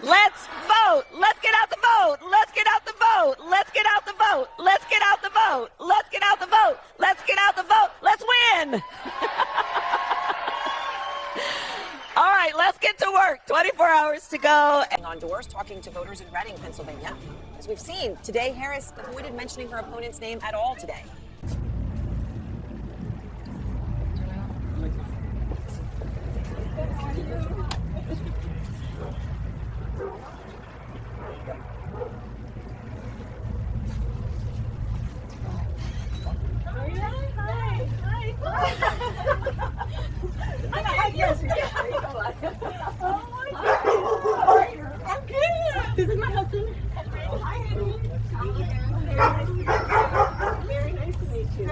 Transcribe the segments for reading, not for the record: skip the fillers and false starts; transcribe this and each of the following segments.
Let's vote. Let's get out the vote. Let's get out the vote. Let's get out the vote. Let's get out the vote. Let's get out the vote. Let's get out the vote. Let's win. All right, let's get to work. 24 hours to go. On doors, talking to voters in Reading, Pennsylvania. As we've seen, today Harris avoided mentioning her opponent's name at all today. This is my husband. Hi, Annie. Very nice to meet you.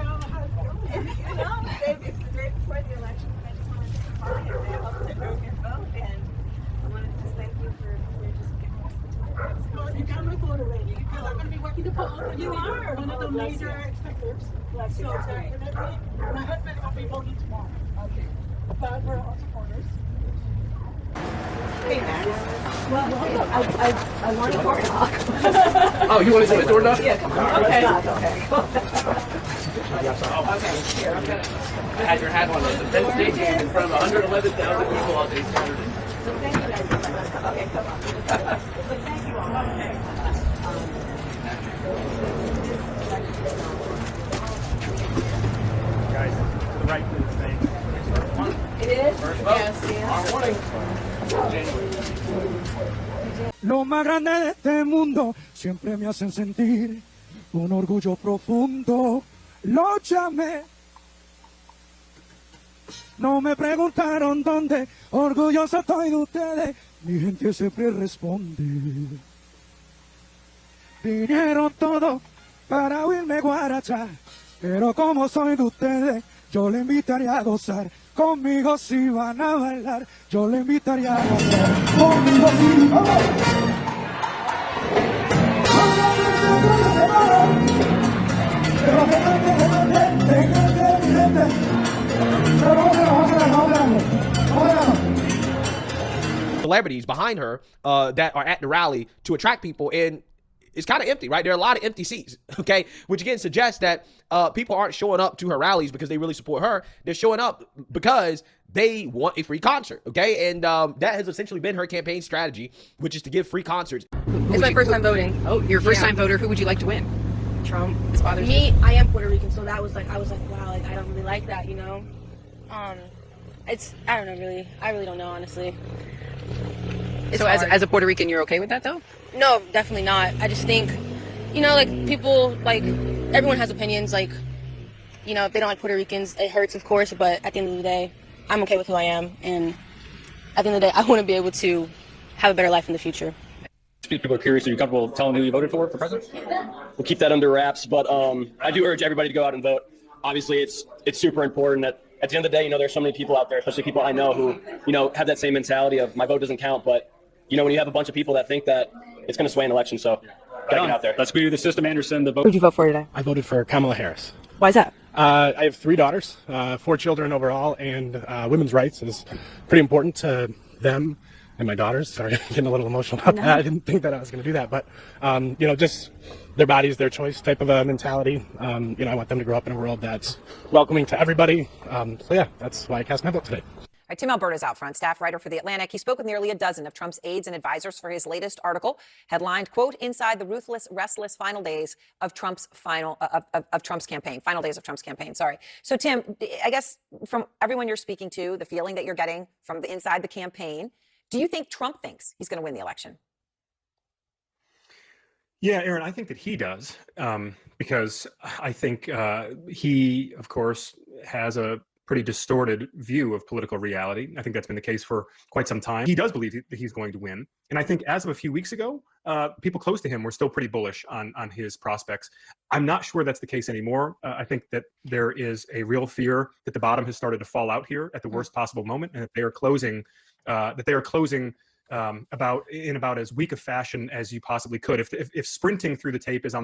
It's great before the election. I just wanted to come by and say I hope to know your vote, and I wanted to just thank you for just giving us the time. Well, you got my vote already because I'm going to be working the polls. You are one of the major expectors. So definitely, my husband will be voting tomorrow. Okay. But we're all supporters. Hey, Max. Well, I want a door knock. Oh, you want to do a door knock? Yeah, come on. Okay. Okay, here, I'm gonna. I had your hat on at the Penn State game in front of 111,000 people on day Saturday. Thank you guys. Okay, come on. Thank you all. Okay. Guys, to the right, please. Thanks. It is? First vote. Yes. Tomorrow morning. January. Lo más grande de este mundo siempre me hacen sentir un orgullo profundo. Lo llamé. No me preguntaron dónde, orgulloso estoy de ustedes. Mi gente siempre responde. Vinieron todos para oírme guarachar, pero como soy de ustedes, yo le invitaría a gozar. Conmigo si van a bailar, yo le invitaría a gozar. Conmigo si van a bailar. Celebrities behind her that are at the rally to attract people, and it's kind of empty, right? There are a lot of empty seats, okay? Which again suggests that people aren't showing up to her rallies because they really support her. They're showing up because they want a free concert, okay? And that has essentially been her campaign strategy, which is to give free concerts. It's my first time voting. Oh, you're a first-time voter. Who would you like to win? Trump. This bothers me. I am Puerto Rican, so that was like, I was like, wow, like I don't really like that, you know? I don't know, really. I really don't know, honestly. So as a Puerto Rican, you're okay with that, though? No, definitely not. I just think, you know, like people, like everyone has opinions. Like, you know, if they don't like Puerto Ricans, it hurts, of course. But at the end of the day, I'm okay with who I am, and at the end of the day, I want to be able to have a better life in the future. People are curious. Are you comfortable telling who you voted for president? We'll keep that under wraps, but I do urge everybody to go out and vote. Obviously, it's super important that at the end of the day, you know, there's so many people out there, especially people I know who, you know, have that same mentality of my vote doesn't count. But, you know, when you have a bunch of people that think that it's going to sway an election, so gotta get out there. Let's go to the system, Anderson. The vote. Who'd you vote for today? I voted for Kamala Harris. Why is that? I have 3 daughters, 4 children overall, and women's rights is pretty important to them and my daughters. Sorry, I'm getting a little emotional about that. I didn't think that I was going to do that, but you know, just their bodies, their choice type of a mentality. You know, I want them to grow up in a world that's welcoming to everybody. So yeah, that's why I cast my vote today. All right, Tim Alberta's out front, staff writer for The Atlantic. He spoke with nearly a dozen of Trump's aides and advisors for his latest article, headlined, quote, "Inside the Ruthless, Restless Final Days of Trump's campaign." Final days of Trump's campaign, sorry. So, Tim, I guess from everyone you're speaking to, the feeling that you're getting from the inside the campaign, do you think Trump thinks he's going to win the election? Yeah, Aaron, I think that he does, because I think he, of course, has a pretty distorted view of political reality. I think that's been the case for quite some time. He does believe that he's going to win. And I think as of a few weeks ago, people close to him were still pretty bullish on his prospects. I'm not sure that's the case anymore. I think that there is a real fear that the bottom has started to fall out here at the worst possible moment, and that they are closing in about as weak a fashion as you possibly could. If sprinting through the tape is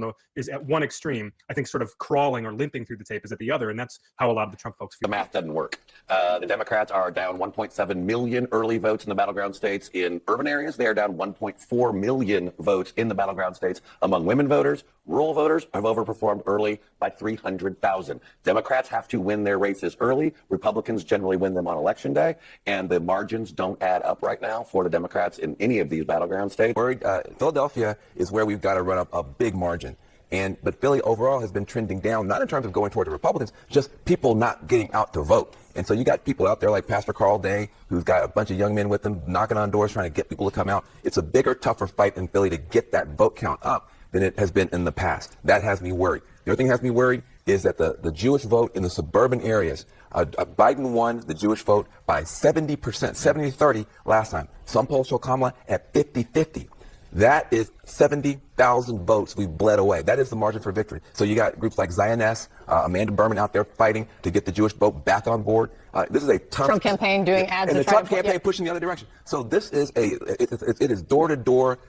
at one extreme, I think sort of crawling or limping through the tape is at the other, and that's how a lot of the Trump folks feel. The math doesn't work. The Democrats are down 1.7 million early votes in the battleground states. In urban areas, they are down 1.4 million votes in the battleground states. Among women voters, rural voters have overperformed early by 300,000. Democrats have to win their races early. Republicans generally win them on election day, and the margins don't add up right now for the Democrats in any of these battleground states. Philadelphia is where we've got to run up a big margin. But Philly overall has been trending down, not in terms of going toward the Republicans, just people not getting out to vote. And so you got people out there like Pastor Carl Day, who's got a bunch of young men with him, knocking on doors, trying to get people to come out. It's a bigger, tougher fight in Philly to get that vote count up than it has been in the past. That has me worried. The other thing that has me worried is that the Jewish vote in the suburban areas, Biden won the Jewish vote by 70%, 70-30 last time. Some polls show Kamala at 50-50. That is 70,000 votes we've bled away. That is the margin for victory. So you got groups like Zioness, Amanda Berman out there fighting to get the Jewish vote back on board. This is a tough Trump campaign doing ads and the Trump campaign pushing the other direction. So this is it is door to door,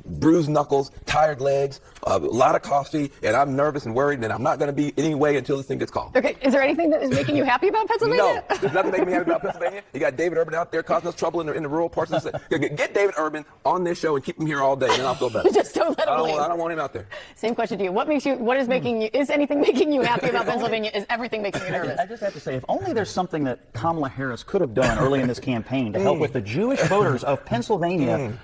bruised knuckles, tired legs, a lot of coffee, and I'm nervous and worried, and I'm not going to be anyway until this thing gets called. Okay, is there anything that is making you happy about Pennsylvania? No, there's nothing making me happy about Pennsylvania. You got David Urban out there causing us trouble in the rural parts of the state. Get David Urban on this show and keep him here all day, and I'll feel better. Just don't let him leave. I don't want him out there. Same question to you. Is anything making you happy about Pennsylvania? Is everything making you nervous? I just have to say, if only there's something that Kamala Harris could have done early in this campaign to help with the Jewish voters of Pennsylvania,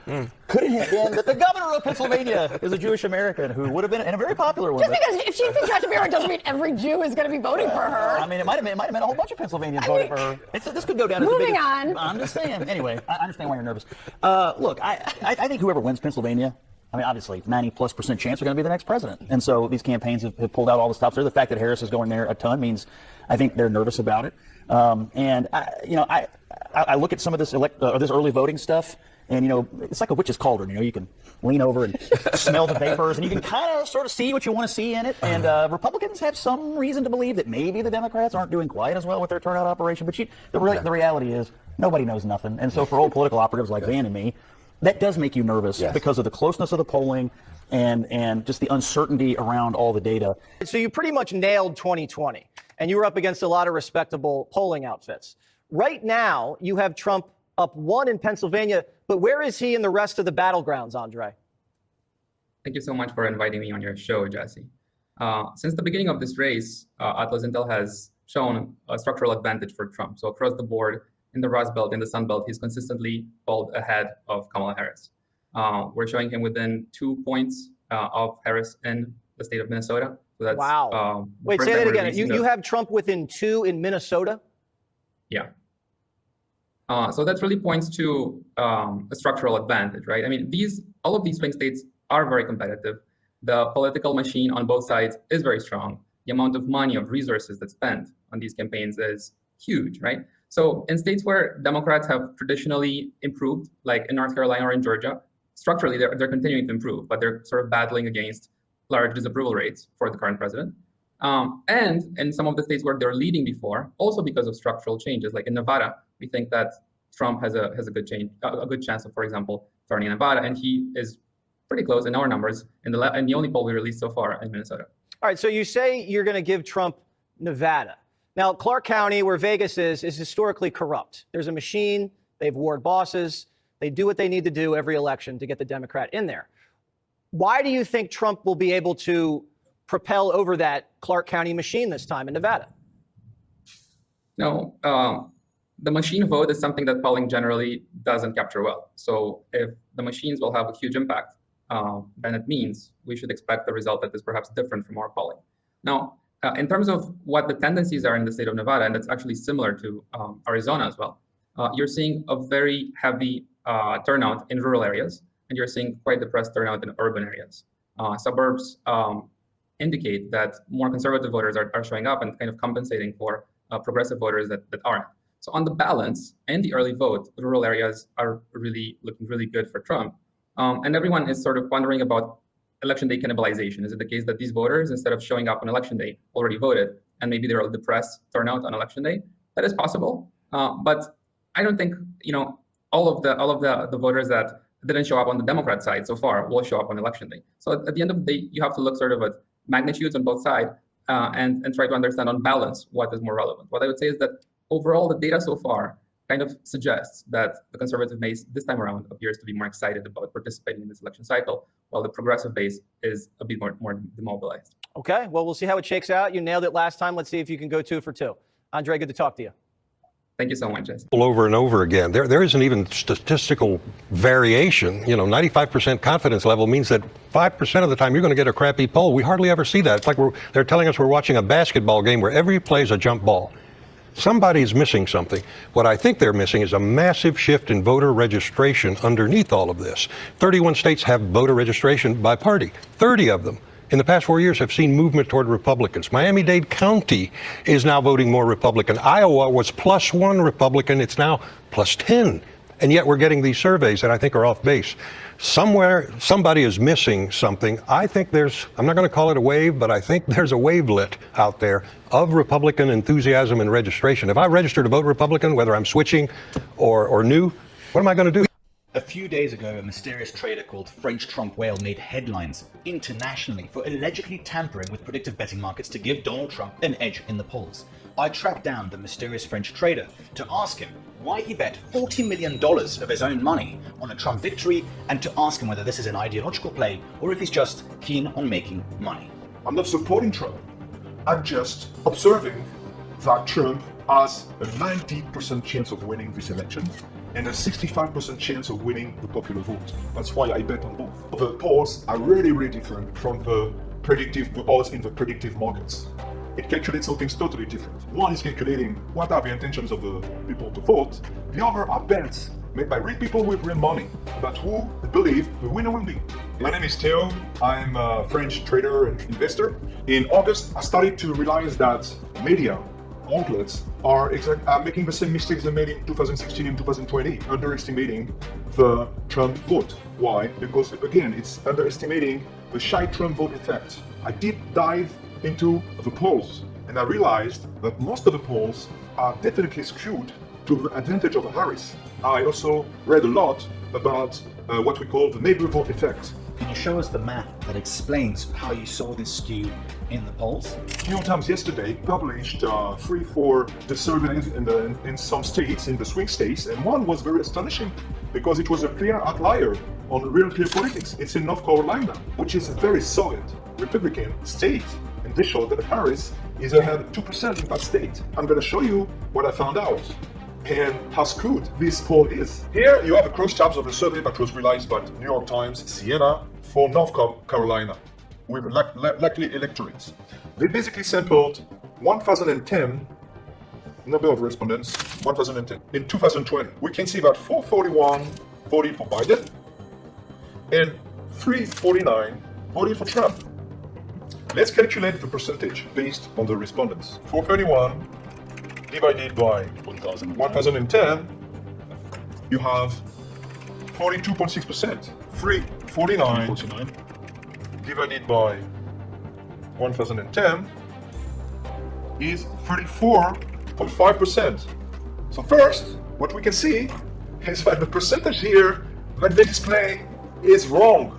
could it have been that the governor of Pennsylvania is a Jewish American who would have been, and a very popular one. Just because if she's been Judge of America doesn't mean every Jew is going to be voting for her. I mean, it might have been a whole bunch of Pennsylvanians voting for her. This could go down as the biggest. Moving on. I'm just saying. Anyway, I understand why you're nervous. Look, I think whoever wins Pennsylvania, I mean, obviously, 90+% chance they're going to be the next president. And so these campaigns have pulled out all the stops there. The fact that Harris is going there a ton means I think they're nervous about it. And I look at some of this this early voting stuff, and it's like a witch's cauldron. You can lean over and smell the vapors, and you can kind of sort of see what you want to see in it. And Republicans have some reason to believe that maybe the Democrats aren't doing quite as well with their turnout operation. But the reality is nobody knows nothing. And so for old political operatives like Van and me, that does make you nervous because of the closeness of the polling and just the uncertainty around all the data. So you pretty much nailed 2020, and you were up against a lot of respectable polling outfits. Right now, you have Trump up 1 in Pennsylvania, but where is he in the rest of the battlegrounds, Andre? Thank you so much for inviting me on your show, Jesse. Since the beginning of this race, Atlas Intel has shown a structural advantage for Trump. So across the board, in the Rust Belt, in the Sun Belt, he's consistently pulled ahead of Kamala Harris. We're showing him within 2 points of Harris in the state of Minnesota. So that's, wow. Wait, say that again. You have Trump within 2 in Minnesota? Yeah. So that really points to a structural advantage, right? I mean, all of these swing states are very competitive. The political machine on both sides is very strong. The amount of money, of resources that's spent on these campaigns is huge, right? So in states where Democrats have traditionally improved, like in North Carolina or in Georgia, structurally they're continuing to improve, but they're sort of battling against large disapproval rates for the current president. And in some of the states where they're leading before, also because of structural changes, like in Nevada, we think that Trump has a good chance of, for example, turning Nevada, and he is pretty close in our numbers in the only poll we released so far in Minnesota. All right, so you say you're going to give Trump Nevada. Now, Clark County, where Vegas is historically corrupt. There's a machine. They have ward bosses. They do what they need to do every election to get the Democrat in there. Why do you think Trump will be able to propel over that Clark County machine this time in Nevada? No, the machine vote is something that polling generally doesn't capture well. So if the machines will have a huge impact, then it means we should expect the result that is perhaps different from our polling. Now, in terms of what the tendencies are in the state of Nevada, and that's actually similar to Arizona as well, you're seeing a very heavy turnout in rural areas, and you're seeing quite depressed turnout in urban areas. Suburbs indicate that more conservative voters are showing up and kind of compensating for progressive voters that aren't. So on the balance and the early vote, rural areas are really looking really good for Trump. And everyone is sort of wondering about election day cannibalization. Is it the case that these voters, instead of showing up on election day, already voted, and maybe they're a depressed turnout on election day? That is possible. But I don't think, all of the voters that didn't show up on the Democrat side so far will show up on election day. So at the end of the day, you have to look sort of at magnitudes on both sides and try to understand on balance what is more relevant. What I would say is that overall, the data so far kind of suggests that the conservative base this time around appears to be more excited about participating in this election cycle, while the progressive base is a bit more demobilized. Okay, well, we'll see how it shakes out. You nailed it last time. Let's see if you can go 2 for 2. Andre, good to talk to you. Thank you so much, Jesse. Over and over again. There isn't even statistical variation. 95% confidence level means that 5% of the time you're going to get a crappy poll. We hardly ever see that. It's like they're telling us we're watching a basketball game where every play is a jump ball. Somebody's missing something. What I think they're missing is a massive shift in voter registration underneath all of this. 31 states have voter registration by party. 30 of them in the past 4 years have seen movement toward Republicans. Miami-Dade County is now voting more Republican. Iowa was +1 Republican. It's now +10. And yet we're getting these surveys that I think are off base. Somewhere, somebody is missing something. I think I'm not going to call it a wave, but I think there's a wavelet out there of Republican enthusiasm and registration. If I register to vote Republican, whether I'm switching or new, what am I going to do? A few days ago, a mysterious trader called French Trump Whale made headlines internationally for allegedly tampering with predictive betting markets to give Donald Trump an edge in the polls. I tracked down the mysterious French trader to ask him why he bet $40 million of his own money on a Trump victory, and to ask him whether this is an ideological play or if he's just keen on making money. I'm not supporting Trump. I'm just observing that Trump has a 90% chance of winning this election and a 65% chance of winning the popular vote. That's why I bet on both. The polls are really, really different from the odds in the predictive markets. It calculates something totally different. One is calculating what are the intentions of the people to vote. The other are bets made by real people with real money about who they believe the winner will be. My name is Theo. I'm a French trader and investor. In August, I started to realize that media outlets are making the same mistakes they made in 2016 and 2020, underestimating the Trump vote. Why? Because, again, it's underestimating the shy Trump vote effect. I did dive into the polls, and I realized that most of the polls are definitely skewed to the advantage of Harris. I also read a lot about what we call the neighborhood effect. Can you show us the math that explains how you saw this skew in the polls? New York Times yesterday published 3-4 the surveys in some states, in the swing states, and one was very astonishing because it was a clear outlier on real clear politics. It's in North Carolina, which is a very solid Republican state, and they show that Harris is ahead 2% in that state. I'm going to show you what I found out and how skewed this poll is. Here you have a cross-tabs of a survey that was released by New York Times, Siena, for North Carolina, with likely electorates. They basically sampled 1,010 number of respondents, 1,010. In 2020, we can see that 441 voted for Biden and 349 voted for Trump. Let's calculate the percentage based on the respondents. 431 divided by 1,010, you have 42.6%. 349 divided by 1,010 is 34.5%. So first, what we can see is that the percentage here that they display is wrong.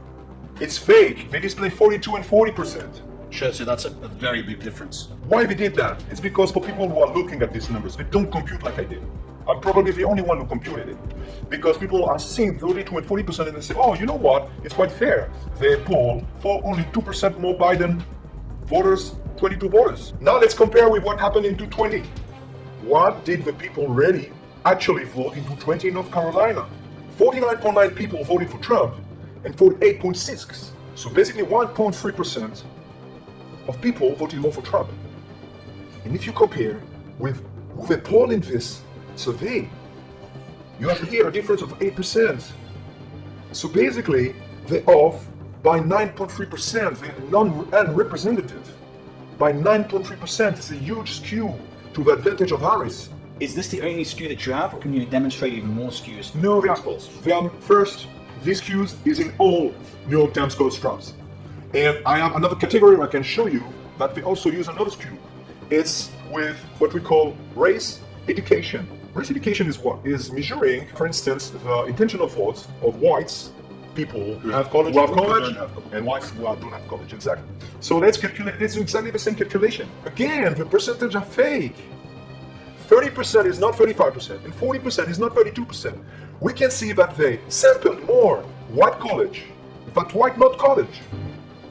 It's fake. They display 42 and 40%. Sure, so that's a very big difference. Why they did that? It's because for people who are looking at these numbers, they don't compute like I did. I'm probably the only one who computed it. Because people are seeing 32 and 40% and they say, oh, you know what? It's quite fair. They polled for only 2% more Biden voters, 22 voters. Now let's compare with what happened in 2020. What did the people really actually vote in 2020 in North Carolina? 49.9 people voted for Trump and 48.6. So basically 1.3% of people voted more for Trump. And if you compare with who they polled in this survey, you have here a difference of 8%. So basically, they're off by 9.3%. They're unrepresentative. By 9.3%, it's a huge skew to the advantage of Harris. Is this the only skew that you have, or can you demonstrate even more skews? No, first, this skews is in all New York Times cross-tabs. And I have another category I can show you that we also use another skew. It's with what we call race, education, Race education is what? Is measuring, for instance, the intentional votes of whites, people who have college, and whites who don't have college, exactly. So let's calculate, let's do exactly the same calculation. Again, the percentage are fake. 30% is not 35%, and 40% is not 32%. We can see that they sampled more white college, but white not college.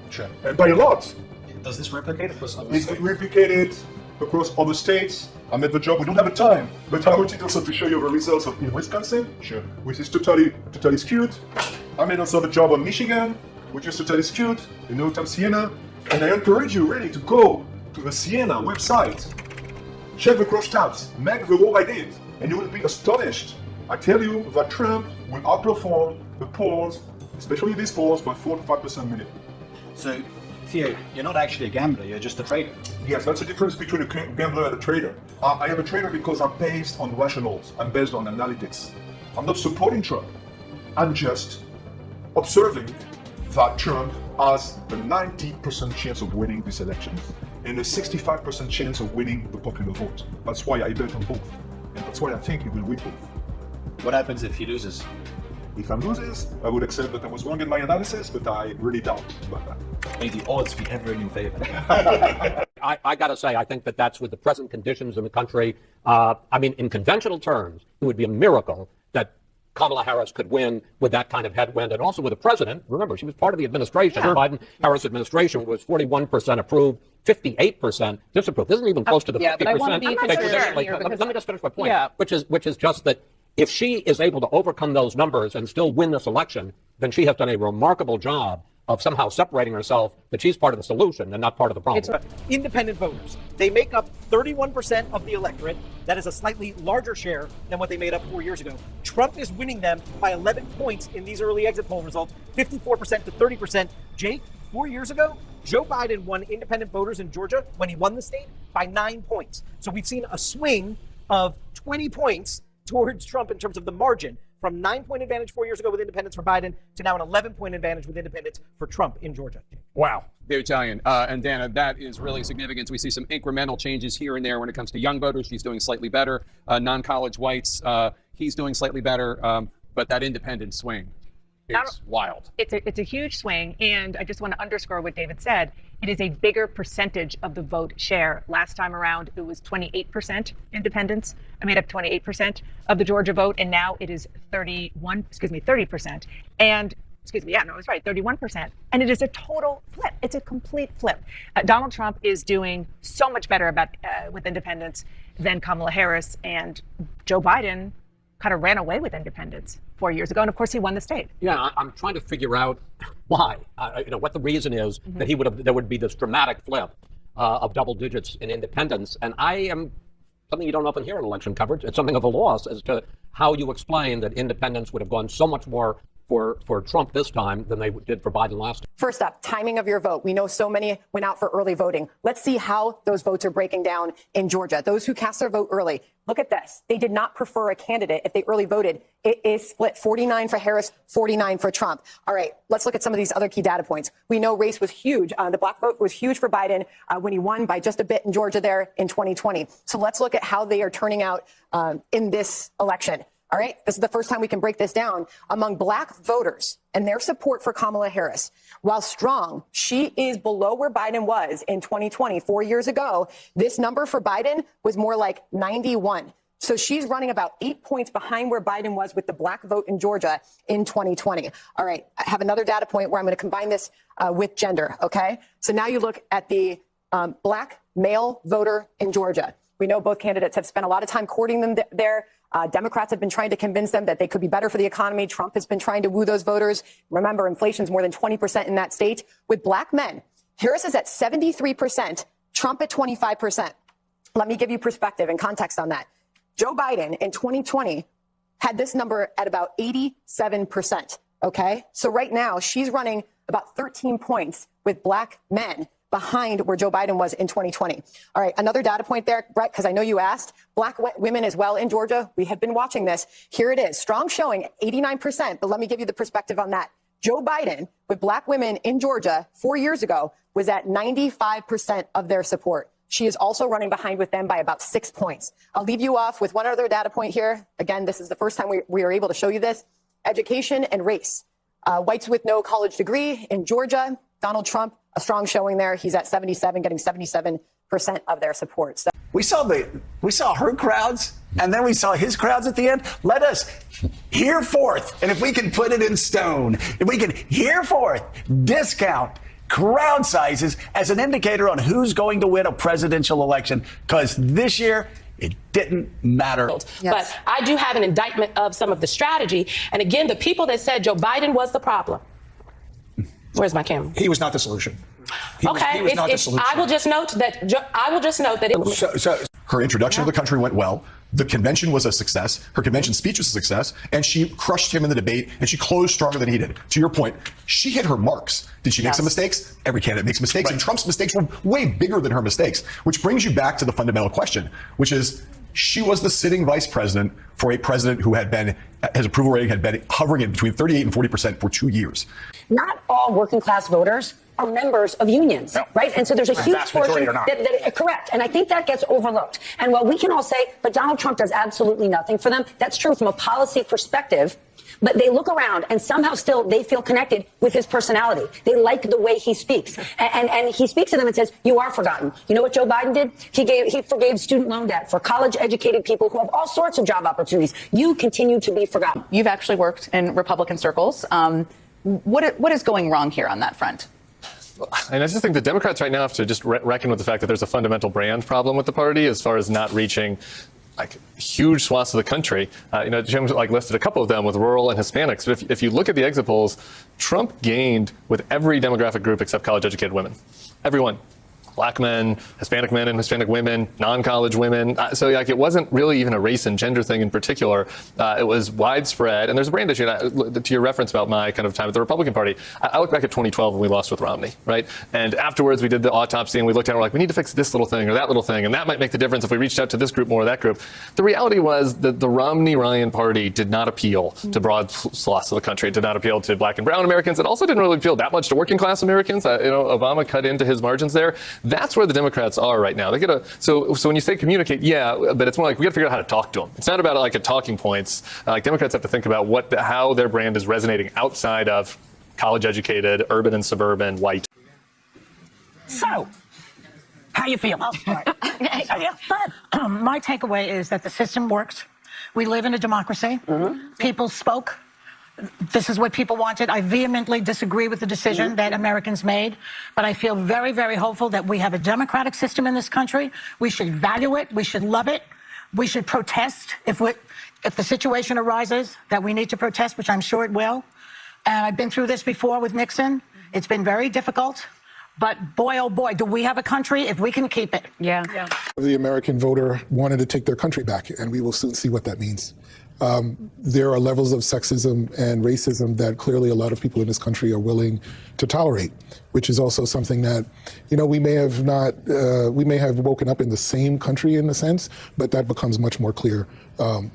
Sure. And by a lot. Does this replicate across other It's states? replicated across other states. I'm at the job, we don't have the time, but I wanted also to show you the results in Wisconsin, which is totally skewed. I made also the job on Michigan, which is totally skewed, in Northern Siena. And I encourage you really to go to the Siena website, check the crosstabs, make the work I did, and you will be astonished. I tell you that Trump will outperform the polls, especially these polls, by 4 to 5% minimum. So, Theo, you're not actually a gambler, you're just a trader. Yes, that's the difference between a gambler and a trader. I am a trader because I'm based on rationals. I'm based on analytics. I'm not supporting Trump. I'm just observing that Trump has a 90% chance of winning this election and a 65% chance of winning the popular vote. That's why I bet on both. And that's why I think he will win both. What happens if he loses? If I loses, I would accept that I was wrong in my analysis, but I really doubt about that. May the odds be ever in your favor. I got to say, I think that that's with the present conditions in the country. I mean, in conventional terms, it would be a miracle that Kamala Harris could win with that kind of headwind, and also with a president. Remember, she was part of the administration. The Biden-Harris administration was 41% approved, 58% disapproved. This isn't even close to the 50%. But I want to be traditionally. Let me just finish my point, which is just that if she is able to overcome those numbers and still win this election, then she has done a remarkable job of somehow separating herself that she's part of the solution and not part of the problem. It's independent voters. They make up 31% of the electorate. That is a slightly larger share than what they made up 4 years ago. Trump is winning them by 11 points in these early exit poll results, 54% to 30%. Jake, 4 years ago, Joe Biden won independent voters in Georgia when he won the state by 9 points. So we've seen a swing of 20 points towards Trump in terms of the margin, from 9-point advantage 4 years ago with independents for Biden to now an 11-point advantage with independents for Trump in Georgia. Wow. They're Italian. And Dana, that is really significant. We see some incremental changes here and there when it comes to young voters. She's doing slightly better. Non-college whites, he's doing slightly better. But that independent swing is wild. It's a huge swing. And I just want to underscore what David said. It is a bigger percentage of the vote share. Last time around, it was 28% independents. I made up 28% of the Georgia vote. And now it is 30%. And I was right, 31%. And it is a total flip. It's a complete flip. Donald Trump is doing so much better with independents than Kamala Harris, and Joe Biden kind of ran away with independents 4 years ago. And of course, he won the state. Yeah, I'm trying to figure out why, what the reason is that there would be this dramatic flip of double digits in independents. And I am something you don't often hear in election coverage. It's something of a loss as to how you explain that independents would have gone so much more for Trump this time than they did for Biden last time. First up, timing of your vote. We know so many went out for early voting. Let's see how those votes are breaking down in Georgia. Those who cast their vote early, look at this. They did not prefer a candidate if they early voted. It is split 49 for Harris, 49 for Trump. All right, let's look at some of these other key data points. We know race was huge. The black vote was huge for Biden when he won by just a bit in Georgia there in 2020. So let's look at how they are turning out in this election. All right, this is the first time we can break this down. Among black voters and their support for Kamala Harris, while strong, she is below where Biden was in 2020, 4 years ago. This number for Biden was more like 91. So she's running about 8 points behind where Biden was with the black vote in Georgia in 2020. All right, I have another data point where I'm going to combine this with gender, okay? So now you look at the black male voter in Georgia. We know both candidates have spent a lot of time courting them there. Democrats have been trying to convince them that they could be better for the economy. Trump has been trying to woo those voters. Remember, inflation's more than 20% in that state. With black men, Harris is at 73%, Trump at 25%. Let me give you perspective and context on that. Joe Biden in 2020 had this number at about 87%, okay? So right now, she's running about 13 points with black men behind where Joe Biden was in 2020. All right, another data point there, Brett, because I know you asked. Black women as well in Georgia. We have been watching this. Here it is. Strong showing, 89%. But let me give you the perspective on that. Joe Biden, with black women in Georgia 4 years ago, was at 95% of their support. She is also running behind with them by about 6 points. I'll leave you off with one other data point here. Again, this is the first time we are able to show you this. Education and race. Whites with no college degree in Georgia. Donald Trump, a strong showing there. He's at 77, getting 77% of their support. So we saw her crowds, and then we saw his crowds at the end. Let us hear forth, and if we can put it in stone, if we can hear forth, discount crowd sizes as an indicator on who's going to win a presidential election, because this year it didn't matter. But I do have an indictment of some of the strategy. And again, the people that said Joe Biden was the problem. Where's my camera? He was not the solution. He was not the solution. I will just note that it was. Her introduction to the country went well. The convention was a success. Her convention speech was a success. And she crushed him in the debate, and she closed stronger than he did. To your point, she hit her marks. Did she make some mistakes? Every candidate makes mistakes, and Trump's mistakes were way bigger than her mistakes, which brings you back to the fundamental question, which is, she was the sitting vice president for a president who had been, his approval rating had been hovering in between 38 and 40% for 2 years. Not all working class voters are members of unions, right? And so there's a huge portion that correct. And I think that gets overlooked. And while we can all say, but Donald Trump does absolutely nothing for them, that's true from a policy perspective. But they look around and somehow still they feel connected with his personality. They like the way he speaks. And he speaks to them and says, you are forgotten. You know what Joe Biden did? He forgave student loan debt for college educated people who have all sorts of job opportunities. You continue to be forgotten. You've actually worked in Republican circles. What is going wrong here on that front? And I just think the Democrats right now have to just reckon with the fact that there's a fundamental brand problem with the party as far as not reaching like huge swaths of the country. Jim listed a couple of them with rural and Hispanics. But if you look at the exit polls, Trump gained with every demographic group except college-educated women. Everyone. Black men, Hispanic men and Hispanic women, non-college women. So it wasn't really even a race and gender thing in particular. It was widespread. And there's a brand issue. To your reference about my kind of time at the Republican Party, I look back at 2012 when we lost with Romney, right? And afterwards we did the autopsy and we looked at it and we're like, we need to fix this little thing or that little thing. And that might make the difference if we reached out to this group more or that group. The reality was that the Romney-Ryan party did not appeal to broad swaths of the country. It did not appeal to black and brown Americans. It also didn't really appeal that much to working class Americans. Obama cut into his margins there. That's where the Democrats are right now. They get so when you say communicate, but it's more like we got to figure out how to talk to them. It's not about like a talking points. Democrats have to think about how their brand is resonating outside of college-educated, urban and suburban, white. So, how you feel? My takeaway is that the system works. We live in a democracy. People spoke. This is what people wanted. I vehemently disagree with the decision that Americans made, but I feel very, very hopeful that we have a democratic system in this country. We should value it. We should love it. We should protest if the situation arises that we need to protest, which I'm sure it will. And I've been through this before with Nixon. It's been very difficult, but boy, oh boy, do we have a country if we can keep it. Yeah. The American voter wanted to take their country back, and we will soon see what that means. There are levels of sexism and racism that clearly a lot of people in this country are willing to tolerate, which is also something that, we may have woken up in the same country in a sense, but that becomes much more clear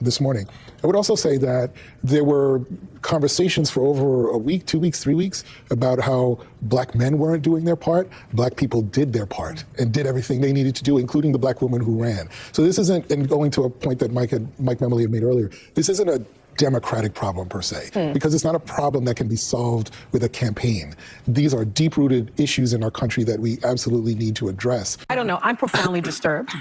this morning. I would also say that there were conversations for over a week, 2 weeks, 3 weeks about how black men weren't doing their part. Black people did their part and did everything they needed to do, including the black woman who ran. So this isn't, and going to a point that Mike Memoli had made earlier, this isn't a Democratic problem per se, because it's not a problem that can be solved with a campaign. These are deep-rooted issues in our country that we absolutely need to address. I don't know. I'm profoundly disturbed.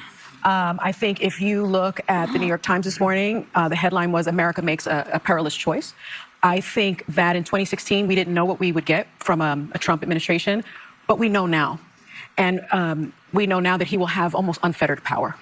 I think if you look at the New York Times this morning, the headline was America makes a perilous choice. I think that in 2016, we didn't know what we would get from a Trump administration, but we know now. And we know now that he will have almost unfettered power.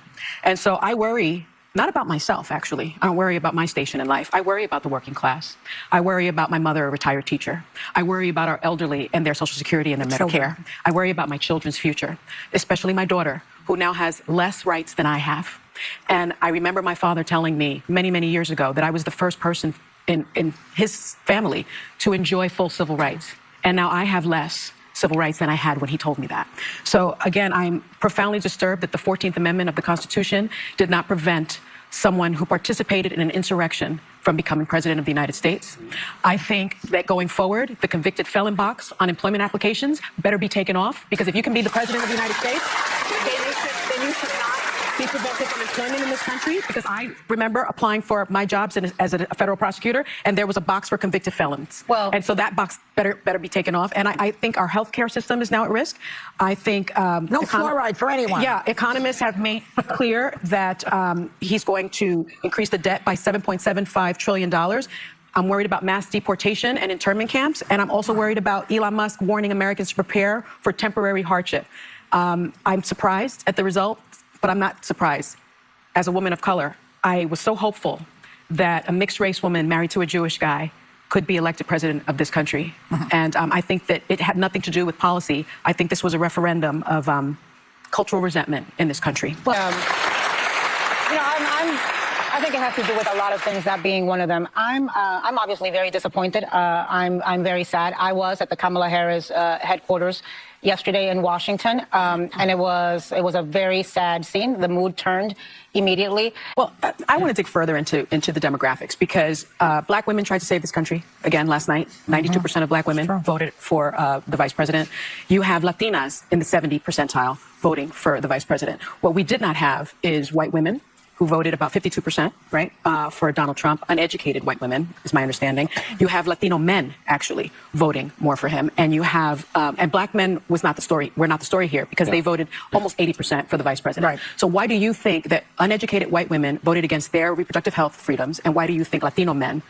And so I worry, not about myself, actually. I don't worry about my station in life. I worry about the working class. I worry about my mother, a retired teacher. I worry about our elderly and their Social Security and their Medicare. I worry about my children's future, especially my daughter, who now has less rights than I have. And I remember my father telling me many, many years ago that I was the first person in his family to enjoy full civil rights. And now I have less civil rights than I had when he told me that. So again, I'm profoundly disturbed that the 14th Amendment of the Constitution did not prevent someone who participated in an insurrection from becoming president of the United States. I think that going forward, the convicted felon box on employment applications better be taken off, because if you can be the president of the United States, should not be prevented from employment in this country, because I remember applying for my jobs as a federal prosecutor, and there was a box for convicted felons. Well, and so that box better be taken off. And I think our healthcare system is now at risk. I think no fluoride for anyone. Yeah, economists have made clear that he's going to increase the debt by $7.75 trillion. I'm worried about mass deportation and internment camps, and I'm also worried about Elon Musk warning Americans to prepare for temporary hardship. I'm surprised at the result, but I'm not surprised. As a woman of color, I was so hopeful that a mixed race woman married to a Jewish guy could be elected president of this country. And I think that it had nothing to do with policy. I think this was a referendum of cultural resentment in this country. Well, I think it has to do with a lot of things, that being one of them. I'm obviously very disappointed. I'm very sad. I was at the Kamala Harris headquarters yesterday in Washington, and it was a very sad scene. The mood turned immediately. Well, I want to dig further into the demographics, because black women tried to save this country again last night. 92% of black women voted for the vice president. You have Latinas in the 70 percentile voting for the vice president. What we did not have is white women, who voted about 52%, right, for Donald Trump. Uneducated white women, is my understanding. You have Latino men actually voting more for him, and you have and black men was not the story. We're not the story here, because they voted almost 80% for the vice president. Right. So why do you think that uneducated white women voted against their reproductive health freedoms, and why do you think Latino men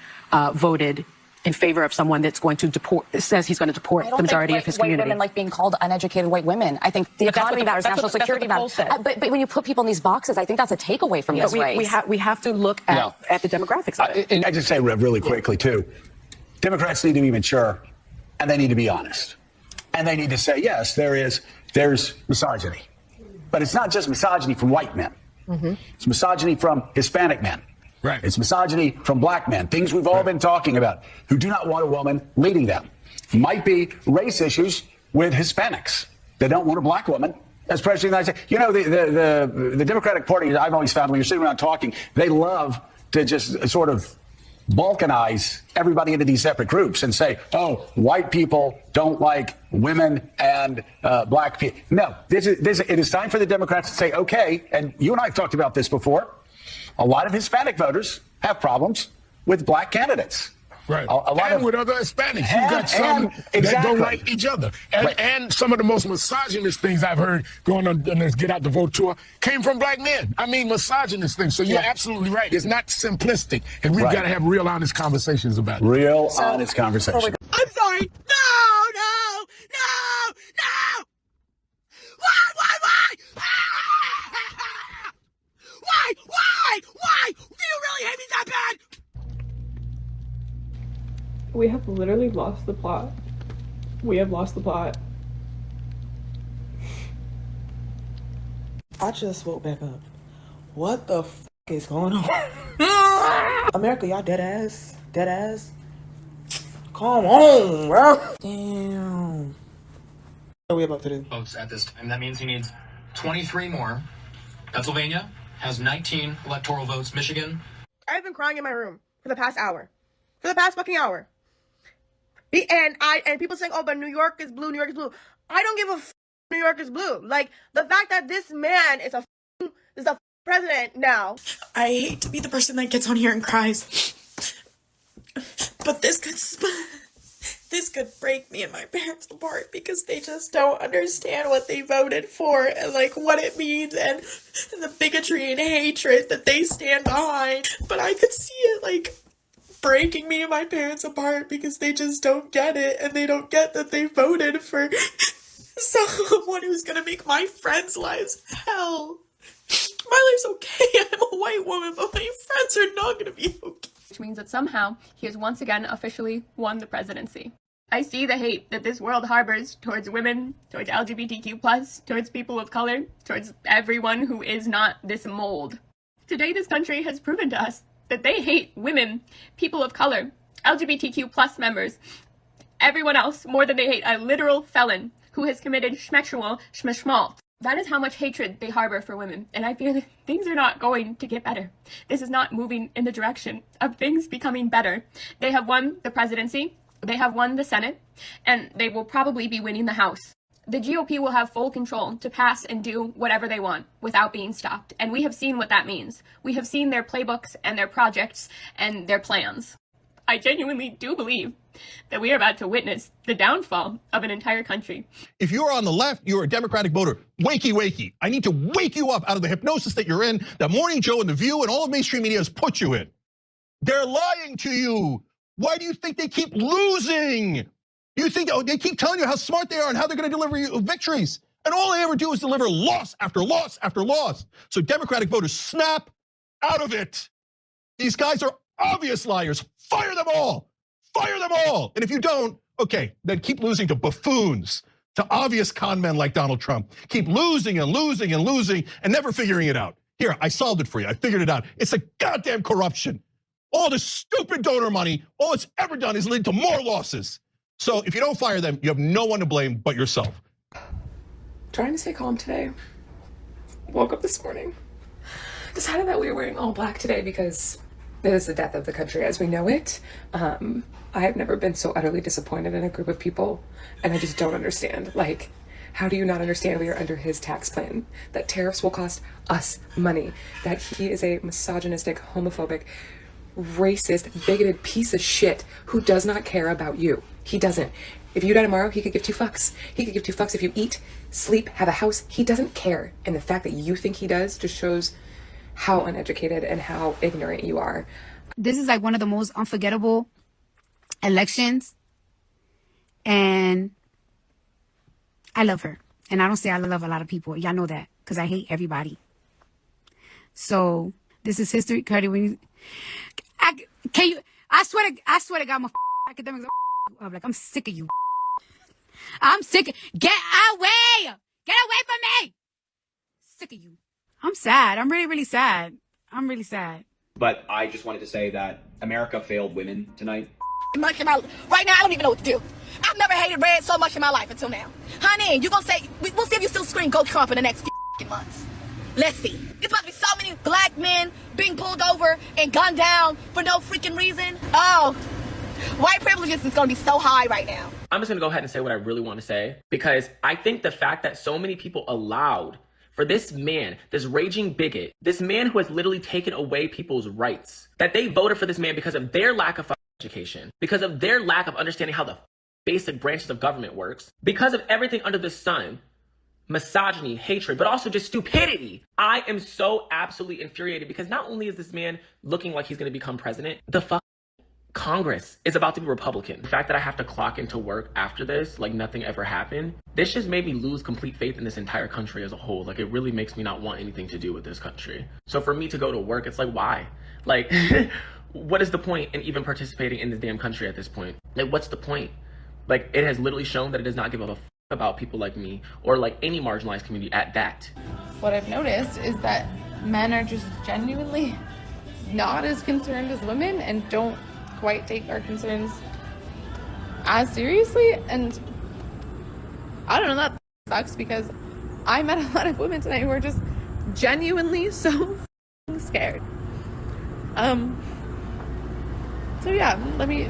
voted in favor of someone that's going to deport, says he's going to deport the majority of his community? White women like being called uneducated white women. I think the economy matters, national security matters. But when you put people in these boxes, I think that's a takeaway from this race. We have to look at the demographics of it. And I just say really quickly, too, Democrats need to be mature, and they need to be honest. And they need to say, yes, there's misogyny. But it's not just misogyny from white men. It's misogyny from Hispanic men. Right. It's misogyny from black men, things we've all been talking about, who do not want a woman leading them. Might be race issues with Hispanics. They don't want a black woman as president of the United States. You know, the Democratic Party, I've always found, when you're sitting around talking, they love to just sort of balkanize everybody into these separate groups and say, oh, white people don't like women and black people. No, it is time for the Democrats to say, okay, and you and I have talked about this before, a lot of Hispanic voters have problems with black candidates. Right. And with other Hispanics. You've got some that don't like each other. And some of the most misogynist things I've heard going on this Get Out the Vote tour came from black men. I mean, misogynist things. So you're absolutely right. It's not simplistic. And we've got to have real honest conversations about it. Real honest conversations. I'm sorry. No! Why? Do you really hate me that bad? We have literally lost the plot. We have lost the plot. I just woke back up. What the f is going on? America, y'all dead ass? Dead ass? Come on, bro. Damn. What are we about to do? Votes at this time. That means he needs 23 more. Pennsylvania has 19 electoral votes. Michigan. I've been crying in my room for the past hour. For the past fucking hour. And people saying, oh, but New York is blue, New York is blue. I don't give a f New York is blue. Like, the fact that this man is a president now. I hate to be the person that gets on here and cries. But this could break me and my parents apart, because they just don't understand what they voted for and like what it means and the bigotry and hatred that they stand behind. But I could see it like breaking me and my parents apart, because they just don't get it, and they don't get that they voted for someone who's gonna make my friends' lives hell. My life's okay. I'm a white woman, but my friends are not gonna be okay. Which means that somehow he has once again officially won the presidency. I see the hate that this world harbors towards women, towards LGBTQ+, towards people of color, towards everyone who is not this mold. Today, this country has proven to us that they hate women, people of color, LGBTQ+ members, everyone else more than they hate a literal felon who has committed schmishmalt. That is how much hatred they harbor for women, and I fear that things are not going to get better. This is not moving in the direction of things becoming better. They have won the presidency, they have won the Senate, and they will probably be winning the House. the GOP will have full control to pass and do whatever they want without being stopped. And we have seen what that means. We have seen their playbooks and their projects and their plans. I genuinely do believe that we are about to witness the downfall of an entire country. If you're on the left, you're a Democratic voter. Wakey, wakey. I need to wake you up out of the hypnosis that you're in, that Morning Joe and The View and all of mainstream media has put you in. They're lying to you. Why do you think they keep losing? You think they keep telling you how smart they are and how they're going to deliver you victories. And all they ever do is deliver loss after loss after loss. So Democratic voters, snap out of it. These guys are obvious liars. Fire them all. Fire them all. And if you don't, okay, then keep losing to buffoons, to obvious con men like Donald Trump. Keep losing and losing and losing and never figuring it out. Here, I solved it for you. I figured it out. It's a goddamn corruption. All this stupid donor money, all it's ever done is lead to more losses. So if you don't fire them, you have no one to blame but yourself. Trying to stay calm today. Woke up this morning. Decided that we were wearing all black today because it is the death of the country as we know it. I have never been so utterly disappointed in a group of people, and I just don't understand. Like, how do you not understand we are under his tax plan? That tariffs will cost us money. That he is a misogynistic, homophobic, racist, bigoted piece of shit who does not care about you. He doesn't. If you die tomorrow, he could give 2 fucks. He could give 2 fucks if you eat, sleep, have a house. He doesn't care. And the fact that you think he does just shows how uneducated and how ignorant you are. This is like one of the most unforgettable elections. And I love her. And I don't say I love a lot of people. Y'all know that because I hate everybody. So this is history. Cardi, when you, I swear to God, my academics are like, I'm sick of you. I'm sick. Get away. Get away from me. Sick of you. I'm sad. I'm really, really sad. I'm really sad. But I just wanted to say that America failed women tonight. Much in my, right now, I don't even know what to do. I've never hated red so much in my life until now. Honey, you gonna say, we'll see if you still scream Go Trump in the next few months. Let's see. It's about to be so many black men being pulled over and gunned down for no freaking reason. Oh, white privilege is gonna be so high right now. I'm just gonna go ahead and say what I really want to say, because I think the fact that so many people allowed for this man, this raging bigot, this man who has literally taken away people's rights, that they voted for this man because of their lack of education, because of their lack of understanding how the basic branches of government works, because of everything under the sun, misogyny, hatred, but also just stupidity. I am so absolutely infuriated because not only is this man looking like he's going to become president, the Congress is about to be Republican. The fact that I have to clock into work after this, like nothing ever happened, this just made me lose complete faith in this entire country as a whole. Like, it really makes me not want anything to do with this country. So for me to go to work, it's like, why? Like, what is the point in even participating in this damn country at this point? Like, what's the point? Like, it has literally shown that it does not give a f about people like me or like any marginalized community at that. What I've noticed is that men are just genuinely not as concerned as women and don't quite take our concerns as seriously. And I don't know, that sucks because I met a lot of women tonight who are just genuinely so scared. So yeah, let me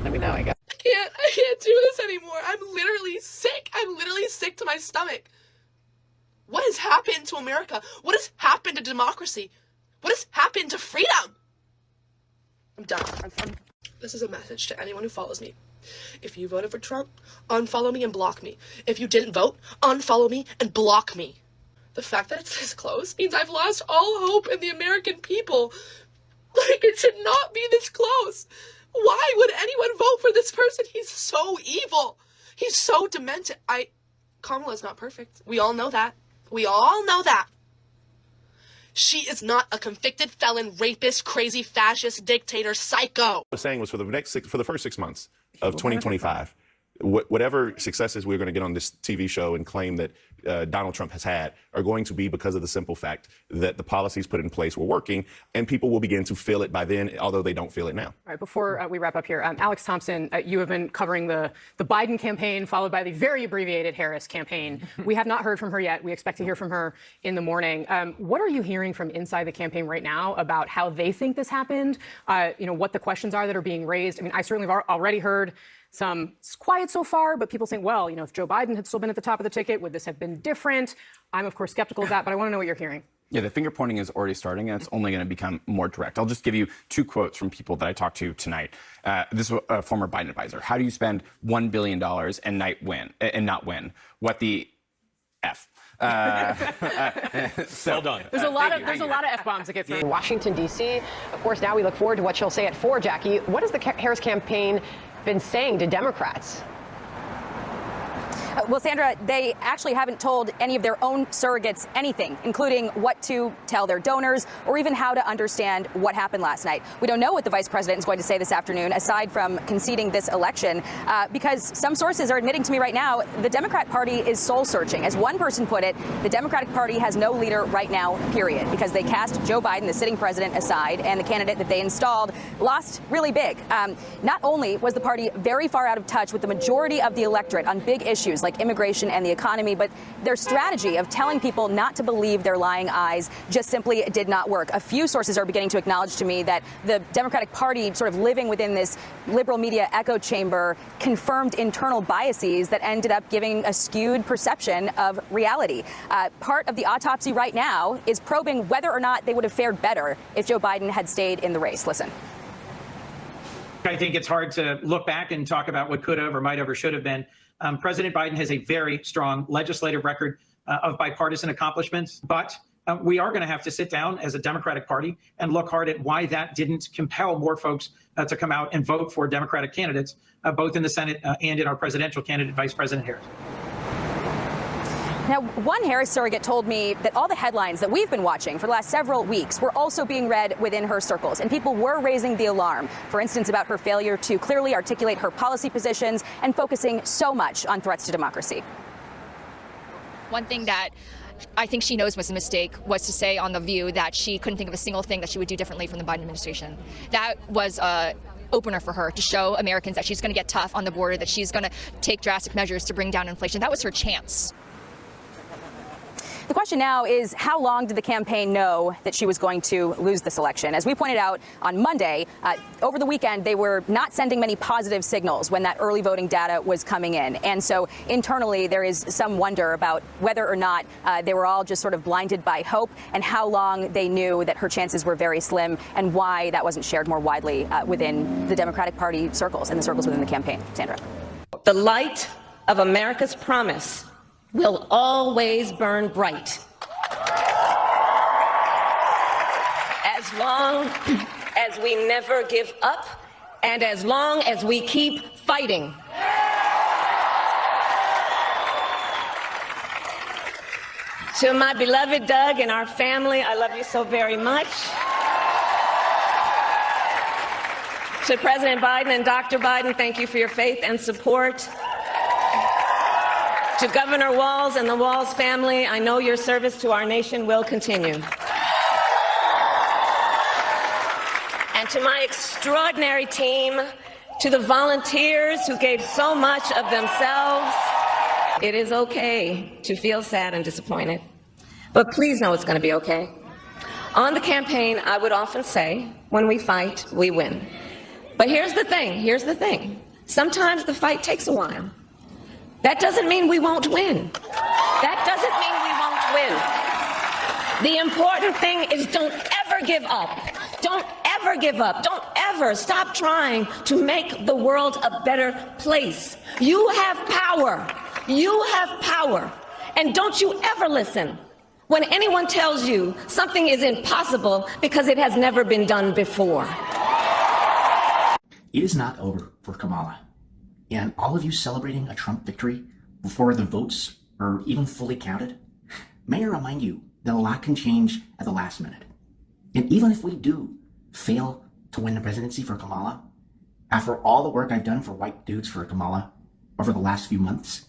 know, I guess. I can't do this anymore. I'm literally sick. I'm literally sick to my stomach. What has happened to America? What has happened to democracy? What has happened to freedom? I'm done. This is a message to anyone who follows me. If you voted for Trump, unfollow me and block me. If you didn't vote, unfollow me and block me. The fact that it's this close means I've lost all hope in the American people. Like, it should not be this close. Why would anyone vote for this person? He's so evil. He's so demented. Kamala's not perfect. We all know that. We all know that. She is not a convicted felon, rapist, crazy fascist, dictator, psycho. What I was saying was for the first 6 months of 2025, whatever successes we're going to get on this TV show and claim that Donald Trump has had are going to be because of the simple fact that the policies put in place were working, and people will begin to feel it by then, although they don't feel it now. All right, before we wrap up here, Alex Thompson, you have been covering the Biden campaign, followed by the very abbreviated Harris campaign. We have not heard from her yet. We expect to hear from her in the morning. What are you hearing from inside the campaign right now about how they think this happened? What the questions are that are being raised? I mean, I certainly have already heard some quiet so far, but people saying, well, if Joe Biden had still been at the top of the ticket, would this have been different? I'm, of course, skeptical of that, but I want to know what you're hearing. Yeah, the finger pointing is already starting, and it's only going to become more direct. I'll just give you 2 quotes from people that I talked to tonight. This is a former Biden advisor. How do you spend $1 billion and not win? What the F? Well done. There's a lot of F-bombs that get through. Washington, D.C. Of course, now we look forward to what she'll say at 4, Jackie. What has the Harris campaign been saying to Democrats? Well, Sandra, they actually haven't told any of their own surrogates anything, including what to tell their donors or even how to understand what happened last night. We don't know what the vice president is going to say this afternoon, aside from conceding this election, because some sources are admitting to me right now the Democrat Party is soul searching. As one person put it, the Democratic Party has no leader right now, period, because they cast Joe Biden, the sitting president, aside, and the candidate that they installed lost really big. Not only was the party very far out of touch with the majority of the electorate on big issues like immigration and the economy, but their strategy of telling people not to believe their lying eyes just simply did not work. A few sources are beginning to acknowledge to me that the Democratic Party, sort of living within this liberal media echo chamber, confirmed internal biases that ended up giving a skewed perception of reality. Part of the autopsy right now is probing whether or not they would have fared better if Joe Biden had stayed in the race. Listen. I think it's hard to look back and talk about what could have or might have or should have been. President Biden has a very strong legislative record of bipartisan accomplishments, but we are going to have to sit down as a Democratic Party and look hard at why that didn't compel more folks to come out and vote for Democratic candidates, both in the Senate and in our presidential candidate, Vice President Harris. Now, one Harris surrogate told me that all the headlines that we've been watching for the last several weeks were also being read within her circles, and people were raising the alarm, for instance, about her failure to clearly articulate her policy positions and focusing so much on threats to democracy. One thing that I think she knows was a mistake was to say on The View that she couldn't think of a single thing that she would do differently from the Biden administration. That was a opener for her to show Americans that she's going to get tough on the border, that she's going to take drastic measures to bring down inflation. That was her chance. The question now is, how long did the campaign know that she was going to lose this election? As we pointed out on Monday, over the weekend, they were not sending many positive signals when that early voting data was coming in. And so internally, there is some wonder about whether or not they were all just sort of blinded by hope and how long they knew that her chances were very slim and why that wasn't shared more widely within the Democratic Party circles and the circles within the campaign. Sandra. The light of America's promise will always burn bright. As long as we never give up and as long as we keep fighting. To my beloved Doug and our family, I love you so very much. To President Biden and Dr. Biden, thank you for your faith and support. To Governor Walz and the Walz family, I know your service to our nation will continue. And to my extraordinary team, to the volunteers who gave so much of themselves, it is okay to feel sad and disappointed, but please know it's going to be okay. On the campaign, I would often say, when we fight, we win. But here's the thing. Sometimes the fight takes a while. That doesn't mean we won't win. That doesn't mean we won't win. The important thing is don't ever give up. Don't ever give up. Don't ever stop trying to make the world a better place. You have power. You have power. And don't you ever listen when anyone tells you something is impossible because it has never been done before. It is not over for Kamala. And all of you celebrating a Trump victory before the votes are even fully counted, may I remind you that a lot can change at the last minute. And even if we do fail to win the presidency for Kamala, after all the work I've done for white dudes for Kamala over the last few months,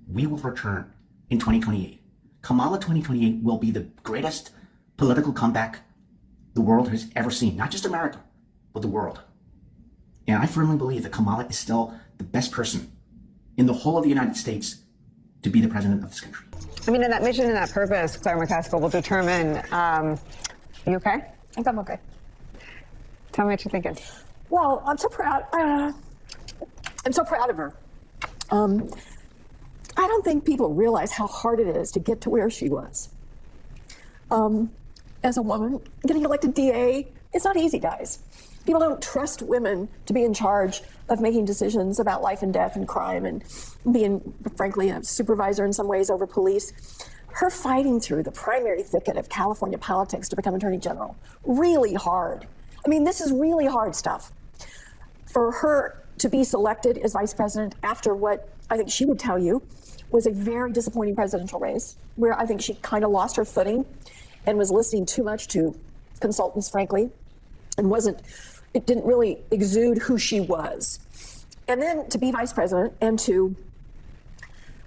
we will return in 2028. Kamala 2028 will be the greatest political comeback the world has ever seen, not just America, but the world. And I firmly believe that Kamala is still the best person in the whole of the United States to be the president of this country. I mean, in that mission and that purpose, Claire McCaskill will determine, you okay? I think I'm okay. Tell me what you're thinking. Well, I'm so proud. I'm so proud of her. I don't think people realize how hard it is to get to where she was. As a woman, getting elected DA, it's not easy, guys. People don't trust women to be in charge of making decisions about life and death and crime and being, frankly, a supervisor in some ways over police. Her fighting through the primary thicket of California politics to become Attorney General, really hard. I mean, this is really hard stuff. For her to be selected as vice president after what I think she would tell you was a very disappointing presidential race, where I think she kind of lost her footing and was listening too much to consultants, frankly, and it didn't really exude who she was. And then to be vice president and to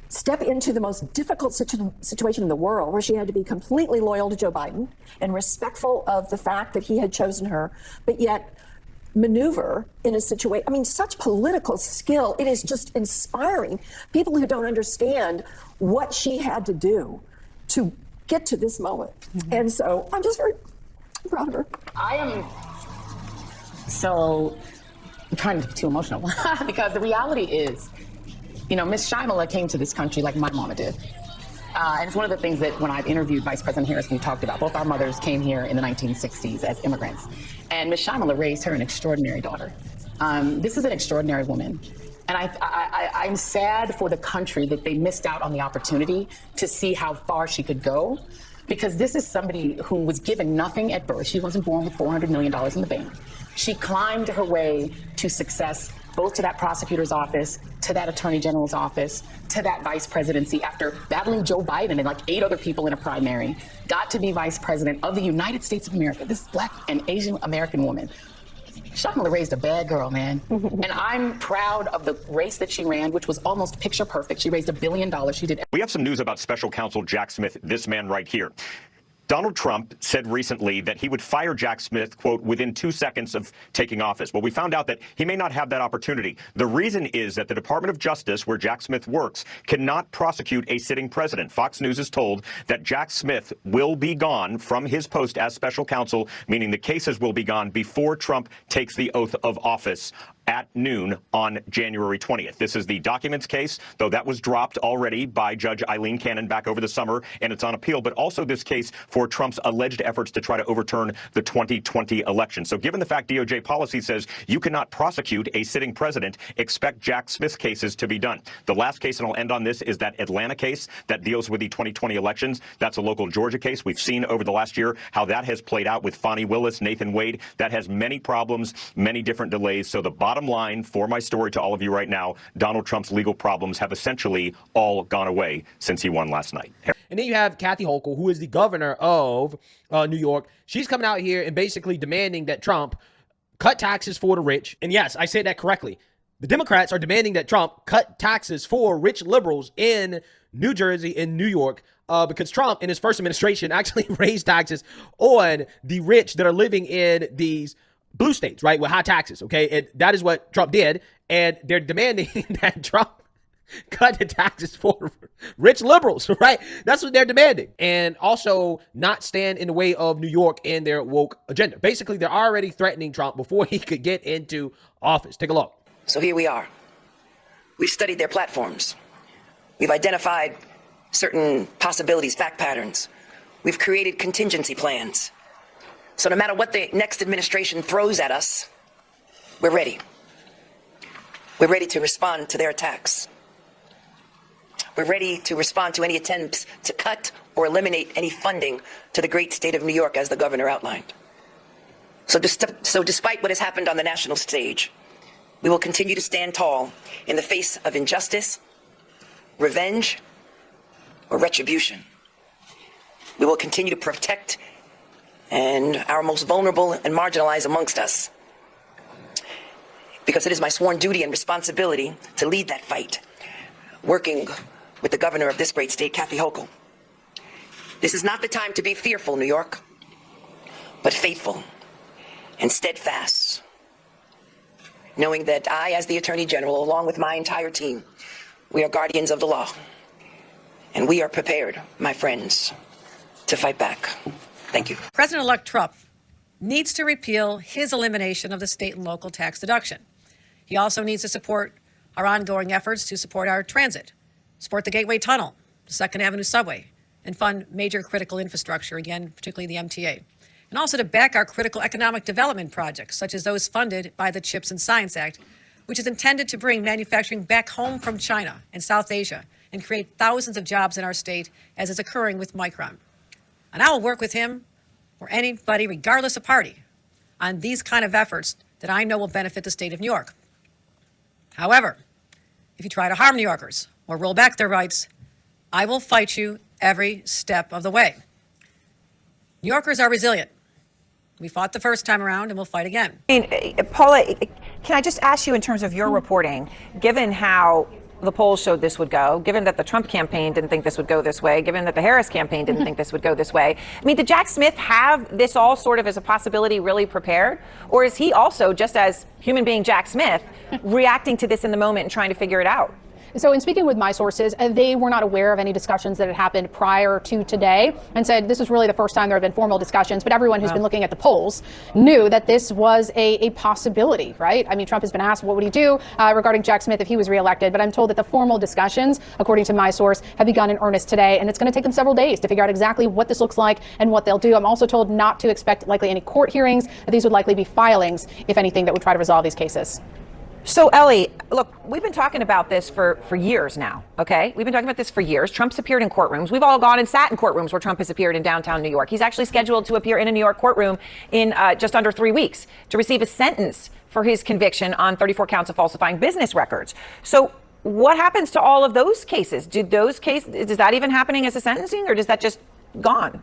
step into the most difficult situation in the world, where she had to be completely loyal to Joe Biden and respectful of the fact that he had chosen her, but yet maneuver in a situation. I mean, such political skill. It is just inspiring. People who don't understand what she had to do to get to this moment. And so I'm just very proud of her. I am so I'm trying to be too emotional because the reality is, you know, Miss Shyamala came to this country like my mama did. And it's one of the things that when I've interviewed Vice President Harris, we talked about. Both our mothers came here in the 1960s as immigrants. And Miss Shyamala raised her an extraordinary daughter. This is an extraordinary woman. And I'm sad for the country that they missed out on the opportunity to see how far she could go. Because this is somebody who was given nothing at birth. She wasn't born with $400 million in the bank. She climbed her way to success, both to that prosecutor's office, to that attorney general's office, to that vice presidency after battling Joe Biden and like 8 other people in a primary, got to be vice president of the United States of America, this Black and Asian American woman. Shyamala raised a bad girl, man. And I'm proud of the race that she ran, which was almost picture perfect. She raised $1 billion. She did. We have some news about special counsel Jack Smith, this man right here. Donald Trump said recently that he would fire Jack Smith, quote, within 2 seconds of taking office. Well, we found out that he may not have that opportunity. The reason is that the Department of Justice, where Jack Smith works, cannot prosecute a sitting president. Fox News is told that Jack Smith will be gone from his post as special counsel, meaning the cases will be gone before Trump takes the oath of office at noon on January 20th. This is the documents case, though that was dropped already by Judge Eileen Cannon back over the summer, and it's on appeal, but also this case for Trump's alleged efforts to try to overturn the 2020 election. So given the fact DOJ policy says you cannot prosecute a sitting president, expect Jack Smith's cases to be done. The last case, and I'll end on this, is that Atlanta case that deals with the 2020 elections. That's a local Georgia case. We've seen over the last year how that has played out with Fani Willis, Nathan Wade. That has many problems, many different delays. So the bottom line for my story to all of you right now, Donald Trump's legal problems have essentially all gone away since he won last night. And then you have Kathy Hochul, who is the governor of New York. She's coming out here and basically demanding that Trump cut taxes for the rich. And yes, I said that correctly. The Democrats are demanding that Trump cut taxes for rich liberals in New Jersey and New York because Trump in his first administration actually raised taxes on the rich that are living in these blue states, right, with high taxes, okay? And that is what Trump did, and they're demanding that Trump cut the taxes for rich liberals, right? That's what they're demanding. And also not stand in the way of New York and their woke agenda. Basically, they're already threatening Trump before he could get into office. Take a look. So here we are. We've studied their platforms. We've identified certain possibilities, fact patterns. We've created contingency plans. So no matter what the next administration throws at us, we're ready. We're ready to respond to their attacks. We're ready to respond to any attempts to cut or eliminate any funding to the great state of New York, as the governor outlined. So despite what has happened on the national stage, we will continue to stand tall in the face of injustice, revenge, or retribution. We will continue to protect and our most vulnerable and marginalized amongst us, because it is my sworn duty and responsibility to lead that fight, working with the governor of this great state, Kathy Hochul. This is not the time to be fearful, New York, but faithful and steadfast, knowing that I, as the Attorney General, along with my entire team, we are guardians of the law, and we are prepared, my friends, to fight back. Thank you. President-elect Trump needs to repeal his elimination of the state and local tax deduction. He also needs to support our ongoing efforts to support our transit, support the Gateway Tunnel, the 2nd Avenue subway, and fund major critical infrastructure, again, particularly the MTA. And also to back our critical economic development projects, such as those funded by the CHIPS and Science Act, which is intended to bring manufacturing back home from China and South Asia and create thousands of jobs in our state, as is occurring with Micron. And I will work with him or anybody, regardless of party, on these kind of efforts that I know will benefit the state of New York. However, if you try to harm New Yorkers or roll back their rights, I will fight you every step of the way. New Yorkers are resilient. We fought the first time around and we'll fight again. Paula, can I just ask you in terms of your reporting, given how the polls showed this would go, given that the Trump campaign didn't think this would go this way, given that the Harris campaign didn't think this would go this way, I mean, did Jack Smith have this all sort of as a possibility really prepared? Or is he also, just as human being Jack Smith, reacting to this in the moment and trying to figure it out? So in speaking with my sources, they were not aware of any discussions that had happened prior to today, and said this was really the first time there had been formal discussions. But everyone who's been looking at the polls knew that this was a possibility, right? I mean, Trump has been asked what would he do regarding Jack Smith if he was reelected. But I'm told that the formal discussions, according to my source, have begun in earnest today. And it's going to take them several days to figure out exactly what this looks like and what they'll do. I'm also told not to expect likely any court hearings, that these would likely be filings, if anything, that would try to resolve these cases. So, Ellie, look, we've been talking about this for years now, okay? We've been talking about this for years. Trump's appeared in courtrooms. We've all gone and sat in courtrooms where Trump has appeared in downtown New York. He's actually scheduled to appear in a New York courtroom in just under 3 weeks to receive a sentence for his conviction on 34 counts of falsifying business records. So what happens to all of those cases? Is that even happening as a sentencing, or is that just gone?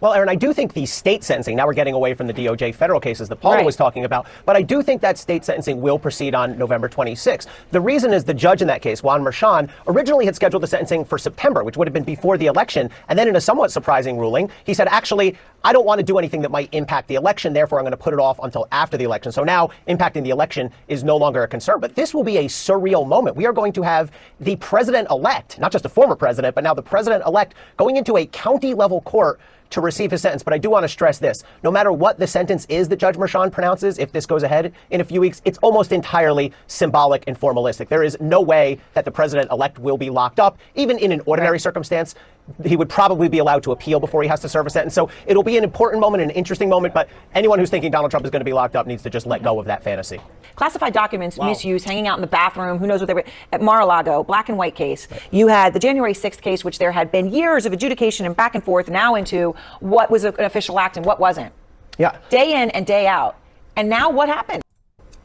Well, Aaron, I do think the state sentencing, now we're getting away from the DOJ federal cases that Paula was talking about, but I do think that state sentencing will proceed on November 26th. The reason is the judge in that case, Juan Merchan, originally had scheduled the sentencing for September, which would have been before the election. And then in a somewhat surprising ruling, he said, actually, I don't want to do anything that might impact the election. Therefore, I'm going to put it off until after the election. So now impacting the election is no longer a concern. But this will be a surreal moment. We are going to have the president-elect, not just a former president, but now the president-elect going into a county level court to receive his sentence. But I do want to stress this. No matter what the sentence is that Judge Merchan pronounces, if this goes ahead in a few weeks, it's almost entirely symbolic and formalistic. There is no way that the president-elect will be locked up. Even in an ordinary circumstance, he would probably be allowed to appeal before he has to serve a sentence. So it'll be an important moment, an interesting moment, but anyone who's thinking Donald Trump is going to be locked up needs to just let go of that fantasy. Classified documents, misuse, hanging out in the bathroom, who knows what they were. At Mar-a-Lago, black and white case. You had the January 6th case, which there had been years of adjudication and back and forth, now into what was an official act and what wasn't. Yeah. Day in and day out. And now what happened?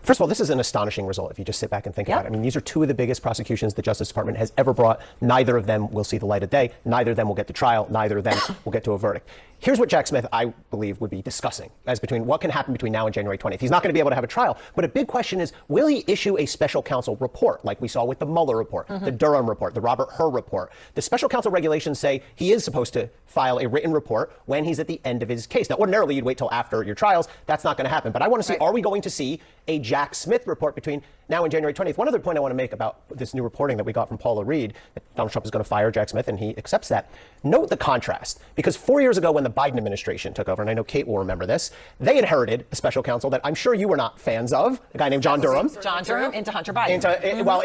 First of all, this is an astonishing result if you just sit back and think about it. I mean, these are two of the biggest prosecutions the Justice Department has ever brought. Neither of them will see the light of day. Neither of them will get to trial. Neither of them will get to a verdict. Here's what Jack Smith, I believe, would be discussing as between what can happen between now and January 20th. He's not going to be able to have a trial. But a big question is, will he issue a special counsel report like we saw with the Mueller report, the Durham report, the Robert Hur report? The special counsel regulations say he is supposed to file a written report when he's at the end of his case. Now, ordinarily, you'd wait till after your trials. That's not going to happen. But I want to see, are we going to see a Jack Smith report between now and January 20th? One other point I want to make about this new reporting that we got from Paula Reed, that Donald Trump is going to fire Jack Smith, and he accepts that. Note the contrast, because 4 years ago when the Biden administration took over, and I know Kate will remember this, they inherited a special counsel that I'm sure you were not fans of, a guy named John Durham. John Durham into Hunter Biden.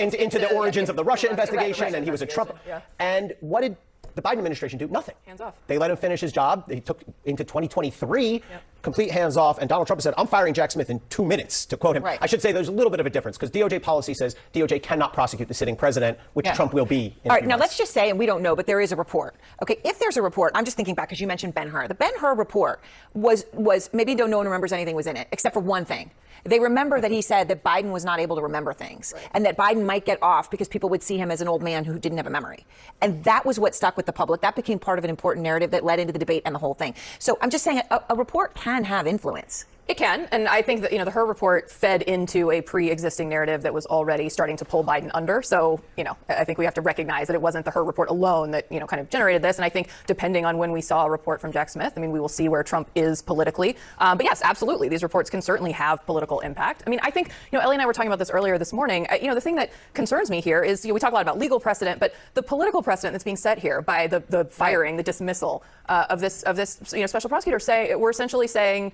Into the origins of the Russia investigation, and he was a Trump. And what did the Biden administration do? Nothing. Hands off. They let him finish his job. They took into 2023, complete hands off. And Donald Trump said, I'm firing Jack Smith in 2 minutes, to quote him. I should say there's a little bit of a difference because DOJ policy says DOJ cannot prosecute the sitting president, which Trump will be. All right, now let's just say, and we don't know, but there is a report. Okay, if there's a report, I'm just thinking back because you mentioned Ben-Hur. The Ben-Hur report was maybe no one remembers anything was in it, except for one thing. They remember that he said that Biden was not able to remember things and that Biden might get off because people would see him as an old man who didn't have a memory. And that was what stuck with the public. That became part of an important narrative that led into the debate and the whole thing. So I'm just saying a report can have influence. It can, and I think that the Hur report fed into a pre-existing narrative that was already starting to pull Biden under. So I think we have to recognize that it wasn't the Hur report alone that kind of generated this. And I think depending on when we saw a report from Jack Smith, I mean, we will see where Trump is politically. But yes, absolutely, these reports can certainly have political impact. I mean, I think Ellie and I were talking about this earlier this morning. The thing that concerns me here is we talk a lot about legal precedent, but the political precedent that's being set here by the firing, the dismissal of this special prosecutor we're essentially saying,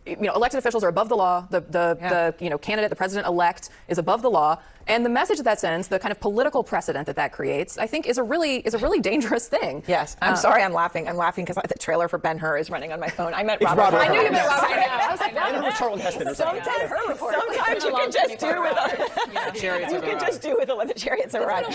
elected officials are above the law. The candidate, the president-elect, is above the law. And the message that sends, the kind of political precedent that creates, I think is a really dangerous thing. Yes. I'm sorry I'm laughing. I'm laughing because the trailer for Ben-Hur is running on my phone. I meant Robert. I knew you meant Robert. I was like, Charlton Heston or something. Sometimes you can just do with the chariots are right.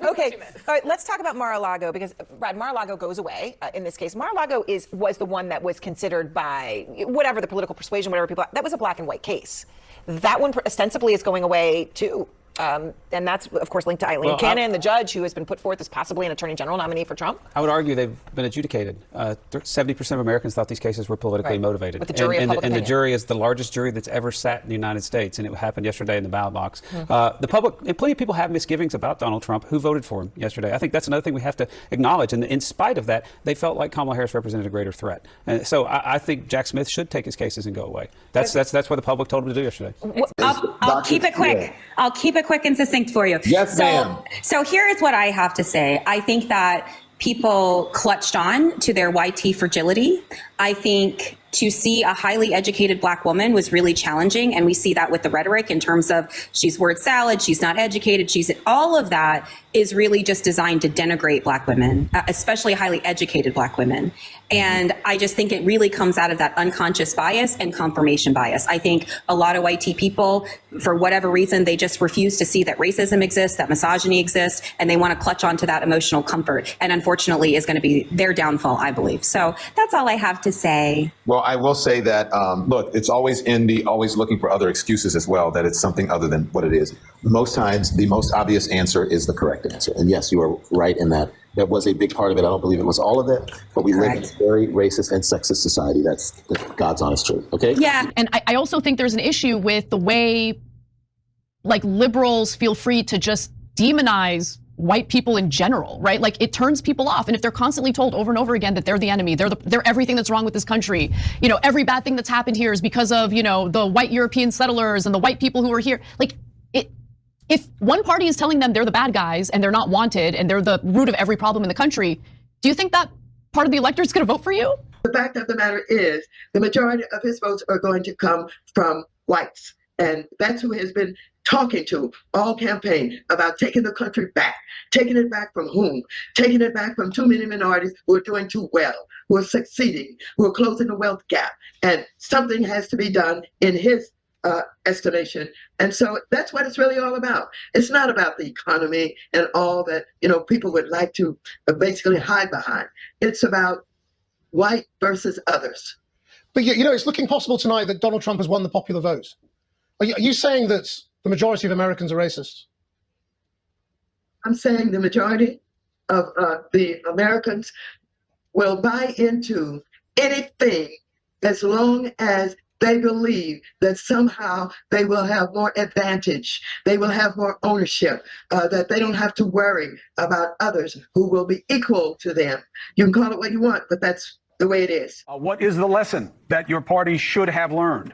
Okay. All right. Let's talk about Mar-a-Lago because Brad, Mar-a-Lago goes away in this case. Mar-a-Lago was the one that was considered by whatever the political persuasion, whatever people. That was a black and white case. That one ostensibly is going away too. And that's, of course, linked to Eileen Cannon, the judge who has been put forth as possibly an attorney general nominee for Trump. I would argue they've been adjudicated. 70% of Americans thought these cases were politically motivated. With the jury and the jury is the largest jury that's ever sat in the United States, and it happened yesterday in the ballot box. The public, and plenty of people have misgivings about Donald Trump, who voted for him yesterday. I think that's another thing we have to acknowledge. And in spite of that, they felt like Kamala Harris represented a gretter threat. And so I think Jack Smith should take his cases and go away. That's what the public told him to do yesterday. I'll keep it quick. I'll keep it quick and succinct for you. Yes, ma'am. So here is what I have to say. I think that people clutched on to their YT fragility. I think to see a highly educated black woman was really challenging. And we see that with the rhetoric in terms of she's word salad, she's not educated, all of that is really just designed to denigrate black women, especially highly educated black women. And I just think it really comes out of that unconscious bias and confirmation bias. I think a lot of YT people, for whatever reason, they just refuse to see that racism exists, that misogyny exists, and they want to clutch onto that emotional comfort. And unfortunately is going to be their downfall, I believe. So that's all I have to say. Well, I will say that, look, it's always always looking for other excuses as well, that it's something other than what it is. Most times, the most obvious answer is the correct answer. And yes, you are right in that. That was a big part of it. I don't believe it was all of it, but we live in a very racist and sexist society. That's God's honest truth. Okay? Yeah. And I also think there's an issue with the way, like, liberals feel free to just demonize white people in general, right? Like, it turns people off. And if they're constantly told over and over again that they're the enemy, they're everything that's wrong with this country, every bad thing that's happened here is because of, the white European settlers and the white people who are here. Like, if one party is telling them they're the bad guys and they're not wanted and they're the root of every problem in the country, do you think that part of the electorate is going to vote for you? The fact of the matter is the majority of his votes are going to come from whites. And that's who has been talking to all campaign about taking the country back. Taking it back from whom? Taking it back from too many minorities who are doing too well, who are succeeding, who are closing the wealth gap. And something has to be done in his estimation. And so that's what it's really all about. It's not about the economy and all that, people would like to basically hide behind. It's about white versus others. But, it's looking possible tonight that Donald Trump has won the popular vote. Are you saying that the majority of Americans are racist? I'm saying the majority of the Americans will buy into anything as long as they believe that somehow they will have more advantage, they will have more ownership, that they don't have to worry about others who will be equal to them. You can call it what you want, but that's the way it is. What is the lesson that your party should have learned?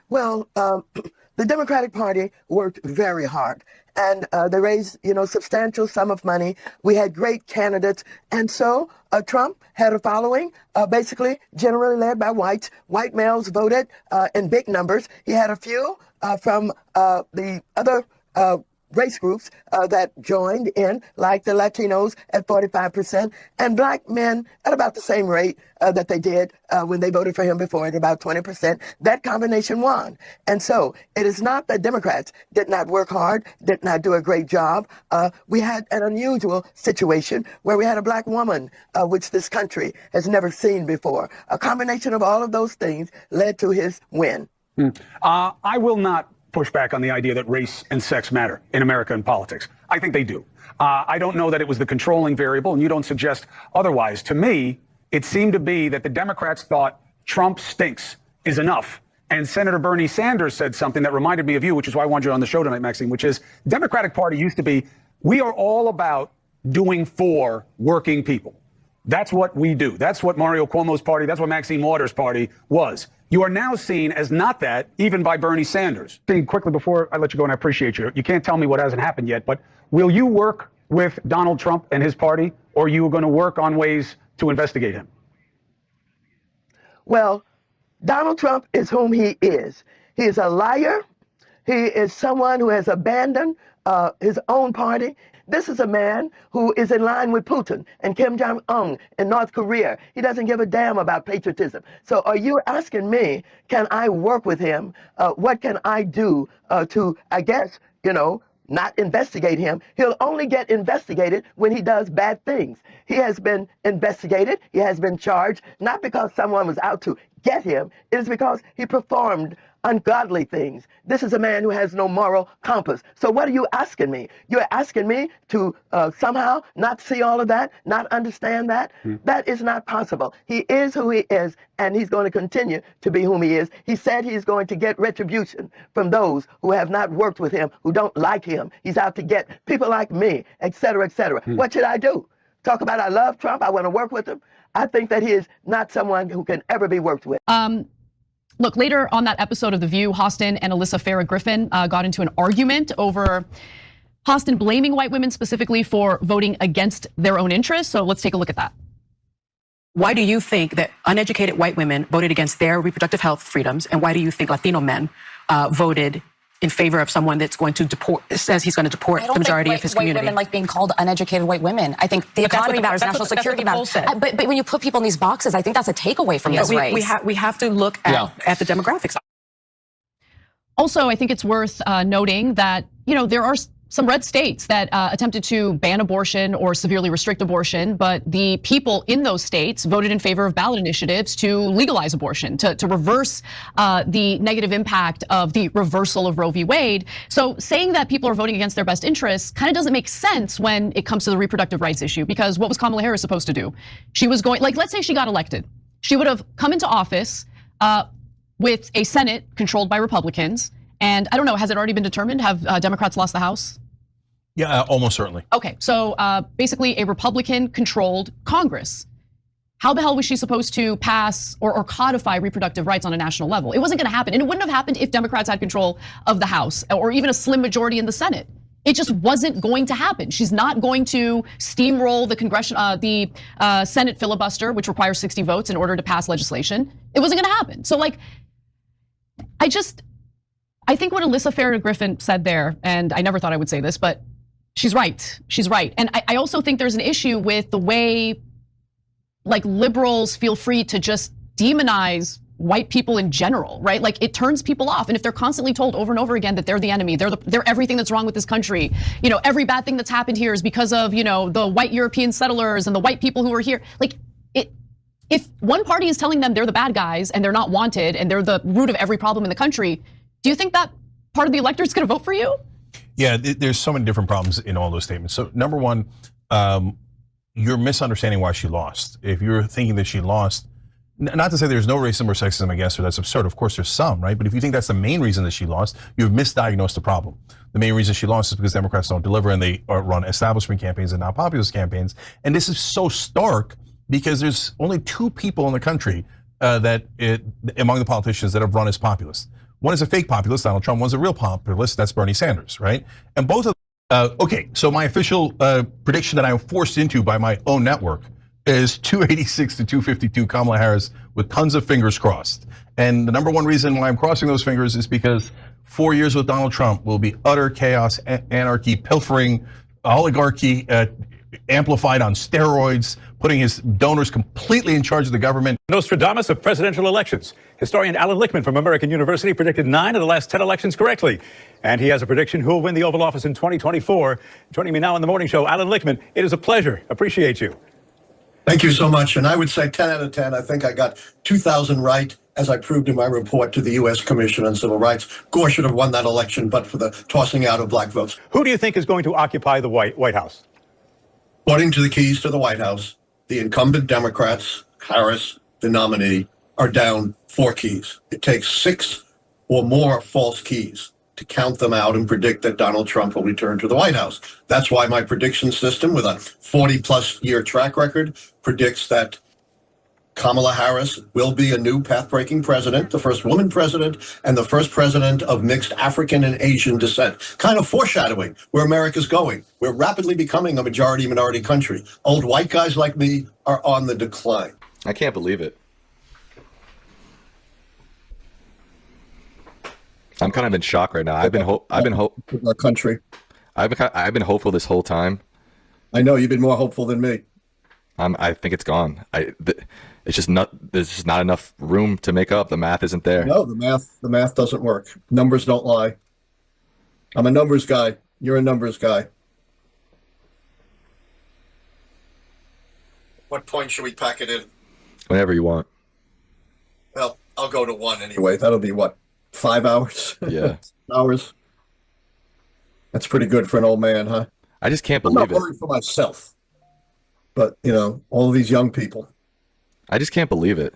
Well, the Democratic Party worked very hard, and they raised, substantial sum of money. We had great candidates, and so Trump had a following, basically generally led by whites. White males voted in big numbers. He had a few from the other race groups that joined in, like the Latinos at 45%, and black men at about the same rate that they did when they voted for him before, at about 20%. That combination won. And so it is not that Democrats did not work hard, did not do a great job. We had an unusual situation where we had a black woman, which this country has never seen before. A combination of all of those things led to his win. I will not push back on the idea that race and sex matter in American politics. I think they do. I don't know that it was the controlling variable, and you don't suggest otherwise. To me, it seemed to be that the Democrats thought Trump stinks is enough. And Senator Bernie Sanders said something that reminded me of you, which is why I wanted you on the show tonight, Maxine, which is Democratic Party used to be, we are all about doing for working people. That's what we do. That's what Mario Cuomo's party, that's what Maxine Waters' party was. You are now seen as not that, even by Bernie Sanders. Quickly, before I let you go, and I appreciate you, you can't tell me what hasn't happened yet, but will you work with Donald Trump and his party, or are you going to work on ways to investigate him? Well, Donald Trump is whom he is. He is a liar. He is someone who has abandoned his own party. This is a man who is in line with Putin and Kim Jong-un in North Korea. He doesn't give a damn about patriotism. So are you asking me, can I work with him? What can I do to, I guess, not investigate him? He'll only get investigated when he does bad things. He has been investigated. He has been charged, not because someone was out to get him. It is because he performed ungodly things. This is a man who has no moral compass. So what are you asking me? You're asking me to somehow not see all of that, not understand that? That is not possible. He is who he is, and he's going to continue to be whom he is. He said he's going to get retribution from those who have not worked with him, who don't like him. He's out to get people like me, et cetera, et cetera. What should I do? Talk about I love Trump, I want to work with him? I think that he is not someone who can ever be worked with. Look, later on that episode of The View, Hostin and Alyssa Farah Griffin got into an argument over Hostin blaming white women specifically for voting against their own interests. So let's take a look at that. Why do you think that uneducated white women voted against their reproductive health freedoms? And why do you think Latino men voted in favor of someone that's going to deport, says he's going to deport the majority of his community? White women like being called uneducated white women. I think the economy matters, national security matters. But when you put people in these boxes, I think that's a takeaway from this race. We have to look at the demographics. Also, I think it's worth noting that, there are some red states that attempted to ban abortion or severely restrict abortion, but the people in those states voted in favor of ballot initiatives to legalize abortion, to reverse the negative impact of the reversal of Roe v. Wade. So saying that people are voting against their best interests kind of doesn't make sense when it comes to the reproductive rights issue, because what was Kamala Harris supposed to do? She was going, let's say she got elected. She would have come into office with a Senate controlled by Republicans. And I don't know, has it already been determined? Have Democrats lost the House? Yeah, almost certainly. Okay, so basically a Republican-controlled Congress. How the hell was she supposed to pass or codify reproductive rights on a national level? It wasn't going to happen, and it wouldn't have happened if Democrats had control of the House or even a slim majority in the Senate. It just wasn't going to happen. She's not going to steamroll the Senate filibuster, which requires 60 votes in order to pass legislation. It wasn't going to happen. So, I think what Alyssa Farah Griffin said there, and I never thought I would say this, but she's right. She's right. And I also think there's an issue with the way liberals feel free to just demonize white people in general, right? It turns people off. And if they're constantly told over and over again that they're the enemy, they're everything that's wrong with this country, every bad thing that's happened here is because of, the white European settlers and the white people who are here. If one party is telling them they're the bad guys and they're not wanted and they're the root of every problem in the country, do you think that part of the electorate's going to vote for you? Yeah, there's so many different problems in all those statements. So number one, you're misunderstanding why she lost. If you're thinking that she lost, not to say there's no racism or sexism against her, that's absurd. Of course there's some, right? But if you think that's the main reason that she lost, you've misdiagnosed the problem. The main reason she lost is because Democrats don't deliver and they run establishment campaigns and not populist campaigns. And this is so stark because there's only two people in the country among the politicians that have run as populists. One is a fake populist, Donald Trump. One's a real populist, that's Bernie Sanders, right? And both of okay, so my official prediction that I am forced into by my own network is 286 to 252 Kamala Harris with tons of fingers crossed. And the number one reason why I'm crossing those fingers is because 4 years with Donald Trump will be utter chaos, anarchy, pilfering, oligarchy, amplified on steroids, putting his donors completely in charge of the government. Nostradamus of presidential elections. Historian Alan Lichtman from American University predicted 9 of the last 10 elections correctly. And he has a prediction who will win the Oval Office in 2024. Joining me now on the morning show, Alan Lichtman. It is a pleasure. Appreciate you. Thank you so much. And I would say 10 out of 10. I think I got 2,000 right, as I proved in my report to the U.S. Commission on Civil Rights. Gore should have won that election, but for the tossing out of black votes. Who do you think is going to occupy the White House? According to the keys to the White House, the incumbent Democrats, Harris, the nominee, are down 4 keys. It takes 6 or more false keys to count them out and predict that Donald Trump will return to the White House. That's why my prediction system, with a 40-plus year track record, predicts that Kamala Harris will be a new path-breaking president, the first woman president, and the first president of mixed African and Asian descent. Kind of foreshadowing where America's going. We're rapidly becoming a majority-minority country. Old white guys like me are on the decline. I can't believe it. I'm kind of in shock right now. I've been our country. I've been hopeful this whole time. I know you've been more hopeful than me. I think it's gone. It's just not. There's just not enough room to make up. The math isn't there. No, the math doesn't work. Numbers don't lie. I'm a numbers guy. You're a numbers guy. What point should we pack it in? Whenever you want. Well, I'll go to 1 anyway. That'll be what, 5 hours? Yeah. Hours. That's pretty good for an old man, huh? I just can't I'm believe not worried for myself, but all of these young people. I just can't believe it.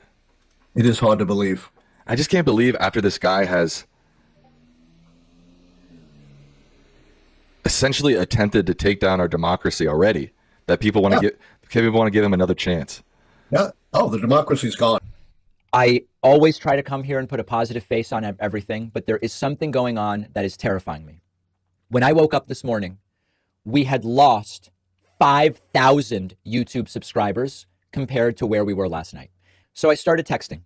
It is hard to believe. I just can't believe after this guy has essentially attempted to take down our democracy already, that people want to give him another chance. Yeah. Oh, the democracy's gone. I always try to come here and put a positive face on everything, but there is something going on that is terrifying me. When I woke up this morning, we had lost 5,000 YouTube subscribers compared to where we were last night. So I started texting,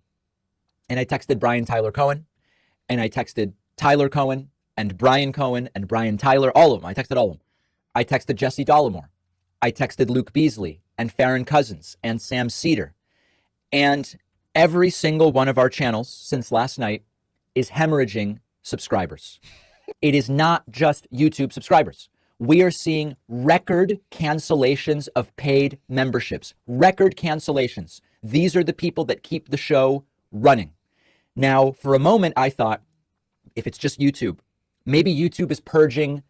and I texted Brian Tyler Cohen, and I texted Tyler Cohen and Brian Cohen and Brian Tyler, all of them. I texted all of them. I texted Jesse Dollemore. I texted Luke Beasley and Farron Cousins and Sam Cedar. And every single one of our channels since last night is hemorrhaging subscribers. It is not just YouTube subscribers. We are seeing record cancellations of paid memberships, record cancellations. These are the people that keep the show running. Now, for a moment, I thought, if it's just YouTube, maybe YouTube is purging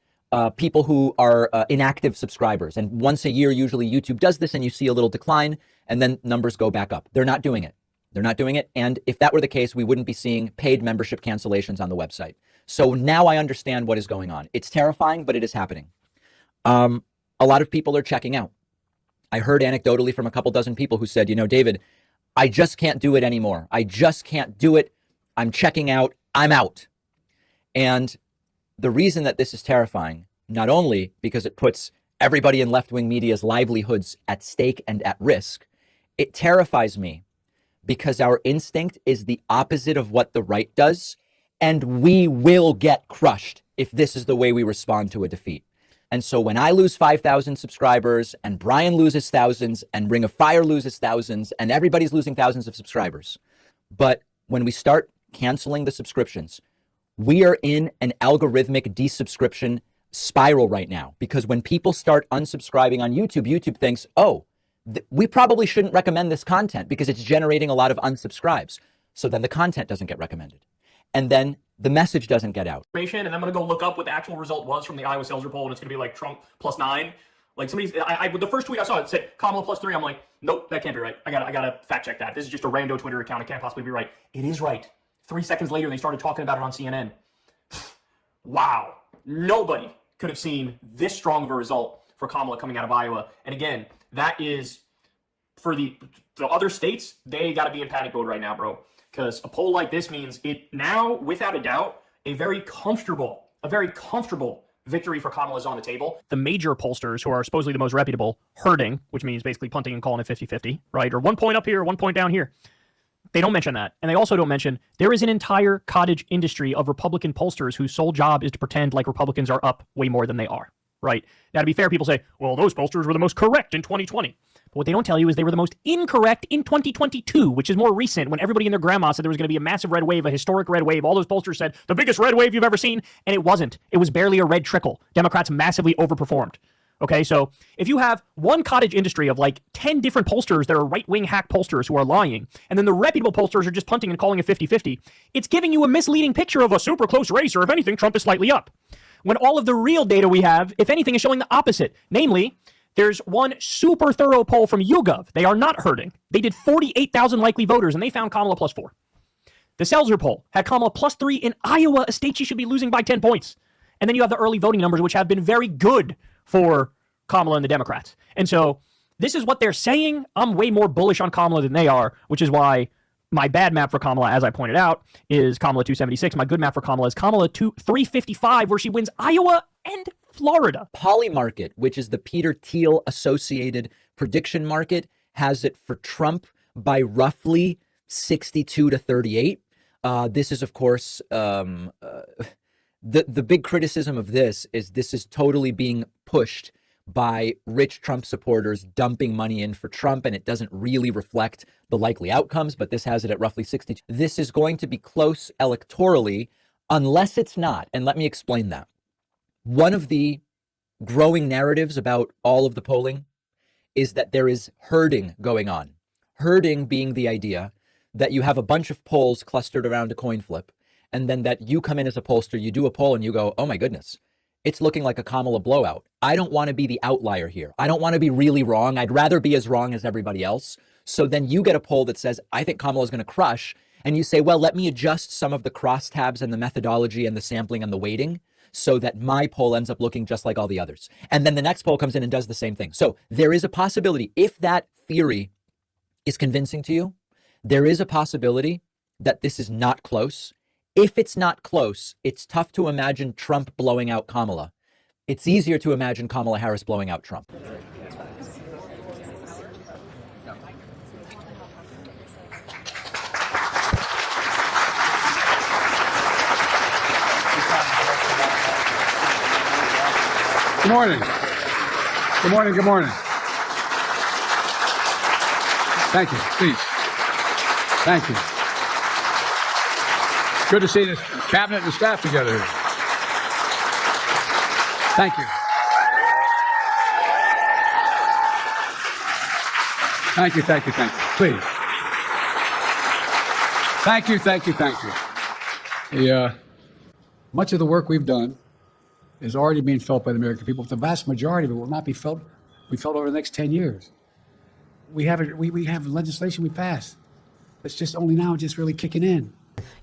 people who are inactive subscribers. And once a year, usually YouTube does this and you see a little decline and then numbers go back up. They're not doing it. They're not doing it. And if that were the case, we wouldn't be seeing paid membership cancellations on the website. So now I understand what is going on. It's terrifying, but it is happening. A lot of people are checking out. I heard anecdotally from a couple dozen people who said, David, I just can't do it anymore. I just can't do it. I'm checking out. I'm out. And the reason that this is terrifying, not only because it puts everybody in left-wing media's livelihoods at stake and at risk, it terrifies me because our instinct is the opposite of what the right does, and we will get crushed if this is the way we respond to a defeat. And so when I lose 5,000 subscribers and Brian loses thousands and Ring of Fire loses thousands and everybody's losing thousands of subscribers, but when we start canceling the subscriptions, we are in an algorithmic desubscription spiral right now, because when people start unsubscribing on YouTube, YouTube thinks, we probably shouldn't recommend this content because it's generating a lot of unsubscribes. So then the content doesn't get recommended. And then the message doesn't get out. And I'm going to go look up what the actual result was from the Iowa sales poll, and it's going to be like Trump +9. Like the first tweet I saw, it said Kamala +3. I'm like, nope, that can't be right. I gotta fact check that. This is just a rando Twitter account. It can't possibly be right. It is right. 3 seconds later, they started talking about it on CNN. Wow. Nobody could have seen this strong of a result for Kamala coming out of Iowa. And again, that is for the other states, they got to be in panic mode right now, bro. Because a poll like this means it now, without a doubt, a very comfortable victory for Kamala is on the table. The major pollsters, who are supposedly the most reputable, herding, which means basically punting and calling it 50-50, right? Or 1 point up here, 1 point down here. They don't mention that. And they also don't mention there is an entire cottage industry of Republican pollsters whose sole job is to pretend like Republicans are up way more than they are, right? Now, to be fair, people say, well, those pollsters were the most correct in 2020. But what they don't tell you is they were the most incorrect in 2022, which is more recent, when everybody and their grandma said there was going to be a massive red wave, a historic red wave. All those pollsters said, the biggest red wave you've ever seen. And it wasn't. It was barely a red trickle. Democrats massively overperformed. Okay, so if you have one cottage industry of like 10 different pollsters that are right-wing hack pollsters who are lying, and then the reputable pollsters are just punting and calling it 50-50, it's giving you a misleading picture of a super close race, or if anything, Trump is slightly up. When all of the real data we have, if anything, is showing the opposite. Namely, there's one super thorough poll from YouGov. They are not hurting. They did 48,000 likely voters, and they found Kamala +4. The Seltzer poll had Kamala +3 in Iowa, a state she should be losing by 10 points. And then you have the early voting numbers, which have been very good for Kamala and the Democrats. And so this is what they're saying. I'm way more bullish on Kamala than they are, which is why my bad map for Kamala, as I pointed out, is Kamala 276. My good map for Kamala is Kamala 355, where she wins Iowa and Florida. Polymarket, which is the Peter Thiel associated prediction market, has it for Trump by roughly 62 to 38. This is, of course, the big criticism of this is totally being pushed by rich Trump supporters dumping money in for Trump, and it doesn't really reflect the likely outcomes, but this has it at roughly 62. This is going to be close electorally, unless it's not. And let me explain that. One of the growing narratives about all of the polling is that there is herding going on. Herding being the idea that you have a bunch of polls clustered around a coin flip, and then that you come in as a pollster, you do a poll and you go, oh my goodness, it's looking like a Kamala blowout. I don't want to be the outlier here. I don't want to be really wrong. I'd rather be as wrong as everybody else. So then you get a poll that says, I think Kamala's going to crush. And you say, well, let me adjust some of the crosstabs and the methodology and the sampling and the weighting so that my poll ends up looking just like all the others. And then the next poll comes in and does the same thing. So there is a possibility, if that theory is convincing to you, there is a possibility that this is not close. If it's not close, it's tough to imagine Trump blowing out Kamala. It's easier to imagine Kamala Harris blowing out Trump. Good morning. Good morning. Good morning. Thank you. Please. Thank you. Good to see the cabinet and the staff together here. Thank you. Thank you, thank you, thank you. Please. Thank you, thank you, thank you. Much of the work we've done is already being felt by the American people. The vast majority of it will not be felt over the next 10 years. We have legislation we passed. It's just only now just really kicking in.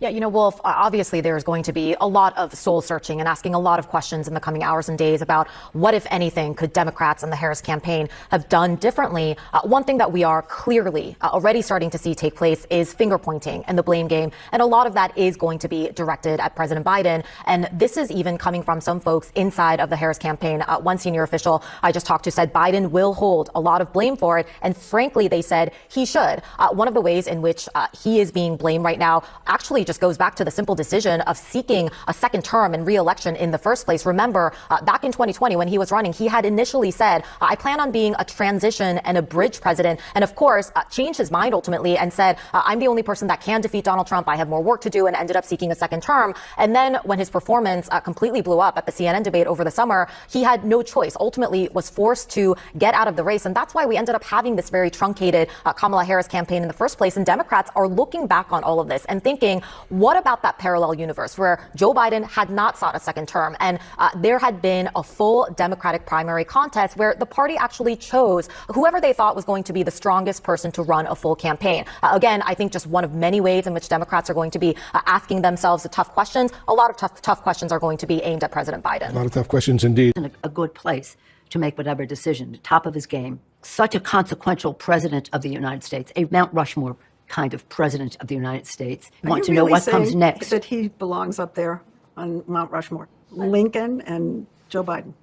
Yeah, you know, Wolf, obviously there's going to be a lot of soul searching and asking a lot of questions in the coming hours and days about what, if anything, could Democrats and the Harris campaign have done differently. One thing that we are clearly already starting to see take place is finger pointing and the blame game. And a lot of that is going to be directed at President Biden. And this is even coming from some folks inside of the Harris campaign. One senior official I just talked to said Biden will hold a lot of blame for it. And frankly, they said he should. One of the ways in which he is being blamed right now actually just goes back to the simple decision of seeking a second term and re-election in the first place. Remember, back in 2020, when he was running, he had initially said, I plan on being a transition and a bridge president. And of course, changed his mind ultimately and said, I'm the only person that can defeat Donald Trump. I have more work to do, and ended up seeking a second term. And then when his performance completely blew up at the CNN debate over the summer, he had no choice, ultimately was forced to get out of the race. And that's why we ended up having this very truncated Kamala Harris campaign in the first place. And Democrats are looking back on all of this and thinking, what about that parallel universe where Joe Biden had not sought a second term and there had been a full Democratic primary contest where the party actually chose whoever they thought was going to be the strongest person to run a full campaign? Again, I think just one of many ways in which Democrats are going to be asking themselves the tough questions. A lot of tough questions are going to be aimed at President Biden. A lot of tough questions indeed. In a good place to make whatever decision, top of his game. Such a consequential president of the United States, a Mount Rushmore kind of president of the United States. Want to know what comes next. That he belongs up there on Mount Rushmore, Lincoln and Joe Biden.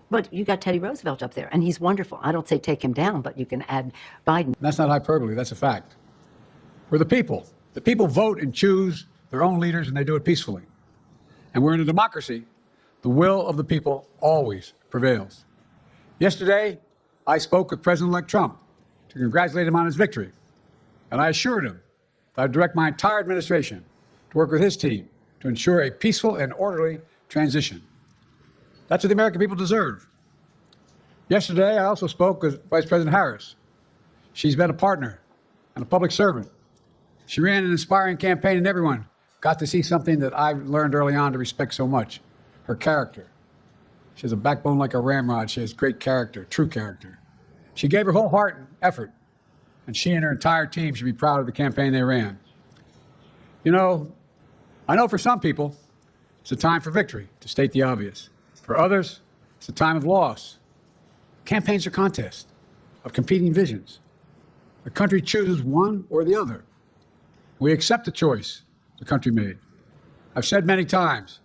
But you got Teddy Roosevelt up there, and he's wonderful. I don't say take him down, but you can add Biden. That's not hyperbole, that's a fact. We're the people. The people vote and choose their own leaders, and they do it peacefully. And we're in a democracy. The will of the people always prevails. Yesterday, I spoke with President-elect Trump to congratulate him on his victory. And I assured him that I'd direct my entire administration to work with his team to ensure a peaceful and orderly transition. That's what the American people deserve. Yesterday, I also spoke with Vice President Harris. She's been a partner and a public servant. She ran an inspiring campaign, and everyone got to see something that I learned early on to respect so much, her character. She has a backbone like a ramrod. She has great character, true character. She gave her whole heart and effort, and she and her entire team should be proud of the campaign they ran. You know, I know for some people, it's a time for victory, to state the obvious. For others, it's a time of loss. Campaigns are contests of competing visions. The country chooses one or the other. We accept the choice the country made. I've said many times,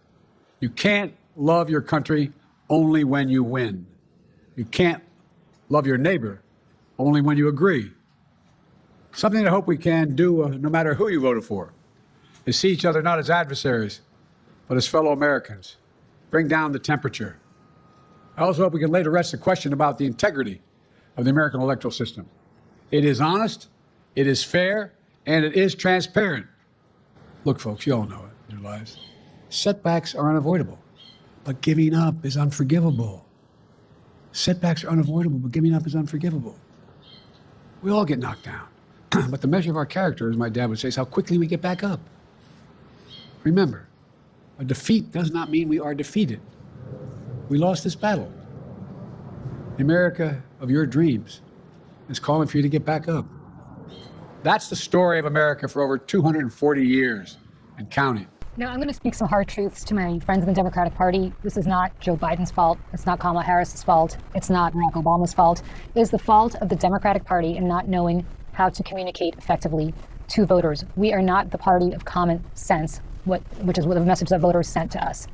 you can't love your country only when you win. You can't love your neighbor only when you agree. Something I hope we can do, no matter who you voted for, to see each other not as adversaries, but as fellow Americans. Bring down the temperature. I also hope we can lay to rest the question about the integrity of the American electoral system. It is honest, it is fair, and it is transparent. Look, folks, you all know it in your lives. Setbacks are unavoidable, but giving up is unforgivable. Setbacks are unavoidable, but giving up is unforgivable. We all get knocked down. But the measure of our character, as my dad would say, is how quickly we get back up. Remember, a defeat does not mean we are defeated. We lost this battle. The America of your dreams is calling for you to get back up. That's the story of America for over 240 years and counting. Now, I'm going to speak some hard truths to my friends in the Democratic Party. This is not Joe Biden's fault. It's not Kamala Harris's fault. It's not Barack Obama's fault. It is the fault of the Democratic Party in not knowing how to communicate effectively to voters. We are not the party of common sense, which is what the message that voters sent to us.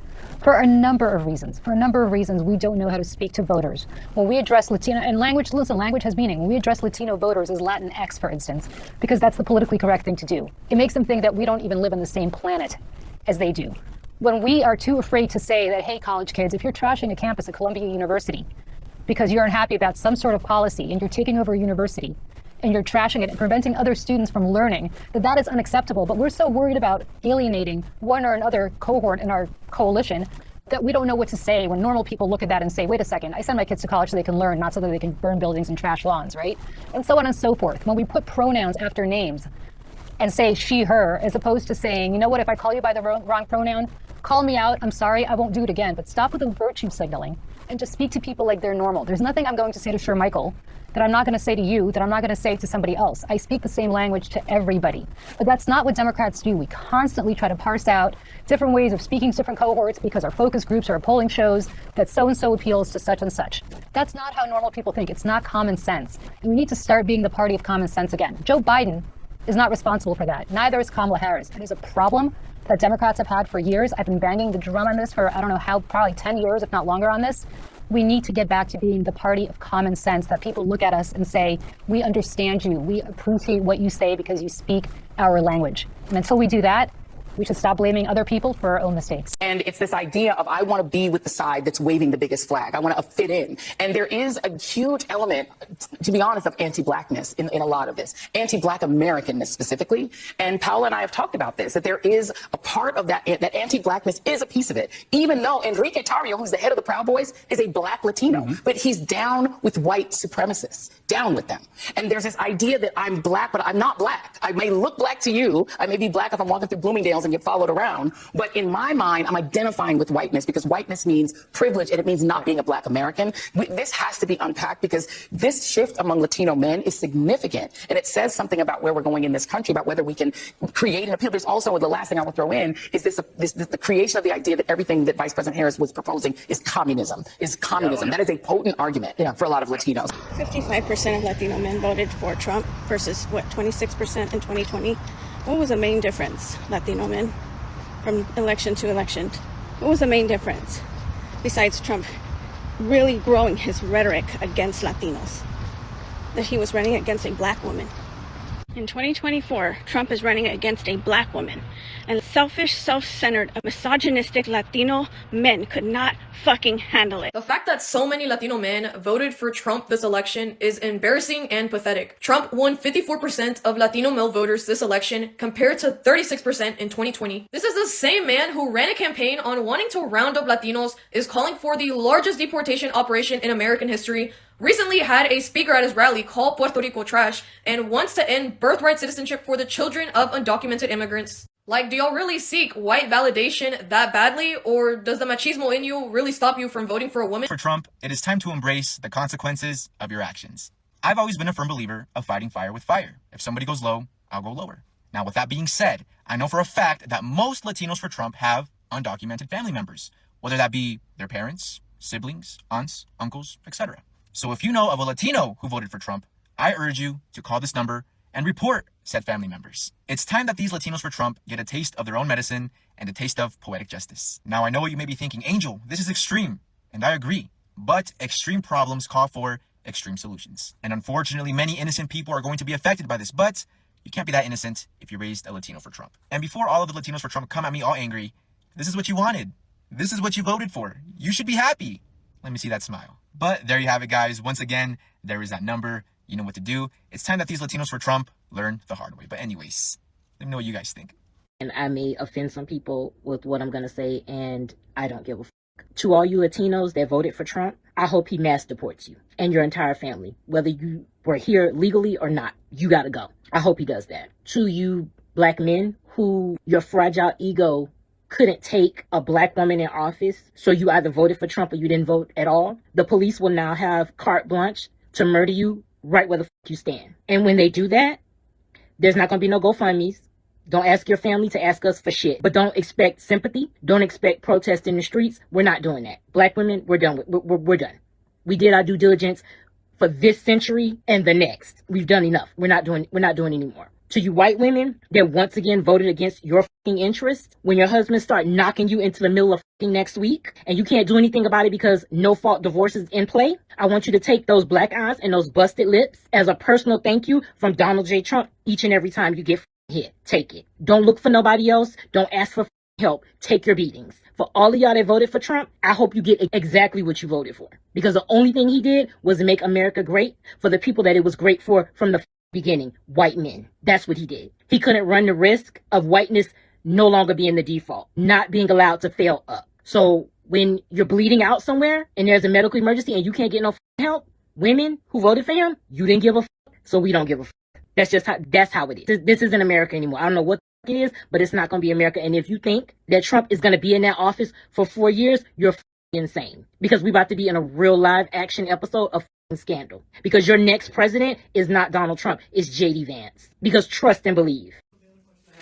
For a number of reasons. We don't know how to speak to voters. When we address Latino, and language has meaning. When we address Latino voters as Latinx, for instance, because that's the politically correct thing to do, it makes them think that we don't even live on the same planet as they do. When we are too afraid to say that, hey, college kids, if you're trashing a campus at Columbia University because you're unhappy about some sort of policy and you're taking over a university and you're trashing it and preventing other students from learning, that is unacceptable. But we're so worried about alienating one or another cohort in our coalition that we don't know what to say when normal people look at that and say, wait a second, I send my kids to college so they can learn, not so that they can burn buildings and trash lawns, right? And so on and so forth. When we put pronouns after names and say she, her, as opposed to saying, you know what, if I call you by the wrong pronoun, call me out, I'm sorry, I won't do it again. But stop with the virtue signaling and just speak to people like they're normal. There's nothing I'm going to say to Shermichael that I'm not going to say to you, that I'm not going to say to somebody else. I speak the same language to everybody. But that's not what Democrats do. We constantly try to parse out different ways of speaking to different cohorts because our focus groups or our polling shows that so-and-so appeals to such and such. That's not how normal people think. It's not common sense. And we need to start being the party of common sense again. Joe Biden is not responsible for that. Neither is Kamala Harris. It is a problem that Democrats have had for years. I've been banging the drum on this for, I don't know how, probably 10 years, if not longer on this. We need to get back to being the party of common sense, that people look at us and say, we understand you. We appreciate what you say because you speak our language. And until we do that, we should stop blaming other people for our own mistakes. And it's this idea of I want to be with the side that's waving the biggest flag. I want to fit in. And there is a huge element, to be honest, of anti-blackness in a lot of this, anti-black Americanness specifically. And Paula and I have talked about this, that there is a part of that anti-blackness is a piece of it, even though Enrique Tarrio, who's the head of the Proud Boys, is a black Latino, but he's down with white supremacists, down with them. And there's this idea that I'm black, but I'm not black. I may look black to you. I may be black if I'm walking through Bloomingdale's and get followed around. But in my mind, I'm identifying with whiteness because whiteness means privilege and it means not being a black American. This has to be unpacked because this shift among Latino men is significant. And it says something about where we're going in this country, about whether we can create an appeal. There's also, the last thing I will throw in is the creation of the idea that everything that Vice President Harris was proposing is communism. That is a potent argument for a lot of Latinos. 55% of Latino men voted for Trump versus, 26% in 2020. What was the main difference, Latino men, from election to election? What was the main difference, besides Trump really growing his rhetoric against Latinos? That he was running against a black woman. In 2024, Trump is running against a black woman. And selfish, self-centered, misogynistic Latino men could not fucking handle it. The fact that so many Latino men voted for Trump this election is embarrassing and pathetic. Trump won 54% of Latino male voters this election compared to 36% in 2020. This is the same man who ran a campaign on wanting to round up Latinos, is calling for the largest deportation operation in American history, recently had a speaker at his rally call Puerto Rico trash, and wants to end birthright citizenship for the children of undocumented immigrants. Like, do y'all really seek white validation that badly, or does the machismo in you really stop you from voting for a woman? For Trump, it is time to embrace the consequences of your actions. I've always been a firm believer of fighting fire with fire. If somebody goes low, I'll go lower. Now, with that being said, I know for a fact that most Latinos for Trump have undocumented family members, whether that be their parents, siblings, aunts, uncles, etc. So if you know of a Latino who voted for Trump, I urge you to call this number and report said family members. It's time that these Latinos for Trump get a taste of their own medicine and a taste of poetic justice. Now, I know what you may be thinking, Angel, this is extreme, and I agree, but extreme problems call for extreme solutions. And unfortunately, many innocent people are going to be affected by this, but You can't be that innocent if you raised a Latino for Trump. And before all of the Latinos for Trump come at me all angry, this is what you wanted. This is what you voted for. You should be happy. Let me see that smile. But there you have it, guys. Once again, there is that number. You know what to do. It's time that these Latinos for Trump learn the hard way. But anyways, let me know what you guys think. And I may offend some people with what I'm going to say, and I don't give a fuck. To all you Latinos that voted for Trump, I hope he mass deports you and your entire family. Whether you were here legally or not, you got to go. I hope he does that. To you black men who your fragile ego couldn't take a black woman in office, so you either voted for Trump or you didn't vote at all, the police will now have carte blanche to murder you right where the fuck you stand. And when they do that, there's not going to be no GoFundMes. Don't ask your family to ask us for shit. But don't expect sympathy. Don't expect protest in the streets. We're not doing that. Black women, we're done. We're done. We did our due diligence for this century and the next. We've done enough. We're not doing anymore. To you white women that once again voted against your fucking interests, when your husbands start knocking you into the middle of fucking next week and you can't do anything about it because no fault divorce is in play, I want you to take those black eyes and those busted lips as a personal thank you from Donald J. Trump each and every time you get hit. Take it. Don't look for nobody else. Don't ask for help. Take your beatings. For all of y'all that voted for Trump, I hope you get exactly what you voted for. Because the only thing he did was make America great for the people that it was great for from the beginning, white men. That's what he did. He couldn't run the risk of whiteness no longer being the default, not being allowed to fail up. So when you're bleeding out somewhere and there's a medical emergency and you can't get no help, women who voted for him, you didn't give a so we don't give a that's how it is. This isn't America anymore. I don't know what it is, but it's not going to be America. And if you think that Trump is going to be in that office for 4 years, you're insane. Because we're about to be in a real live action episode of scandal. Because your next president is not Donald Trump, it's J.D. Vance. Because trust and believe.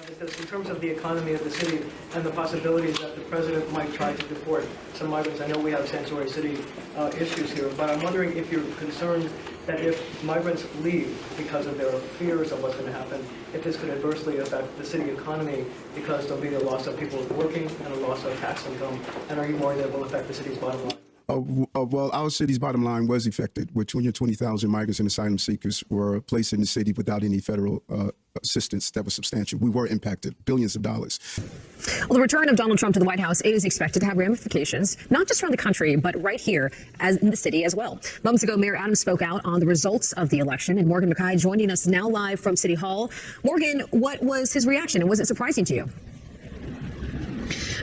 Because in terms of the economy of the city and the possibilities that the president might try to deport some migrants, I know we have sanctuary city issues here, but I'm wondering if you're concerned that if migrants leave because of their fears of what's going to happen, if this could adversely affect the city economy because there'll be a loss of people working and a loss of tax income, and are you worried that it will affect the city's bottom line? Well, our city's bottom line was affected, where 220,000 migrants and asylum seekers were placed in the city without any federal assistance that was substantial. We were impacted, billions of dollars. Well, the return of Donald Trump to the White House is expected to have ramifications, not just around the country, but right here as in the city as well. Moments ago, Mayor Adams spoke out on the results of the election, and Morgan McKay joining us now live from City Hall. Morgan, what was his reaction, and was it surprising to you?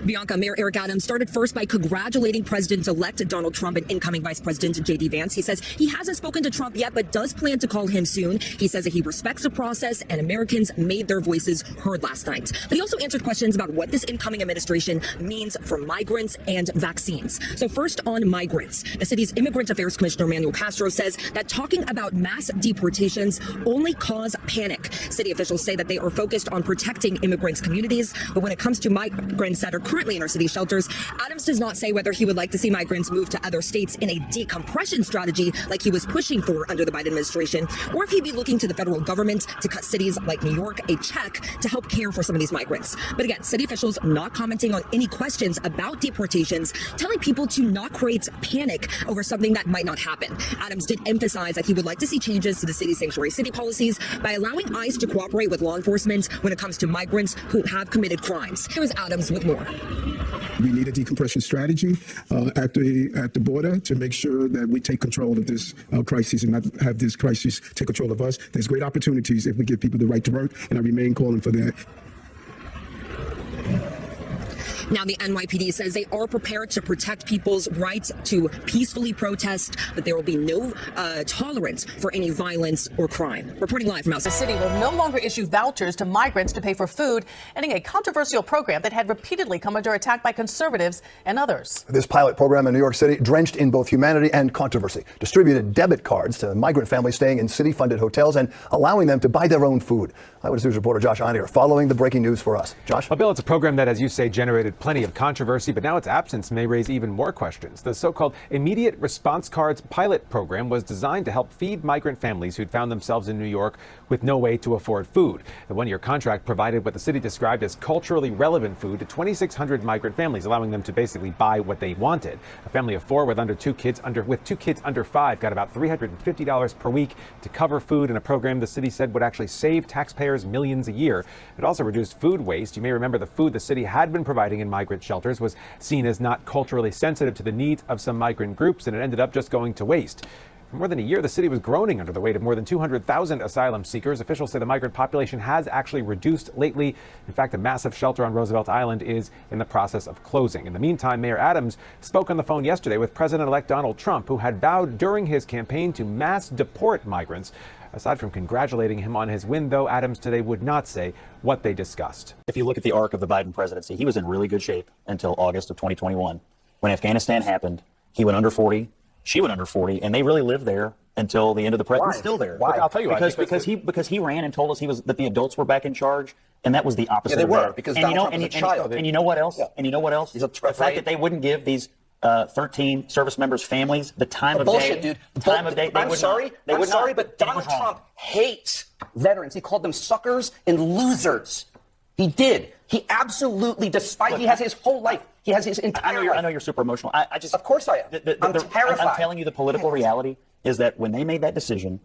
Bianca, Mayor Eric Adams started first by congratulating President-elect Donald Trump and incoming Vice President J.D. Vance. He says he hasn't spoken to Trump yet, but does plan to call him soon. He says that he respects the process and Americans made their voices heard last night. But he also answered questions about what this incoming administration means for migrants and vaccines. So first on migrants, the city's Immigrant Affairs Commissioner Manuel Castro says that talking about mass deportations only cause panic. City officials say that they are focused on protecting immigrants' communities, but when it comes to migrants that are currently in our city shelters, Adams does not say whether he would like to see migrants move to other states in a decompression strategy like he was pushing for under the Biden administration, or if he'd be looking to the federal government to cut cities like New York a check to help care for some of these migrants. But again, city officials not commenting on any questions about deportations, telling people to not create panic over something that might not happen. Adams did emphasize that he would like to see changes to the city's sanctuary city policies by allowing ICE to cooperate with law enforcement when it comes to migrants who have committed crimes. Here is Adams with more. We need a decompression strategy at the border to make sure that we take control of this crisis and not have this crisis take control of us. There's great opportunities if we give people the right to work, and I remain calling for that. Now, the NYPD says they are prepared to protect people's rights to peacefully protest, but there will be no tolerance for any violence or crime. Reporting live from outside. The city will no longer issue vouchers to migrants to pay for food, ending a controversial program that had repeatedly come under attack by conservatives and others. This pilot program in New York City, drenched in both humanity and controversy, distributed debit cards to migrant families staying in city-funded hotels and allowing them to buy their own food. Eyewitness News reporter Josh Einiger following the breaking news for us. Josh? Well, Bill, it's a program that, as you say, generated plenty of controversy, but now its absence may raise even more questions. The so-called Immediate Response Cards pilot program was designed to help feed migrant families who'd found themselves in New York with no way to afford food. The one-year contract provided what the city described as culturally relevant food to 2,600 migrant families, allowing them to basically buy what they wanted. A family of 4 with two kids under 5 got about $350 per week to cover food in a program the city said would actually save taxpayers millions a year. It also reduced food waste. You may remember the food the city had been providing in migrant shelters was seen as not culturally sensitive to the needs of some migrant groups, and it ended up just going to waste. For more than a year, the city was groaning under the weight of more than 200,000 asylum seekers. Officials say the migrant population has actually reduced lately. In fact, a massive shelter on Roosevelt Island is in the process of closing. In the meantime, Mayor Adams spoke on the phone yesterday with President-elect Donald Trump, who had vowed during his campaign to mass deport migrants. Aside from congratulating him on his win, though, Adams today would not say what they discussed. If you look at the arc of the Biden presidency, he was in really good shape until August of 2021. When Afghanistan happened, he went under 40. She went under 40, and they really lived there until the end of the presidency. Still there. Why? I'll tell you why. Because he ran and told us that the adults were back in charge, and that was the opposite. Yeah, they of were that. because and Donald Trump was a child. And you know what else? Yeah. And you know what else? He's a the fact that they wouldn't give these 13 service members' families the time of bullshit, day. dude. The time of day. I'm sorry, but Donald Trump hates veterans. He called them suckers and losers. He did. He absolutely, despite he has his whole life. He has his entire life. I know you're super emotional. I just, of course I am. I'm terrified. I'm telling you, the political reality is that when they made that decision,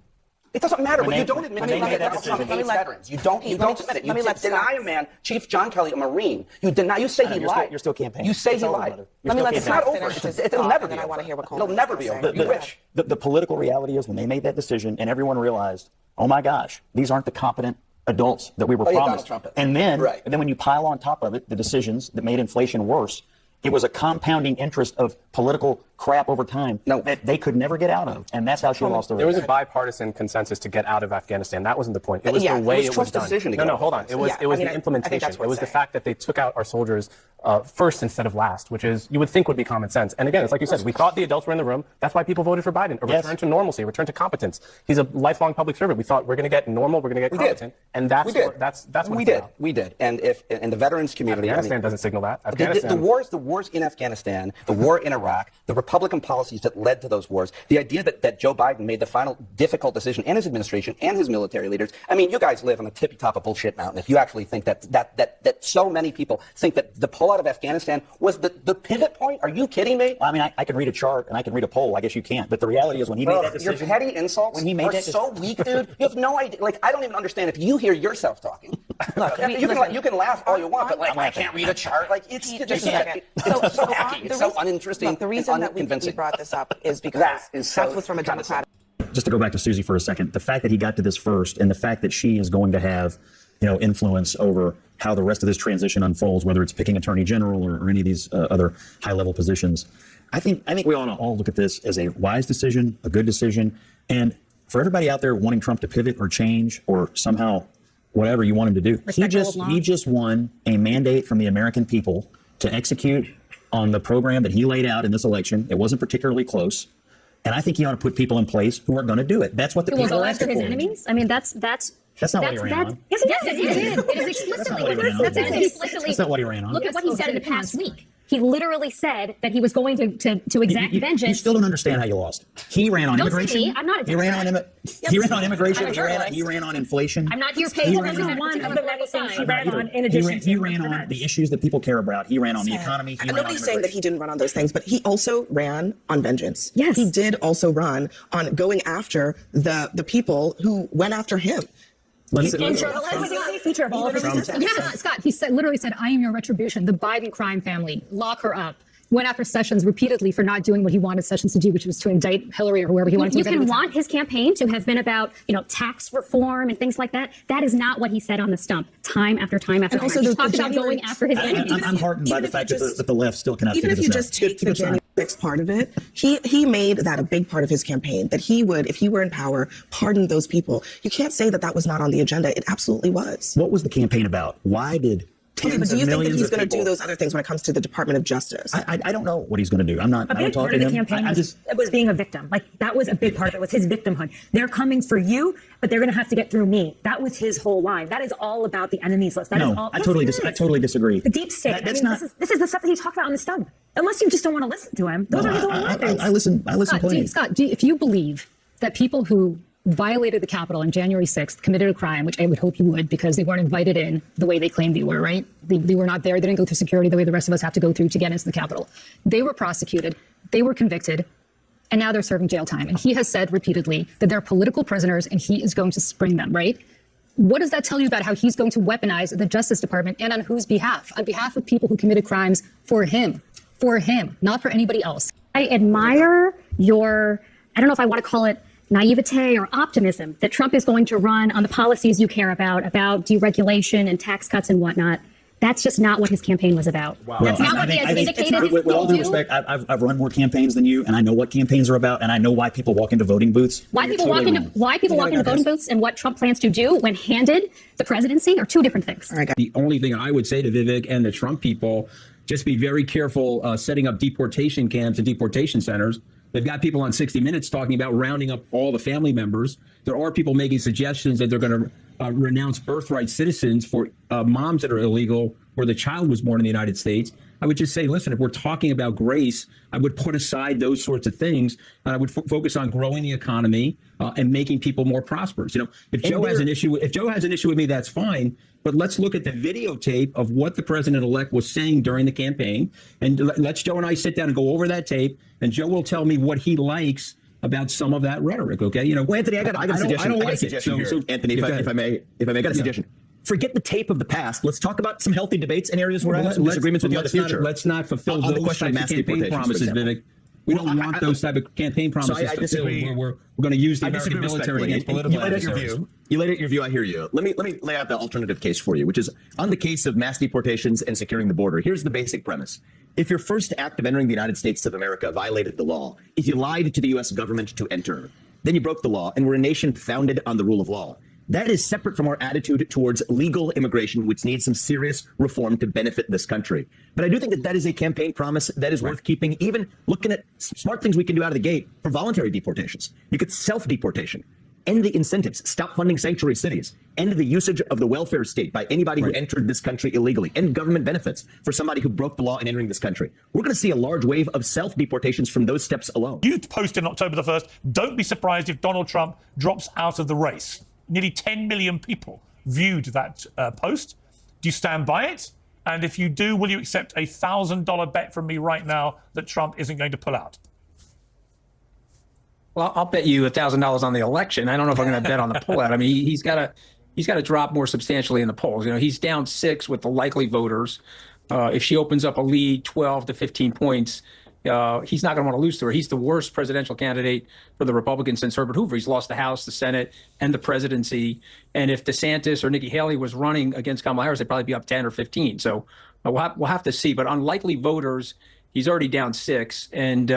it doesn't matter, but you don't admit it. Donald Trump hates veterans. You don't admit it. You deny a man, Chief John Kelly, a Marine. You deny. You say he lied. You're still campaigning. You say he lied. It's not over. It'll never be over. It'll never be over. You wish. The political reality is when they made that decision, and everyone realized, oh my gosh, these aren't the competent adults that we were promised. And then when you pile on top of it the decisions that made inflation worse, it was a compounding interest of political crap over time that they could never get out of. And that's how she lost the race. There was a bipartisan consensus to get out of Afghanistan. That wasn't the point. It was the way it was done. No, hold on. It was the implementation. It was the fact that they took out our soldiers first instead of last, which is you would think would be common sense. And again, it's like you said, we thought the adults were in the room. That's why people voted for Biden. A return to normalcy, a return to competence. He's a lifelong public servant. We thought we're going to get normal, we're going to get competent. And that's what we did. We did. And if in the veterans community, Afghanistan doesn't signal that. The wars in Afghanistan, the war in Iraq, the Republican policies that led to those wars, the idea that Joe Biden made the final difficult decision, and his administration and his military leaders. I mean, you guys live on the tippy top of bullshit mountain. If you actually think that so many people think that the pullout of Afghanistan was the pivot point, are you kidding me? I mean, I can read a chart and I can read a poll. I guess you can't. But the reality is when he made that decision, your petty insults are so weak, dude. You have no idea. Like, I don't even understand if you hear yourself talking. Look, you can laugh all you want, but like, I can't read a chart. Like, it's just so hacky. It's so uninteresting. The reason that we brought this up is because that was from a Democratic. Just to go back to Susie for a second, the fact that he got to this first and the fact that she is going to have, influence over how the rest of this transition unfolds, whether it's picking attorney general or any of these other high level positions. I think we ought to all look at this as a wise decision, a good decision. And for everybody out there wanting Trump to pivot or change or somehow whatever you want him to do, he just won a mandate from the American people to execute on the program that he laid out in this election. It wasn't particularly close. And I think he ought to put people in place who are going to do it. That's what the people are asking for. His enemies? I mean, that's not what he ran on. Yes, it is. It is explicitly. That's not what he ran on. Look at what he said in the past week. He literally said that he was going to exact vengeance. You still don't understand how you lost. He ran on immigration. I'm not a he ran on immigration. He ran on inflation. I'm not here paying one of the many things he ran on in addition to. He ran on the issues that people care about. He ran on the economy. Nobody's saying that he didn't run on those things, but he also ran on vengeance. Yes. He did also run on going after the people who went after him. Feature of all of his. Yes, Scott. He literally said, "I am your retribution." The Biden crime family, lock her up. Went after Sessions repeatedly for not doing what he wanted Sessions to do, which was to indict Hillary or whoever he wanted to. You can want his campaign to have been about, tax reform and things like that. That is not what he said on the stump, time after time after time. Also, he talked about going after his enemies. I'm heartened by the fact that the left still cannot figure this out. Even if you just take the January 6th part of it, he made that a big part of his campaign, that he would, if he were in power, pardon those people. You can't say that was not on the agenda. It absolutely was. What was the campaign about? Why did Okay, but do you think that he's going to do those other things when it comes to the Department of Justice? I don't know what he's going to do. I'm not. A big part of the campaign was being a victim. Like, that was a big part of it, was his victimhood. They're coming for you, but they're going to have to get through me. That was his whole line. That is all about the enemies list. That is all. I totally disagree. The deep state. This is the stuff that he talked about on the stump. Unless you just don't want to listen to him. Those are his own methods. I listen plenty. Scott, if you believe that people who violated the Capitol on January 6th committed a crime, which I would hope you would, because they weren't invited in the way they claimed they were, right? They were not there. They didn't go through security the way the rest of us have to go through to get into the Capitol. They were prosecuted. They were convicted. And now they're serving jail time. And he has said repeatedly that they're political prisoners and he is going to spring them, right? What does that tell you about how he's going to weaponize the Justice Department, and on whose behalf? On behalf of people who committed crimes for him, not for anybody else. I admire your, I don't know if I want to call it naivete or optimism, that Trump is going to run on the policies you care about deregulation and tax cuts and whatnot. That's just not what his campaign was about. Wow. That's not what he has indicated. With all due respect, I've run more campaigns than you, and I know what campaigns are about, and I know why people walk into voting booths. Why people walk into voting booths and what Trump plans to do when handed the presidency are two different things. The only thing I would say to Vivek and the Trump people, just be very careful setting up deportation camps and deportation centers. They've got people on 60 Minutes talking about rounding up all the family members. There are people making suggestions that they're going to renounce birthright citizens for moms that are illegal where the child was born in the United States. I would just say, listen, if we're talking about grace, I would put aside those sorts of things, and I would focus on growing the economy and making people more prosperous. You know, if Joe has an issue with me, that's fine. But let's look at the videotape of what the president-elect was saying during the campaign, and let's Joe and I sit down and go over that tape, and Joe will tell me what he likes about some of that rhetoric. Okay, you know. Well, Anthony, I got a suggestion. I don't like it. So, Anthony, if I may, I got a suggestion. Forget the tape of the past. Let's talk about some healthy debates in areas where I have some disagreements with you in the future. Let's not fulfill those types of campaign promises, Vivek. We don't want those type of campaign promises fulfilled. We're going to use the American military against political adversaries. You laid out your view. I hear you. Let me lay out the alternative case for you, which is on the case of mass deportations and securing the border. Here's the basic premise. If your first act of entering the United States of America violated the law, if you lied to the U.S. government to enter, then you broke the law, and we're a nation founded on the rule of law. That is separate from our attitude towards legal immigration, which needs some serious reform to benefit this country. But I do think that is a campaign promise that is worth keeping, even looking at smart things we can do out of the gate for voluntary deportations. You could self-deportation, end the incentives, stop funding sanctuary cities, end the usage of the welfare state by anybody who entered this country illegally, end government benefits for somebody who broke the law in entering this country. We're going to see a large wave of self-deportations from those steps alone. You posted on October the 1st, don't be surprised if Donald Trump drops out of the race. Nearly 10 million people viewed that post. Do you stand by it? And if you do, will you accept a $1,000 bet from me right now that Trump isn't going to pull out? Well, I'll bet you $1,000 on the election. I don't know if I'm going to bet on the pullout. I mean, he's got to drop more substantially in the polls. You know, he's down 6 with the likely voters. If she opens up a lead 12 to 15 points, he's not going to want to lose to her. He's the worst presidential candidate for the Republicans since Herbert Hoover. He's lost the House, the Senate, and the presidency. And if DeSantis or Nikki Haley was running against Kamala Harris, they'd probably be up 10 or 15. So we'll have to see. But on likely voters, he's already down 6. And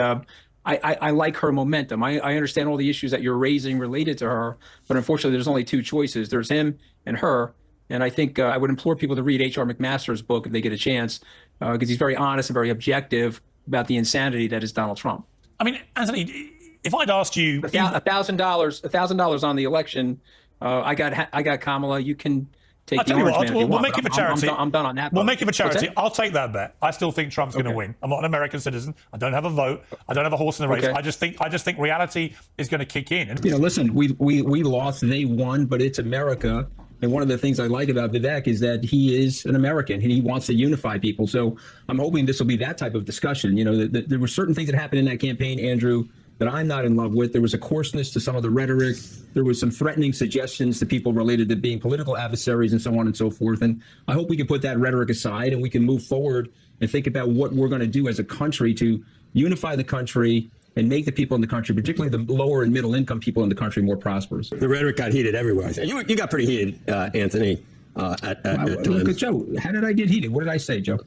I like her momentum. I understand all the issues that you're raising related to her. But unfortunately, there's only 2 choices. There's him and her. And I think I would implore people to read H.R. McMaster's book if they get a chance, because he's very honest and very objective about the insanity that is Donald Trump. I mean, Anthony, if I'd asked you $1,000 on the election, I got Kamala. You can take the orange man if you want. We'll make it for charity. I'm done on that. We'll make it for charity. I'll take that bet. I still think Trump's going to win. I'm not an American citizen. I don't have a vote. I don't have a horse in the race. I just think reality is going to kick in. You know, listen, we lost, they won, but it's America. And one of the things I like about Vivek is that he is an American and he wants to unify people. So I'm hoping this will be that type of discussion. You know, there were certain things that happened in that campaign, Andrew, that I'm not in love with. There was a coarseness to some of the rhetoric. There was some threatening suggestions to people related to being political adversaries and so on and so forth. And I hope we can put that rhetoric aside and we can move forward and think about what we're going to do as a country to unify the country and make the people in the country, particularly the lower and middle income people in the country, more prosperous. The rhetoric got heated everywhere. You got pretty heated, Anthony, at times. Joe, how did I get heated? What did I say, Joe?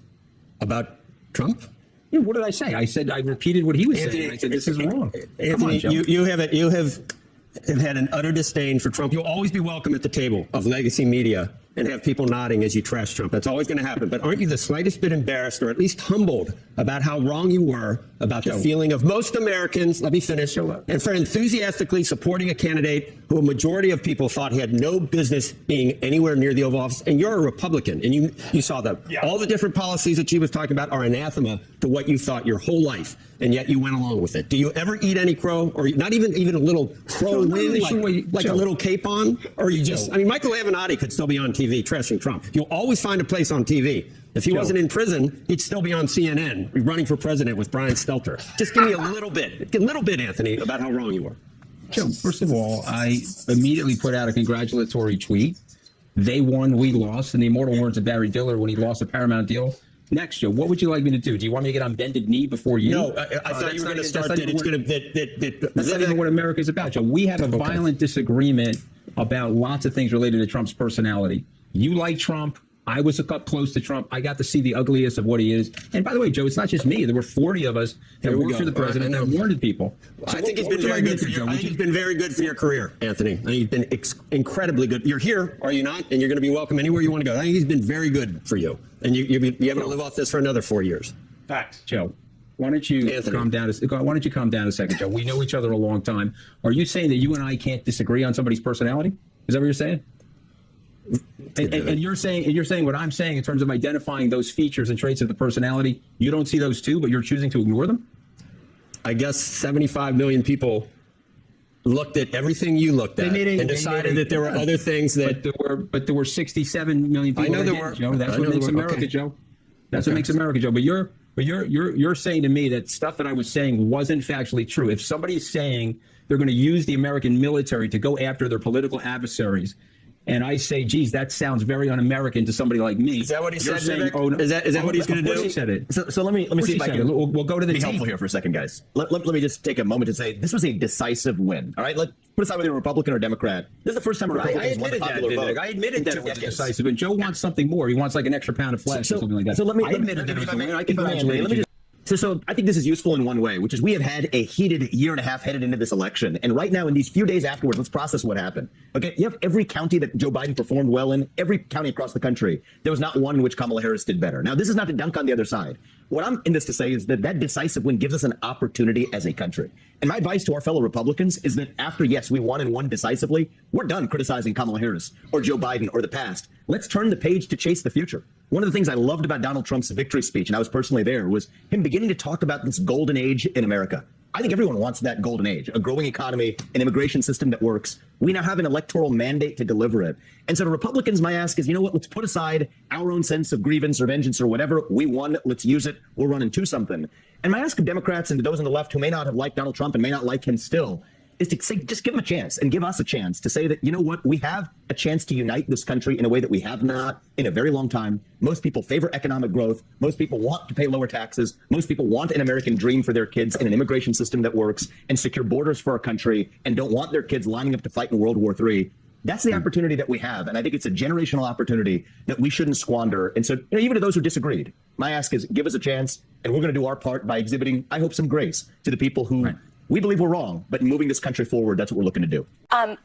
About Trump? Yeah, what did I say? I said I repeated what he was saying. I said this is wrong. Anthony, you have had an utter disdain for Trump. You'll always be welcome at the table of legacy media and have people nodding as you trash Trump. That's always going to happen. But aren't you the slightest bit embarrassed or at least humbled about how wrong you were about the feeling of most Americans, let me finish, and for enthusiastically supporting a candidate who a majority of people thought he had no business being anywhere near the Oval Office? And you're a Republican, and you saw that all the different policies that she was talking about are anathema to what you thought your whole life, and yet you went along with it. Do you ever eat any crow, or not even a little crow wing, like a little capon? Or you just, I mean, Michael Avenatti could still be on TV trashing Trump. You'll always find a place on TV. If he wasn't in prison, he'd still be on CNN running for president with Brian Stelter. Just give me a little bit, Anthony, about how wrong you were. Joe, first of all, I immediately put out a congratulatory tweet. They won, we lost, in the immortal words of Barry Diller when he lost a Paramount deal. Next, Joe, what would you like me to do? Do you want me to get on bended knee before you? No, I thought you were going to start that it's going to... That's not even what America is about, Joe. We have a violent disagreement about lots of things related to Trump's personality. You like Trump. I was up close to Trump. I got to see the ugliest of what he is. And by the way, Joe, it's not just me. There were 40 of us that worked for the president and warned people. So I think he's been very good for you. I think he's been very good for your career, Anthony. I think he's been incredibly good. You're here, are you not? And you're going to be welcome anywhere you want to go. I think he's been very good for you. And you're going to live off this for another 4 years. Fact. Joe, why don't you calm down a second, Joe? We know each other a long time. Are you saying that you and I can't disagree on somebody's personality? Is that what you're saying? And you're saying what I'm saying in terms of identifying those features and traits of the personality. You don't see those too, but you're choosing to ignore them? I guess 75 million people looked at everything you looked at and decided that there were other things that... But there were 67 million people. I know there were. Joe. That's what makes America, Joe. That's what makes America, Joe. But you're saying to me that stuff that I was saying wasn't factually true. If somebody's saying they're going to use the American military to go after their political adversaries, and I say, geez, that sounds very un-American to somebody like me. Is that what he said, Vivek? Is that what he's going to do? He said it. So let me see if I can. We'll go to the be helpful here for a second, guys. Let me just take a moment to say this was a decisive win. All right, let's put aside whether you're a Republican or Democrat. This is the first time a Republican won the popular vote. I admitted that it was decisive, and Joe wants something more. He wants like an extra pound of flesh or something like that. So let me. I admitted that it was a win. I congratulate you. So I think this is useful in one way, which is we have had a heated year and a half headed into this election. And right now, in these few days afterwards, let's process what happened. Okay, you have every county that Joe Biden performed well in, every county across the country. There was not one in which Kamala Harris did better. Now, this is not to dunk on the other side. What I'm in this to say is that decisive win gives us an opportunity as a country. And my advice to our fellow Republicans is that after, yes, we won and won decisively, we're done criticizing Kamala Harris or Joe Biden or the past. Let's turn the page to chase the future. One of the things I loved about Donald Trump's victory speech, and I was personally there, was him beginning to talk about this golden age in America. I think everyone wants that golden age, a growing economy, an immigration system that works. We now have an electoral mandate to deliver it. And so to Republicans, my ask is, you know what, let's put aside our own sense of grievance or vengeance or whatever. We won, let's use it. We'll run into something. And my ask of Democrats and to those on the left who may not have liked Donald Trump and may not like him still is to say, just give him a chance and give us a chance to say that, you know what, we have a chance to unite this country in a way that we have not in a very long time. Most people favor economic growth. Most people want to pay lower taxes. Most people want an American dream for their kids and an immigration system that works and secure borders for our country and don't want their kids lining up to fight in World War III. That's the opportunity that we have. And I think it's a generational opportunity that we shouldn't squander. And so, even to those who disagreed, my ask is give us a chance. And we're going to do our part by exhibiting, I hope, some grace to the people who we believe we're wrong. But in moving this country forward, that's what we're looking to do.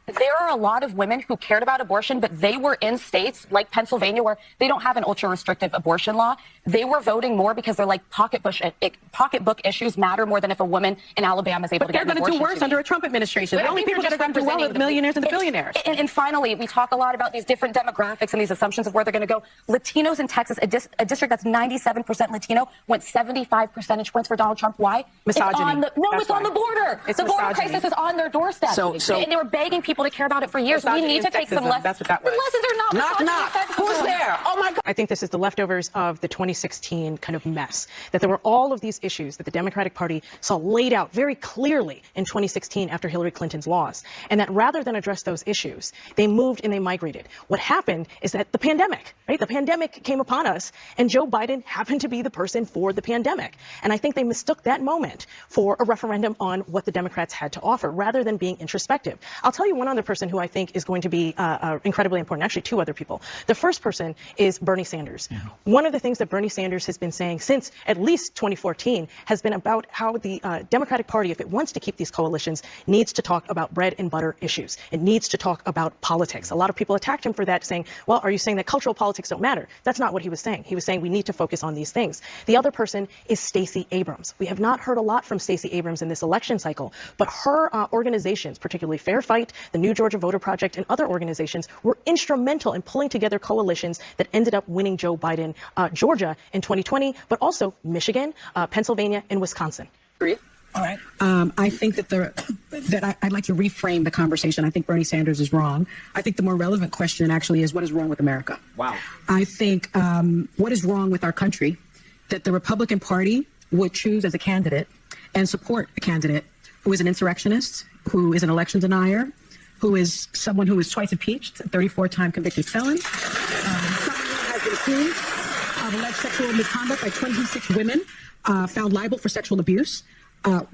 There are a lot of women who cared about abortion, but they were in states like Pennsylvania where they don't have an ultra-restrictive abortion law. They were voting more because they're like pocketbook issues matter more than if a woman in Alabama is able to get an abortion. They're going to do worse under a Trump administration. The only people that are going to do well are the millionaires and the billionaires. And finally, we talk a lot about these different demographics and these assumptions of where they're going to go. Latinos in Texas, a district that's 97% Latino, went 75 percentage points for Donald Trump. Why? Misogyny. It's on the border. The border crisis is on their doorstep. And they were begging people to care about it for years. We need to take some lessons. That's what that was. The lessons are not. Knock. Who's there? Oh my God. I think this is the leftovers of the 2016 kind of mess. That there were all of these issues that the Democratic Party saw laid out very clearly in 2016 after Hillary Clinton's loss. And that rather than address those issues, they moved and they migrated. What happened is that the pandemic, right? The pandemic came upon us and Joe Biden happened to be the person for the pandemic. And I think they mistook that moment for a referendum on on what the Democrats had to offer rather than being introspective. I'll tell you one other person who I think is going to be incredibly important, actually two other people. The first person is Bernie Sanders. One of the things that Bernie Sanders has been saying since at least 2014 has been about how the Democratic Party, if it wants to keep these coalitions, needs to talk about bread and butter issues. It needs to talk about politics. A lot of people attacked him for that, saying, well, are you saying that cultural politics don't matter? That's not what he was saying. He was saying we need to focus on these things. The other person is Stacey Abrams. We have not heard a lot from Stacey Abrams in this election cycle, but her organizations, particularly Fair Fight, the New Georgia Voter Project, and other organizations were instrumental in pulling together coalitions that ended up winning Joe Biden Georgia in 2020, but also Michigan, Pennsylvania, and Wisconsin. All right. I think that I'd like to reframe the conversation. I think Bernie Sanders is wrong. I think the more relevant question actually is what is wrong with America? Wow. I think what is wrong with our country that the Republican Party would choose as a candidate and support a candidate who is an insurrectionist, who is an election denier, who is someone who is twice impeached, a 34-time convicted felon, someone who has been accused of alleged sexual misconduct by 26 women, found liable for sexual abuse.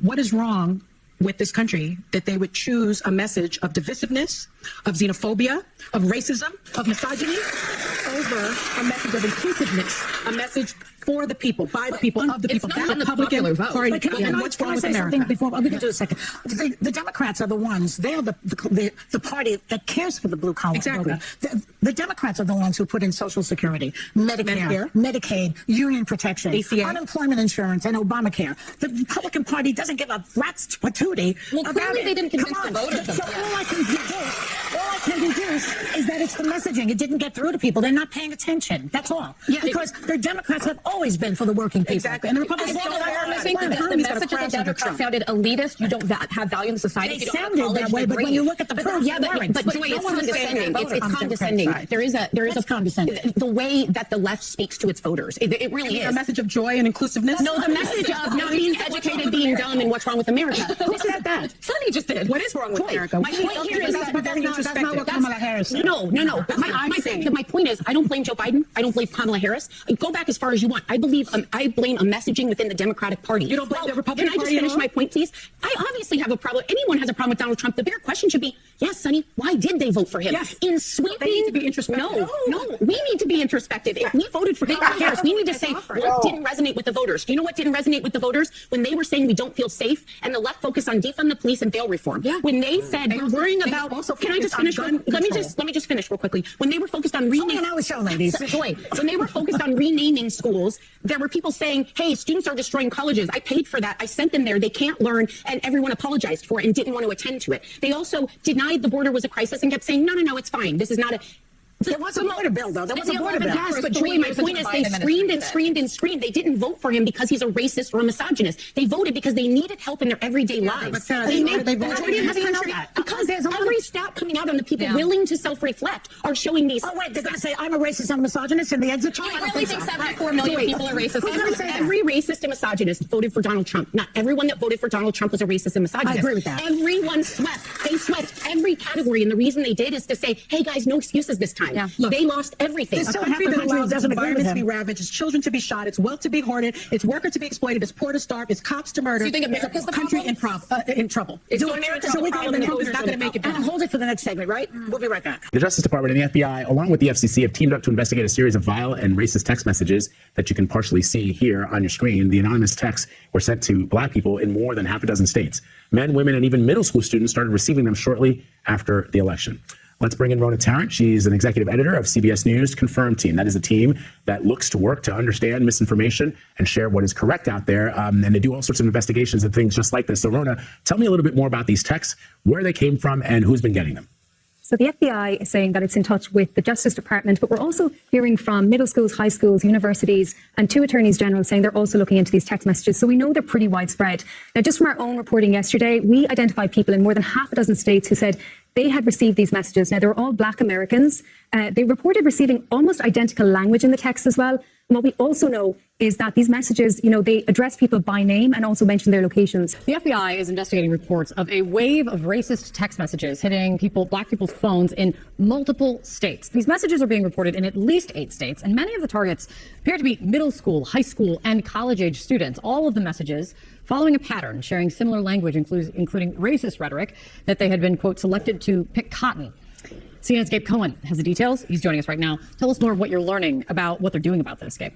What is wrong with this country that they would choose a message of divisiveness, of xenophobia, of racism, of misogyny, over a message of inclusiveness, a message for the people, by the people, of the people. That Republican Party. What's wrong with America? Before we can do a second. The Democrats are the ones. They're the party that cares for the blue collar voter. The Democrats are the ones who put in Social Security, Medicare, Medicaid, union protection, ACA, unemployment insurance, and Obamacare. The Republican Party doesn't give a rat's patootie about clearly it. they didn't convince the voters. So all I can deduce is that it's the messaging. It didn't get through to people. They're not paying attention. That's all. Yeah, because the Democrats have always been for the working people. Exactly. And the Republicans don't. I think the message of the Democrats sounded elitist. You don't have value in the society. They sounded that way, but when you look at the proof, but Joy, it's condescending. It's condescending. There is a condescending. The way that the left speaks to its voters, it really is. A message of joy and inclusiveness. No, the message of not being educated, being dumb, and what's wrong with America. Who said that? Sonny just did. What is wrong with America? My point here is that's not what Kamala Harris said. No. My point is, I don't blame Joe Biden. I don't blame Kamala Harris. Go back as far as you want. I blame a messaging within the Democratic Party. You don't blame the Republican Party? Can I just finish my point, please? I obviously have a problem. Anyone has a problem with Donald Trump. The bigger question should be, yes, Sonny, why did they vote for him? Yes. In sweeping, they need to be introspective. No, we need to be introspective. If we voted for Kamala Harris, we need to say what didn't resonate with the voters. Do you know what didn't resonate with the voters? When they were saying we don't feel safe, and the left focused on defund the police and bail reform. Yeah. When they said we're worrying about, can I just finish? Let me just finish real quickly. When they were focused on renaming, when they were focused on renaming schools, there were people saying, "Hey, students are destroying colleges. I paid for that. I sent them there. They can't learn," and everyone apologized for it and didn't want to attend to it. They also denied the border was a crisis and kept saying, "No, it's fine. This is not a." There was a border bill, though. There was a border bill. Yes, but Joy, my point is they screamed. They didn't vote for him because he's a racist or a misogynist. They voted because they needed help in their everyday lives. Because there's every stat coming out on the people willing to self-reflect are showing these. Oh, wait, they're going to say I'm a racist and misogynist in the exit poll? I really think 74 million people are racist. Every racist and misogynist voted for Donald Trump. Not everyone that voted for Donald Trump was a racist and misogynist. I agree with that. Everyone swept. They swept every category, and the reason they did is to say, "Hey guys, no excuses this time." Yeah. Look, they lost everything. It's a country that allows its environment to be ravaged, its children to be shot, its wealth to be hoarded, its workers to be exploited, its poor to starve, its cops to murder. So you think America's the country in trouble? It's America's the problem. Trump is not going to make it back. And hold it for the next segment, right? We'll be right back. The Justice Department and the FBI, along with the FCC, have teamed up to investigate a series of vile and racist text messages that you can partially see here on your screen. The anonymous texts were sent to Black people in more than half a dozen states. Men, women, and even middle school students started receiving them shortly after the election. Let's bring in Rona Tarrant. She's an executive editor of CBS News Confirmed Team. That is a team that looks to work to understand misinformation and share what is correct out there. And they do all sorts of investigations and things just like this. So Rona, tell me a little bit more about these texts, where they came from, and who's been getting them. So the FBI is saying that it's in touch with the Justice Department, but we're also hearing from middle schools, high schools, universities, and 2 attorneys general saying they're also looking into these text messages. So we know they're pretty widespread. Now, just from our own reporting yesterday, we identified people in more than half a dozen states who said they had received these messages. Now, they were all Black Americans. They reported receiving almost identical language in the text as well. And what we also know is that these messages, they address people by name and also mention their locations. The FBI is investigating reports of a wave of racist text messages hitting black people's phones in multiple states. These messages are being reported in at least 8 states, and many of the targets appear to be middle school, high school, and college-age students. All of the messages following a pattern, sharing similar language, including racist rhetoric, that they had been, quote, selected to pick cotton. CNN's Gabe Cohen has the details. He's joining us right now. Tell us more of what you're learning about what they're doing about this, Gabe.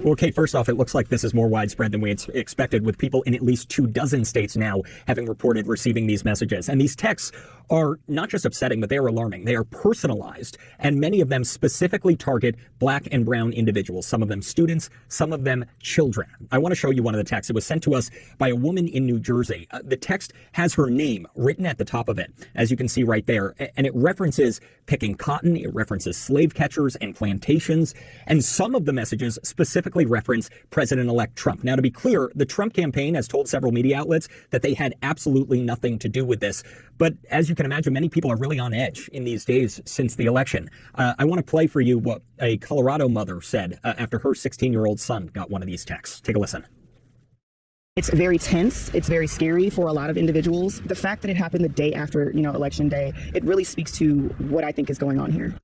Well, Kate, first off, it looks like this is more widespread than we expected, with people in at least 24 states now having reported receiving these messages. And these texts are not just upsetting, but they are alarming. They are personalized, and many of them specifically target black and brown individuals, some of them students, some of them children. I want to show you one of the texts. It was sent to us by a woman in New Jersey. The text has her name written at the top of it, as you can see right there, and it references picking cotton, it references slave catchers and plantations, and some of the messages specifically reference President-elect Trump. Now, to be clear, the Trump campaign has told several media outlets that they had absolutely nothing to do with this. But as you can imagine, many people are really on edge in these days since the election. I want to play for you what a Colorado mother said after her 16-year-old son got one of these texts. Take a listen. It's very tense. It's very scary for a lot of individuals. The fact that it happened the day after, Election Day, it really speaks to what I think is going on here.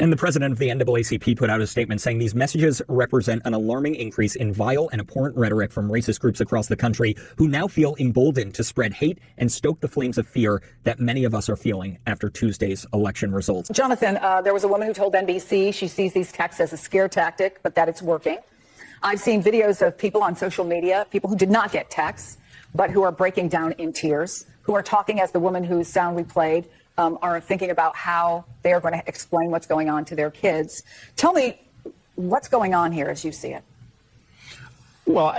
And the president of the NAACP put out a statement saying these messages represent an alarming increase in vile and abhorrent rhetoric from racist groups across the country who now feel emboldened to spread hate and stoke the flames of fear that many of us are feeling after Tuesday's election results. Jonathan, there was a woman who told NBC she sees these texts as a scare tactic, but that it's working. I've seen videos of people on social media, people who did not get texts, but who are breaking down in tears, who are talking as the woman whose sound we played, are thinking about how they are going to explain what's going on to their kids. Tell me what's going on here as you see it. Well,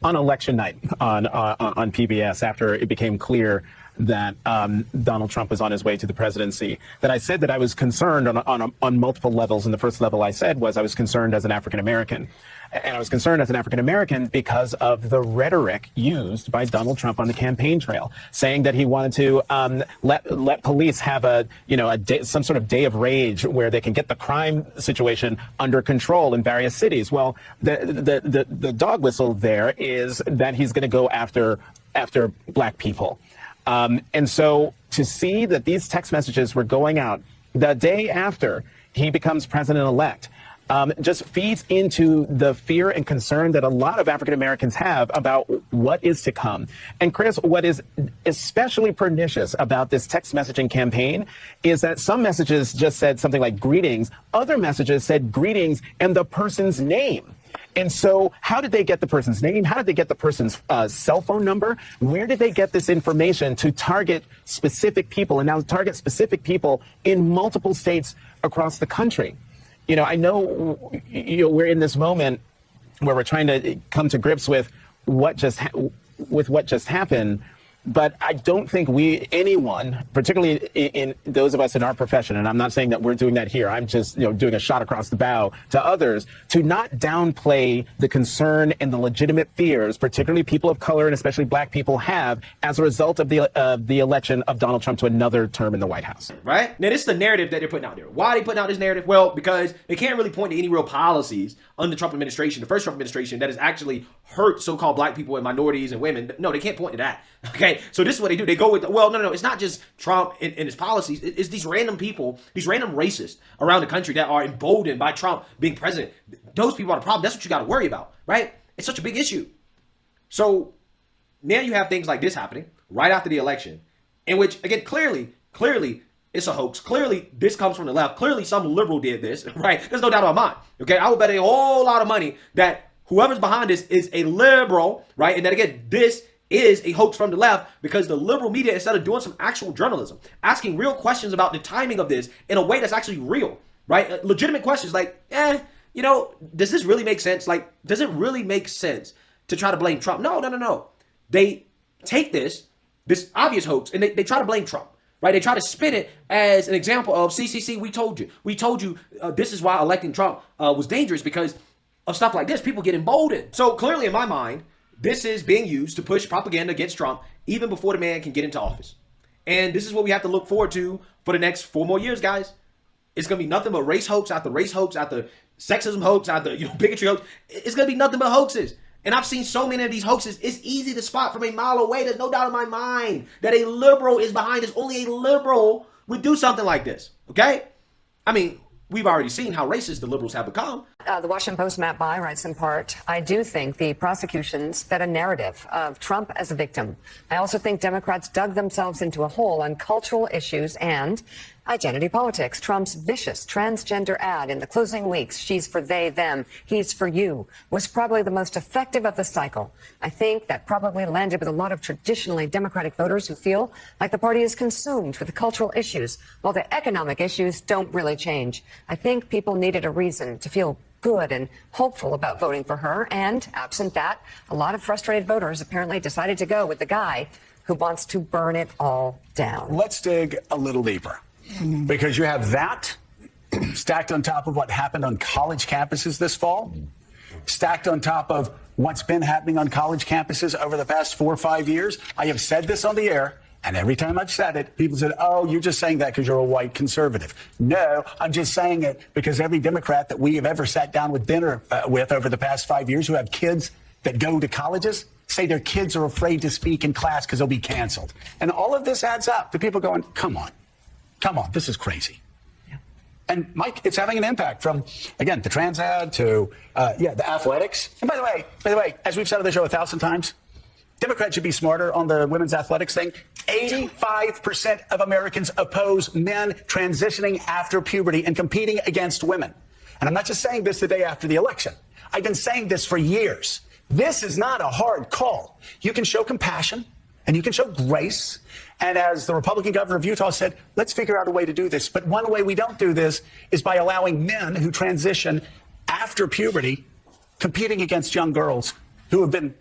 on election night on PBS, after it became clear that Donald Trump was on his way to the presidency, that I said that I was concerned on multiple levels. And the first level I said was I was concerned as an African American. And I was concerned as an African American because of the rhetoric used by Donald Trump on the campaign trail, saying that he wanted to let police have some sort of day of rage where they can get the crime situation under control in various cities. Well, the dog whistle there is that he's going to go after black people. And so to see that these text messages were going out the day after he becomes president-elect just feeds into the fear and concern that a lot of African Americans have about what is to come. And Chris, what is especially pernicious about this text messaging campaign is that some messages just said something like greetings. Other messages said greetings and the person's name. And so how did they get the person's name? How did they get the person's cell phone number? Where did they get this information to target specific people and now target specific people in multiple states across the country? I know we're in this moment where we're trying to come to grips with what just happened. But I don't think anyone, particularly in those of us in our profession, and I'm not saying that we're doing that here, I'm just doing a shot across the bow to others, to not downplay the concern and the legitimate fears, particularly people of color and especially black people have as a result of the election of Donald Trump to another term in the White House. Right? Now, this is the narrative that they're putting out there. Why are they putting out this narrative? Well, because they can't really point to any real policies under the Trump administration, the first Trump administration, that has actually hurt so-called black people and minorities and women. No, they can't point to that. Okay, so this is what they do. They go with, well, no, it's not just Trump and his policies. It's these random people, these random racists around the country that are emboldened by Trump being president. Those people are the problem. That's what you got to worry about, right? It's such a big issue. So now you have things like this happening right after the election, in which, again, clearly, it's a hoax. Clearly, this comes from the left. Clearly, some liberal did this, right? There's no doubt about mine, okay? I would bet a whole lot of money that whoever's behind this is a liberal, right? And that, again, this is a hoax from the left because the liberal media, instead of doing some actual journalism, asking real questions about the timing of this in a way that's actually real, right? Legitimate questions like, does this really make sense? Like, does it really make sense to try to blame Trump? No. They take this obvious hoax and they try to blame Trump, right? They try to spin it as an example of, see, we told you this is why electing Trump was dangerous because of stuff like this. People get emboldened. So clearly in my mind, this is being used to push propaganda against Trump even before the man can get into office. And this is what we have to look forward to for the next 4 more years, guys. It's going to be nothing but race hoax after race hoax after sexism hoax after bigotry hoax. It's going to be nothing but hoaxes. And I've seen so many of these hoaxes. It's easy to spot from a mile away. There's no doubt in my mind that a liberal is behind this. Only a liberal would do something like this. Okay? I mean, we've already seen how racist the liberals have become. The Washington Post Matt Bai writes in part, I do think the prosecutions fed a narrative of Trump as a victim. I also think Democrats dug themselves into a hole on cultural issues and identity politics. Trump's vicious transgender ad in the closing weeks, she's for they, them, he's for you, was probably the most effective of the cycle. I think that probably landed with a lot of traditionally Democratic voters who feel like the party is consumed with the cultural issues, while the economic issues don't really change. I think people needed a reason to feel good and hopeful about voting for her. And absent that, a lot of frustrated voters apparently decided to go with the guy who wants to burn it all down. Let's dig a little deeper, because you have that stacked on top of what happened on college campuses this fall, stacked on top of what's been happening on college campuses over the past 4 or 5 years. I have said this on the air. And every time I've said it, people said, oh, you're just saying that because you're a white conservative. No, I'm just saying it because every Democrat that we have ever sat down with dinner with over the past 5 years who have kids that go to colleges say their kids are afraid to speak in class because they'll be canceled. And all of this adds up to people going, come on, this is crazy. Yeah. And Mike, it's having an impact from, again, the trans ad to, the athletics. And by the way, as we've said on the show 1,000 times, Democrats should be smarter on the women's athletics thing. 85% of Americans oppose men transitioning after puberty and competing against women. And I'm not just saying this the day after the election. I've been saying this for years. This is not a hard call. You can show compassion and you can show grace. And as the Republican governor of Utah said, let's figure out a way to do this. But one way we don't do this is by allowing men who transition after puberty competing against young girls who have been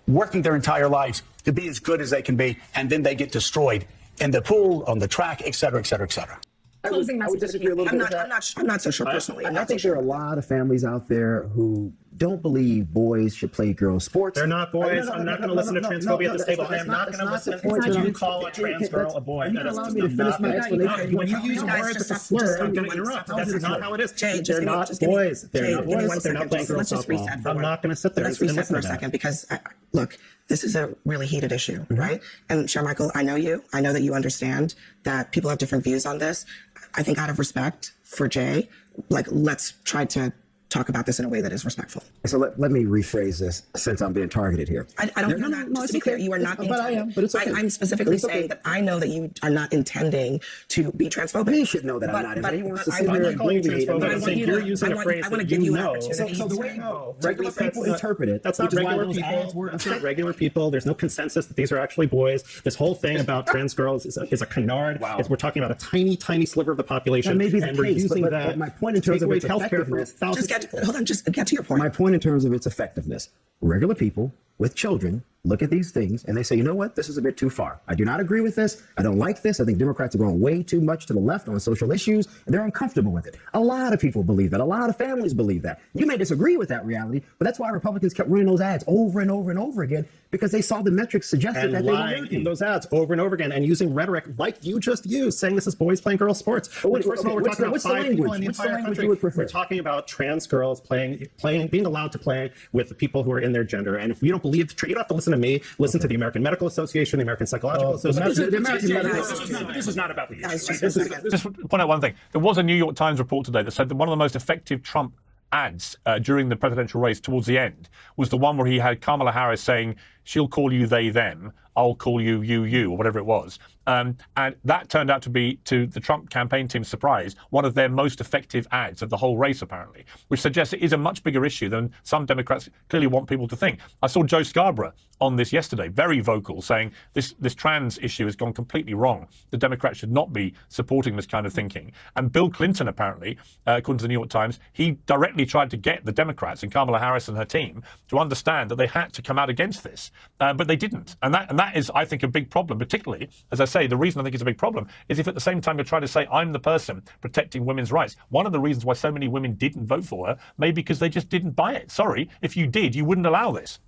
working their entire lives to be as good as they can be, and then they get destroyed in the pool, on the track, et cetera, et cetera, et cetera. I would disagree a little bit with that. I'm not so sure personally. I think there are a lot of families out there who don't believe boys should play girls' sports. They're not boys. I'm not going to listen to transphobia at this table. I am not going to listen to you call a trans girl a boy. That is just not my explanation. When you use a word that's a slur, I'm going to interrupt. That's not how it is. They're not boys. They're not boys. They're not playing girls' softball. I'm not going to sit there and listen to that. Let's reset for a second because, look, this is a really heated issue, right? And Sharmichael, I know you. I know that you understand that people have different views on this. I think out of respect for Jay, let's try to talk about this in a way that is respectful. So let me rephrase this since I'm being targeted here. I don't know that. Just to be clear, you are not being targeted. I am, but it's okay. I'm specifically saying that I know that you are not intending to be transphobic. You should know that I'm not. He wants to sit here and blame me. You're using a phrase that you know. So the way regular people interpret it, that's not regular people. That's not regular people. There's no consensus that these are actually boys. This whole thing about trans girls is a canard. Wow. We're talking about a tiny, tiny sliver of the population. That may be the and we're case, using but that my point in terms of its effectiveness. Just get to your point. My point in terms of its effectiveness. Regular people with children look at these things and they say, you know what, this is a bit too far. I do not agree with this. I don't like this. I think Democrats are going way too much to the left on social issues, and they're uncomfortable with it. A lot of people believe that. A lot of families believe that. You may disagree with that reality, but that's why Republicans kept running those ads over and over and over again, because they saw the metrics suggested that they were working. In those ads over and over again and using rhetoric like you just used, saying this is boys playing girls sports. First of all, we're talking about 5 people in the entire country. We're talking about trans girls being allowed to play with the people who are in their gender. And if you don't believe, you don't have to listen to me. Listen to the American Medical Association, the American Psychological Association. This is not about the issue. Just point out one thing. There was a New York Times report today that said that one of the most effective Trump ads during the presidential race towards the end was the one where he had Kamala Harris saying, she'll call you they, them, I'll call you, you, or whatever it was. And that turned out to be, to the Trump campaign team's surprise, one of their most effective ads of the whole race, apparently, which suggests it is a much bigger issue than some Democrats clearly want people to think. I saw Joe Scarborough on this yesterday, very vocal, saying this trans issue has gone completely wrong. The Democrats should not be supporting this kind of thinking. And Bill Clinton, apparently, according to the New York Times, he directly tried to get the Democrats and Kamala Harris and her team to understand that they had to come out against this, but they didn't. And that is, I think, a big problem, particularly, as I say, the reason I think it's a big problem is if at the same time you're trying to say, I'm the person protecting women's rights. One of the reasons why so many women didn't vote for her may be because they just didn't buy it. Sorry, if you did, you wouldn't allow this.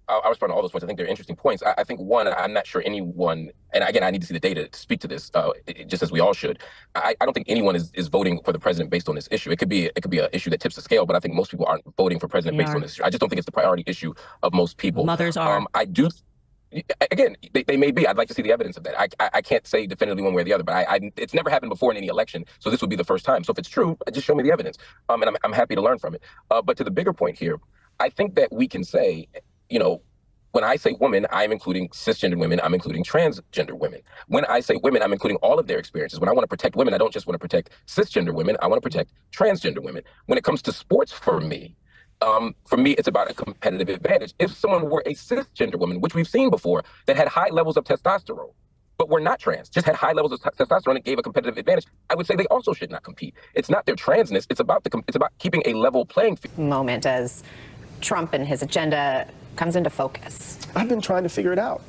I'll respond to all those points. I think they're interesting points. I think one, I'm not sure anyone, and again, I need to see the data to speak to this, just as we all should. I don't think anyone is voting for the president based on this issue. It could be an issue that tips the scale, but I think most people aren't voting for president based on this issue. I just don't think it's the priority issue of most people. Mothers are. I do. Again, they may be. I'd like to see the evidence of that. I can't say definitively one way or the other, but it's never happened before in any election, so this would be the first time. So if it's true, just show me the evidence, and I'm happy to learn from it. But to the bigger point here, I think that we can say, when I say women, I'm including cisgender women, I'm including transgender women. When I say women, I'm including all of their experiences. When I want to protect women, I don't just want to protect cisgender women, I want to protect transgender women. When it comes to sports, for me, it's about a competitive advantage. If someone were a cisgender woman, which we've seen before, that had high levels of testosterone, but were not trans, just had high levels of testosterone and gave a competitive advantage, I would say they also should not compete. It's not their transness, it's about keeping a level playing field. Moment as Trump and his agenda comes into focus. I've been trying to figure it out,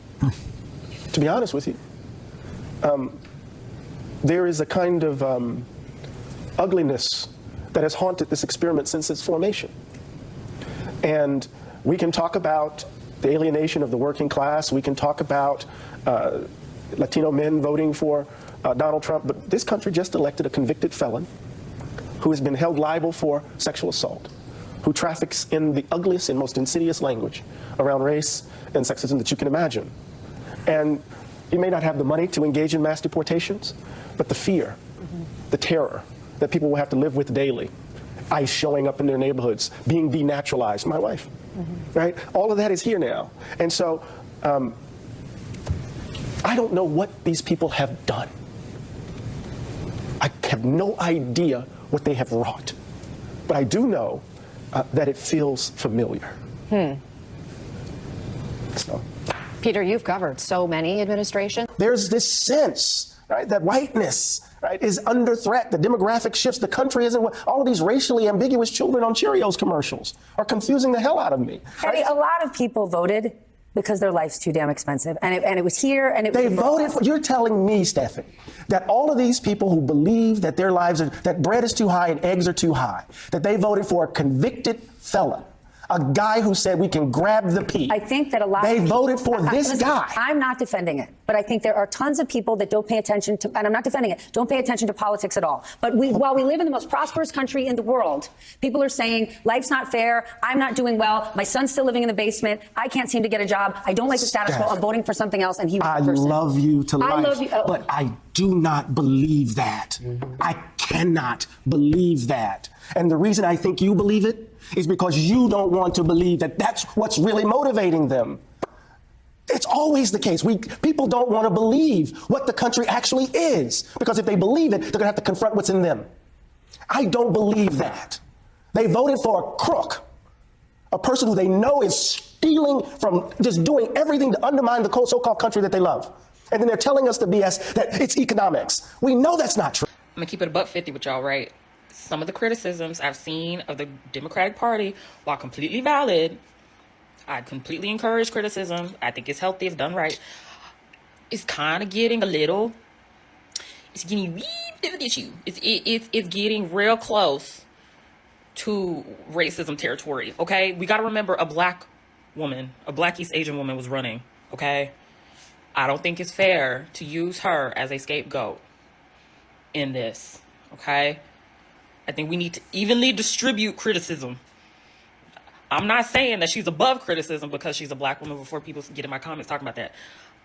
to be honest with you. There is a kind of ugliness that has haunted this experiment since its formation. And we can talk about the alienation of the working class. We can talk about Latino men voting for Donald Trump. But this country just elected a convicted felon who has been held liable for sexual assault, who traffics in the ugliest and most insidious language around race and sexism that you can imagine. And you may not have the money to engage in mass deportations, but the fear, the terror that people will have to live with daily, ICE showing up in their neighborhoods, being denaturalized, my wife, right? All of that is here now. And so I don't know what these people have done. I have no idea what they have wrought. But I do know that it feels familiar. So. Peter, you've covered so many administrations. There's this sense, right, that whiteness, right, is under threat. The demographic shifts. The country isn't. All of these racially ambiguous children on Cheerios commercials are confusing the hell out of me. Right? A lot of people voted because their life's too damn expensive, and it was here, and they voted for. You're telling me, Stephanie, that all of these people who believe that their lives are, that bread is too high and eggs are too high, that they voted for a convicted felon, a guy who said we can grab the pea. I think that a lot they of people, voted for this guy. I'm not defending it, but I think there are tons of people that don't pay attention to, and I'm not defending it, don't pay attention to politics at all. But while we live in the most prosperous country in the world, people are saying life's not fair, I'm not doing well, my son's still living in the basement, I can't seem to get a job, I don't like the status quo, I'm voting for something else, and he was I the person. love you to life, I love you, but I do not believe that. I cannot believe that. And the reason I think you believe it is because you don't want to believe that that's what's really motivating them. It's always the case. People don't want to believe what the country actually is, because if they believe it, they're going to have to confront what's in them. I don't believe that. They voted for a crook, a person who they know is stealing from, just doing everything to undermine the so-called country that they love. And then they're telling us the BS that it's economics. We know that's not true. I'm going to keep it $1.50 with y'all, right? Some of the criticisms I've seen of the Democratic Party, while completely valid, I completely encourage criticism. I think it's healthy if done right. It's kind of getting a little, it's getting a wee bit of an issue. It's getting real close to racism territory, okay? We got to remember a black woman, a black East Asian woman was running, okay? I don't think it's fair to use her as a scapegoat in this, okay? I think we need to evenly distribute criticism. I'm not saying that she's above criticism because she's a black woman before people get in my comments talking about that.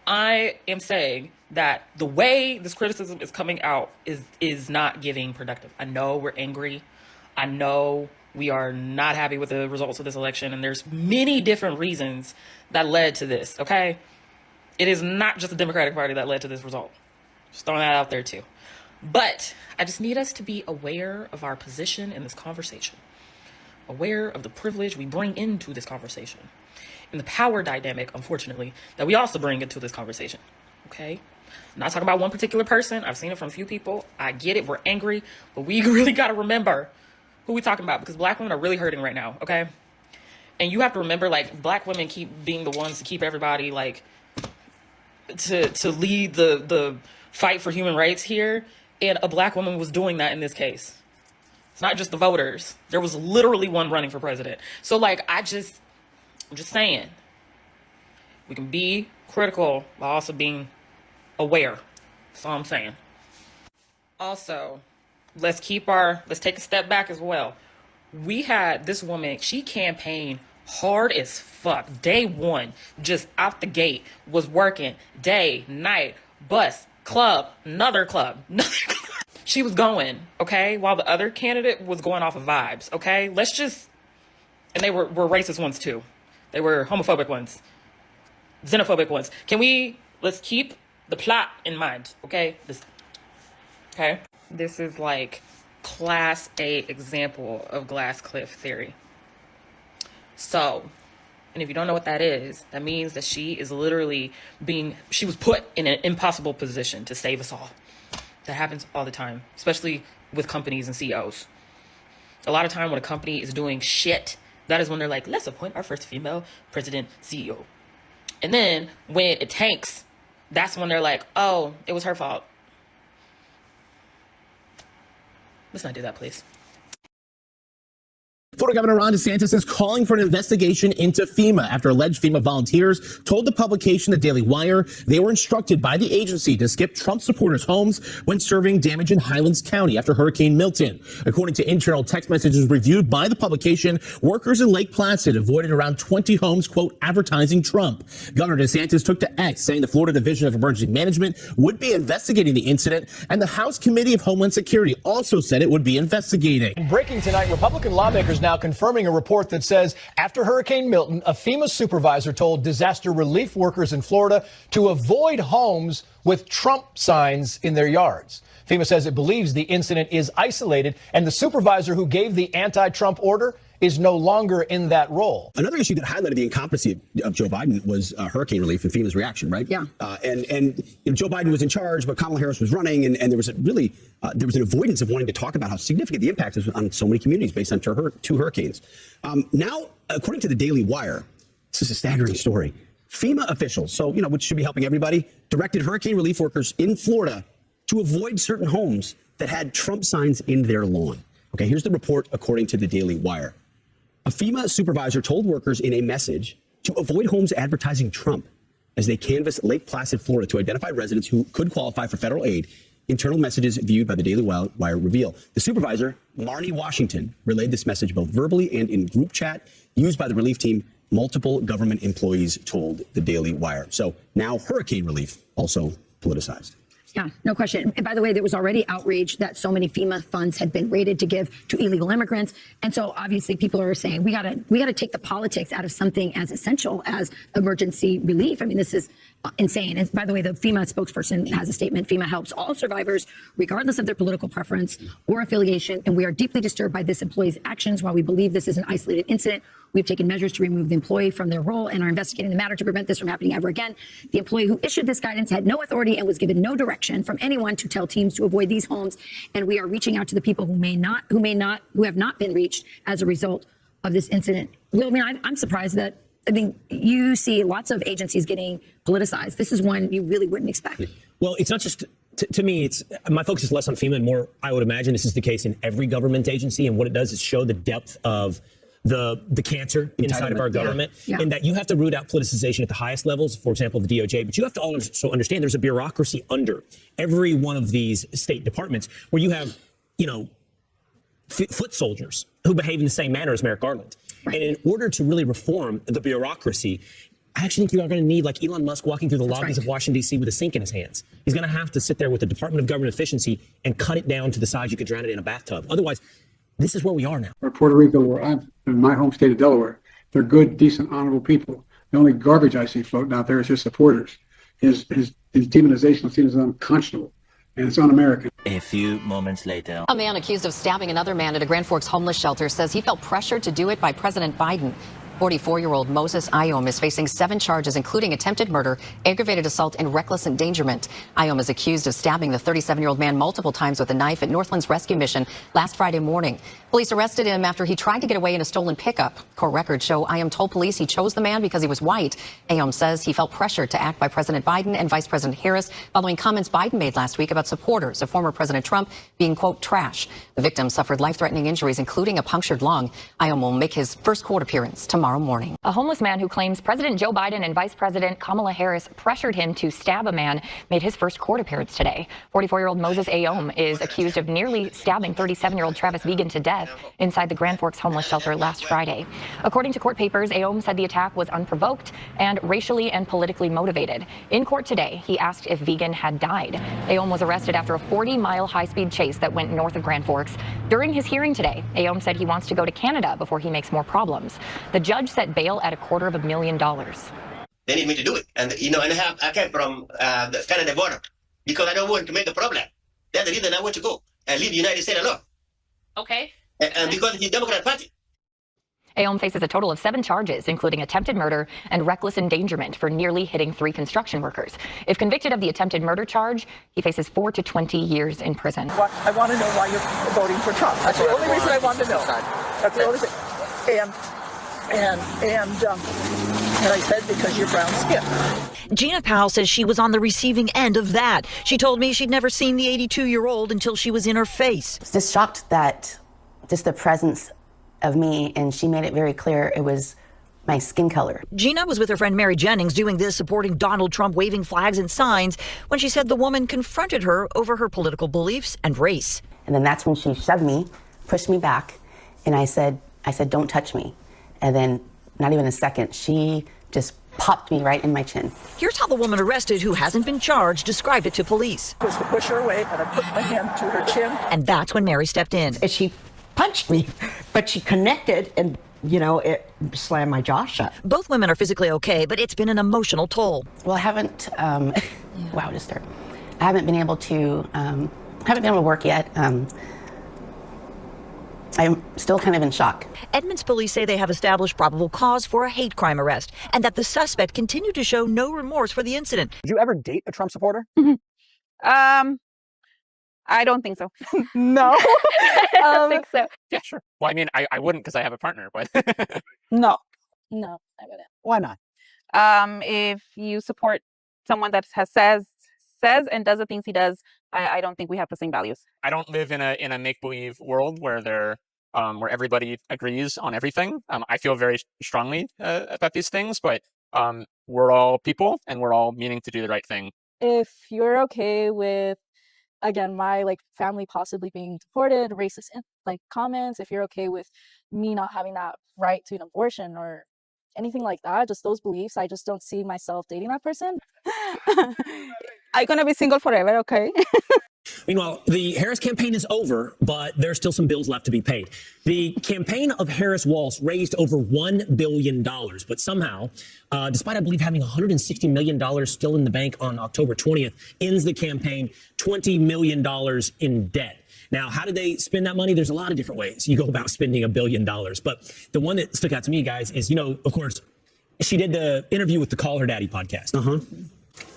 I am saying that the way this criticism is coming out is not giving productive. I know we're angry. I know we are not happy with the results of this election, and there's many different reasons that led to this, okay? It is not just the Democratic Party that led to this result. Just throwing that out there too. But I just need us to be aware of our position in this conversation, aware of the privilege we bring into this conversation, and the power dynamic, unfortunately, that we also bring into this conversation, okay? I'm not talking about one particular person. I've seen it from a few people. I get it. We're angry, but we really got to remember who we're talking about, because black women are really hurting right now, okay? And you have to remember, like, black women keep being the ones to keep everybody, like, to lead the fight for human rights here. And a black woman was doing that in this case. It's not just the voters. There was literally one running for president. So, like, I'm just saying, We can be critical while also being aware. That's all I'm saying. Also, let's take a step back as well. We had this woman, she campaigned hard as fuck. Day one, just out the gate, was working day, night, bus, club, another club. She was going, okay, while the other candidate was going off of vibes, okay? And they were racist ones too. They were homophobic ones, xenophobic ones. Let's keep the plot in mind, okay? This is like class A example of glass cliff theory. So, and if you don't know what that is, that means that she is literally she was put in an impossible position to save us all. That happens all the time, especially with companies and CEOs. A lot of time when a company is doing shit, that is when they're like, let's appoint our first female president CEO. And then when it tanks, that's when they're like, oh, it was her fault. Let's not do that, please. Florida Governor Ron DeSantis is calling for an investigation into FEMA after alleged FEMA volunteers told the publication The Daily Wire they were instructed by the agency to skip Trump supporters' homes when serving damage in Highlands County after Hurricane Milton. According to internal text messages reviewed by the publication, workers in Lake Placid avoided around 20 homes, quote, advertising Trump. Governor DeSantis took to X, saying the Florida Division of Emergency Management would be investigating the incident, and the House Committee of Homeland Security also said it would be investigating. Breaking tonight, Republican lawmakers now confirming a report that says after Hurricane Milton, a FEMA supervisor told disaster relief workers in Florida to avoid homes with Trump signs in their yards. FEMA says it believes the incident is isolated, and the supervisor who gave the anti-Trump order is no longer in that role. Another issue that highlighted the incompetency of Joe Biden was hurricane relief and FEMA's reaction, right? Yeah. And Joe Biden was in charge, but Kamala Harris was running, and there was there was an avoidance of wanting to talk about how significant the impact is on so many communities based on two hurricanes. Now, according to the Daily Wire, this is a staggering story. FEMA officials, which should be helping everybody, directed hurricane relief workers in Florida to avoid certain homes that had Trump signs in their lawn. Okay, here's the report according to the Daily Wire. A FEMA supervisor told workers in a message to avoid homes advertising Trump as they canvassed Lake Placid, Florida, to identify residents who could qualify for federal aid. Internal messages viewed by the Daily Wire reveal. The supervisor, Marnie Washington, relayed this message both verbally and in group chat used by the relief team. Multiple government employees told the Daily Wire. So now hurricane relief also politicized. Yeah, no question. And by the way, there was already outrage that so many FEMA funds had been raided to give to illegal immigrants. And so obviously people are saying we gotta take the politics out of something as essential as emergency relief. I mean, this is insane. And by the way, the FEMA spokesperson has a statement. FEMA helps all survivors, regardless of their political preference or affiliation. And we are deeply disturbed by this employee's actions. While we believe this is an isolated incident, we've taken measures to remove the employee from their role and are investigating the matter to prevent this from happening ever again. The employee who issued this guidance had no authority and was given no direction from anyone to tell teams to avoid these homes. And we are reaching out to the people who have not been reached as a result of this incident. Well, I mean, I'm surprised that, you see lots of agencies getting politicized. This is one you really wouldn't expect. Well, it's not just, to me, my focus is less on FEMA and more, I would imagine this is the case in every government agency. And what it does is show the depth of the cancer inside of our government, and that you have to root out politicization at the highest levels, for example, the DOJ, but you have to also understand there's a bureaucracy under every one of these state departments where you have, foot soldiers who behave in the same manner as Merrick Garland. Right. And in order to really reform the bureaucracy, I actually think you are going to need, like Elon Musk walking through the lobbies of Washington, D.C. with a sink in his hands. He's going to have to sit there with the Department of Government Efficiency and cut it down to the size you could drown it in a bathtub. Otherwise, this is where we are now. Or Puerto Rico, where I'm in my home state of Delaware, they're good, decent, honorable people. The only garbage I see floating out there is his supporters. His demonization of is unconscionable, and it's un-American. A few moments later. A man accused of stabbing another man at a Grand Forks homeless shelter says he felt pressured to do it by President Biden. 44-year-old Moses Ayom is facing 7 charges, including attempted murder, aggravated assault, and reckless endangerment. Ayom is accused of stabbing the 37-year-old man multiple times with a knife at Northland's rescue mission last Friday morning. Police arrested him after he tried to get away in a stolen pickup. Court records show Ayom told police he chose the man because he was white. Ayom says he felt pressured to act by President Biden and Vice President Harris following comments Biden made last week about supporters of former President Trump being, quote, trash. The victim suffered life-threatening injuries, including a punctured lung. Ayom will make his first court appearance tomorrow. tomorrow morning. A homeless man who claims President Joe Biden and Vice President Kamala Harris pressured him to stab a man made his first court appearance today. 44-year-old Moses Aom is accused of nearly stabbing 37-year-old Travis Vegan to death inside the Grand Forks homeless shelter last Friday. According to court papers, Aom said the attack was unprovoked and racially and politically motivated. In court today, he asked if Vegan had died. Aom was arrested after a 40-mile high-speed chase that went north of Grand Forks. During his hearing today, Aom said he wants to go to Canada before he makes more problems. The judge set bail at $250,000. They need me to do it, and I came from the Canada border because I don't want to make a problem. That's the reason I want to go and leave the United States alone. Okay. And because it's the Democrat Party. Aom faces a total of 7 charges, including attempted murder and reckless endangerment for nearly hitting 3 construction workers. If convicted of the attempted murder charge, he faces 4 to 20 years in prison. I want to know why you're voting for Trump. That's the only reason I want to know. That's the only thing. And I said because you're brown skin. Gina Powell says she was on the receiving end of that. She told me she'd never seen the 82-year-old until she was in her face. Just shocked that just the presence of me, and she made it very clear it was my skin color. Gina was with her friend Mary Jennings doing this, supporting Donald Trump, waving flags and signs, when she said the woman confronted her over her political beliefs and race. And then that's when she shoved me, pushed me back, and I said, don't touch me. And then not even a second, she just popped me right in my chin. Here's how the woman arrested, who hasn't been charged, described it to police. I was to push her away, and I put my hand to her chin. And that's when Mary stepped in. And she punched me, but she connected and, it slammed my jaw shut. Both women are physically okay, but it's been an emotional toll. Well, I haven't, wow, to start. I haven't been able to work yet. I'm still kind of in shock. Edmonds police say they have established probable cause for a hate crime arrest and that the suspect continued to show no remorse for the incident. Did you ever date a Trump supporter? I don't think so. No. I don't think so. Yeah, sure. Well, I mean, I wouldn't because I have a partner, but. No, I wouldn't. Why not? If you support someone that says and does the things he does, I don't think we have the same values. I don't live in a make-believe world where where everybody agrees on everything. I feel very strongly about these things, but we're all people and we're all meaning to do the right thing. If you're okay with, again, my family possibly being deported, racist comments, if you're okay with me not having that right to an abortion or anything like that, just those beliefs, I just don't see myself dating that person. I'm gonna be single forever, okay? Meanwhile, the Harris campaign is over, but there's still some bills left to be paid. The campaign of Harris-Walz raised over $1 billion, but somehow, despite, I believe, having $160 million still in the bank on October 20th, ends the campaign $20 million in debt. Now, how did they spend that money? There's a lot of different ways you go about spending $1 billion. But the one that stuck out to me, guys, is, of course, she did the interview with the Call Her Daddy podcast.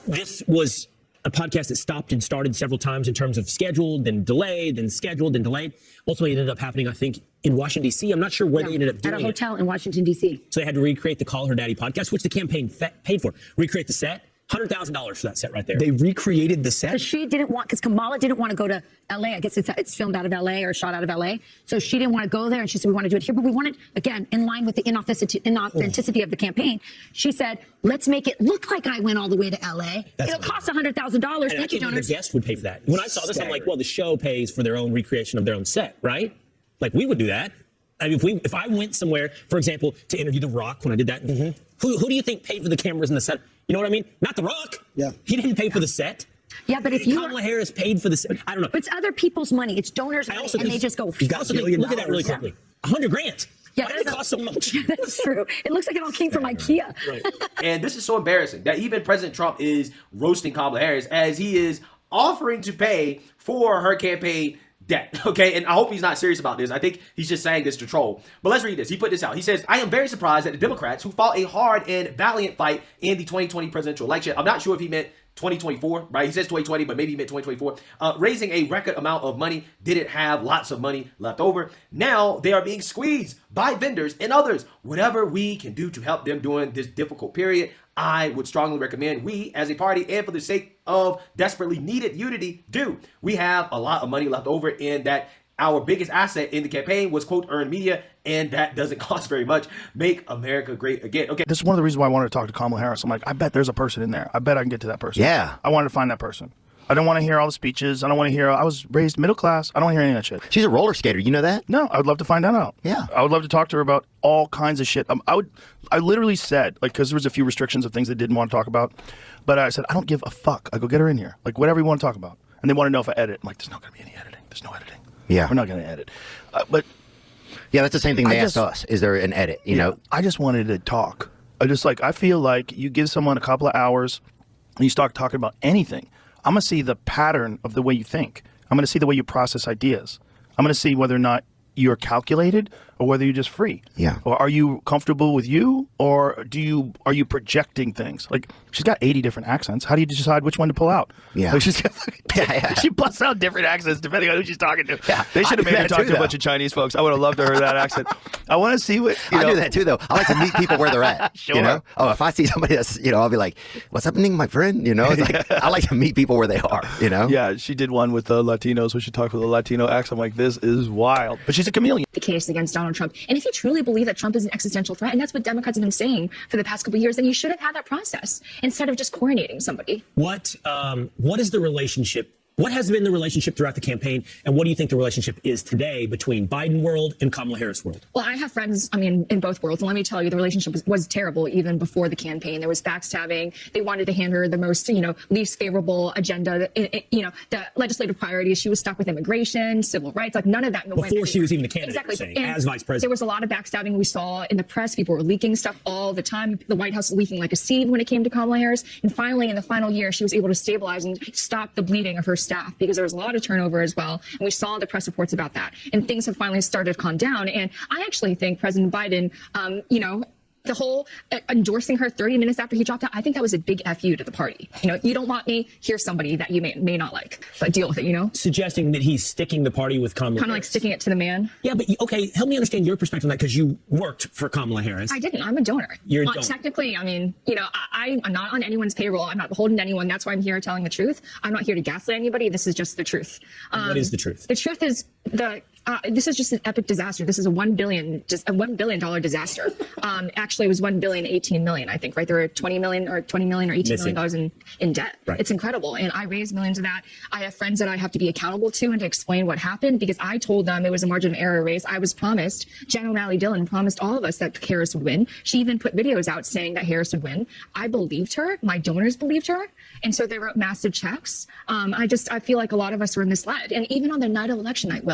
This was a podcast that stopped and started several times in terms of scheduled, then delayed, then scheduled, then delayed. Ultimately, it ended up happening, I think, in Washington, D.C. I'm not sure where they ended up doing it. At a hotel in Washington, D.C. So they had to recreate the Call Her Daddy podcast, which the campaign paid for. Recreate the set. $100,000 for that set right there. They recreated the set? Because Kamala didn't want to go to L.A. I guess it's filmed out of L.A. or shot out of L.A. So she didn't want to go there, and she said, we want to do it here. But we wanted, again, in line with the inauthenticity of the campaign, she said, let's make it look like I went all the way to L.A. It'll cost $100,000. Thank you, donors. The guest would pay for that. When I saw this, I'm like, well, the show pays for their own recreation of their own set, right? Like, we would do that. I mean, if I went somewhere, for example, to interview The Rock when I did that, who do you think paid for the cameras and the set? You know what I mean? Not The Rock. Yeah. He didn't pay for the set. Yeah, but if Kamala Harris paid for the set, I don't know. But it's other people's money. It's donors' money, and they just go. Look at that really quickly. $100,000. Yeah, why did it cost so much? Yeah, that's true. It looks like it all came from IKEA. Right. And this is so embarrassing that even President Trump is roasting Kamala Harris as he is offering to pay for her campaign debt. Okay, and I hope he's not serious about this. I think he's just saying this to troll. But let's read this. He put this out. He says, I am very surprised that the Democrats, who fought a hard and valiant fight in the 2020 presidential election, I'm not sure if he meant 2024, right? He says 2020, but maybe he meant 2024. Raising a record amount of money, didn't have lots of money left over. Now they are being squeezed by vendors and others. Whatever we can do to help them during this difficult period, I would strongly recommend we as a party, and for the sake of desperately needed unity, do. We have a lot of money left over, and that our biggest asset in the campaign was, quote, earned media, and that doesn't cost very much. Make America great again. Okay. This is one of the reasons why I wanted to talk to Kamala Harris. I'm like, I bet there's a person in there. I bet I can get to that person. Yeah. I wanted to find that person. I don't want to hear all the speeches. I don't want to hear, I was raised middle class. I don't want to hear any of that shit. She's a roller skater. You know that? No, I would love to find that out. Yeah. I would love to talk to her about all kinds of shit. I literally said, like, because there was a few restrictions of things they didn't want to talk about, but I said, I don't give a fuck. I go, get her in here. Like, whatever you want to talk about. And they want to know if I edit. I'm like, there's not going to be any editing. There's no editing. Yeah. We're not going to edit. But yeah, that's the same thing they asked us. Is there an edit? You know? I just wanted to talk. I feel like you give someone a couple of hours and you start talking about anything. I'm going to see the pattern of the way you think. I'm going to see the way you process ideas. I'm going to see whether or not you're calculated or whether you're just free. Yeah. Or are you comfortable with you, or are you projecting things? Like, she's got 80 different accents. How do you decide which one to pull out? Yeah. Like, she busts out different accents depending on who she's talking to. Yeah. They should have made her talk to a bunch of Chinese folks. I would have loved to hear that accent. I want to see what I do that too, though. I like to meet people where they're at. Sure. You know? Oh, if I see somebody that's, I'll be like, what's happening, my friend? You know, it's like, I like to meet people where they are, you know? Yeah, she did one with the Latinos where she talked with a Latino accent. I'm like, this is wild. But she's a chameleon. The case against Donald Trump. And if you truly believe that Trump is an existential threat, and that's what Democrats have been saying for the past couple of years, then you should have had that process instead of just coronating somebody. What is the relationship? What has been the relationship throughout the campaign, and what do you think the relationship is today between Biden world and Kamala Harris world? Well, I have friends, in both worlds, and let me tell you, the relationship was terrible even before the campaign. There was backstabbing. They wanted to hand her the most, least favorable agenda, the legislative priorities. She was stuck with immigration, civil rights, like none of that. Before she was even a candidate, exactly. as vice president. There was a lot of backstabbing we saw in the press. People were leaking stuff all the time. The White House leaking like a sieve when it came to Kamala Harris. And finally, in the final year, she was able to stabilize and stop the bleeding of her staff, because there was a lot of turnover as well. And we saw the press reports about that. And things have finally started to calm down. And I actually think President Biden, the whole endorsing her 30 minutes after he dropped out, I think that was a big FU to the party. You don't want me, here's somebody that you may not like, but deal with it, Suggesting that he's sticking the party with Kamala Kind of like sticking it to the man. Yeah, but okay, help me understand your perspective on that, because you worked for Kamala Harris. I didn't. I'm a donor. You're a donor. Technically, I'm not on anyone's payroll. I'm not beholden to anyone. That's why I'm here telling the truth. I'm not here to gaslight anybody. This is just the truth. What is the truth? The truth is this is just an epic disaster. This is a $1 billion disaster. Actually, it was $1,018 million, I think, right? There were $20 million or $18 million in debt. Right. It's incredible. And I raised millions of that. I have friends that I have to be accountable to and to explain what happened, because I told them it was a margin of error race. I was promised, Jen O'Malley Dillon promised all of us that Harris would win. She even put videos out saying that Harris would win. I believed her. My donors believed her. And so they wrote massive checks. I feel like a lot of us were misled. And even on the night of election night,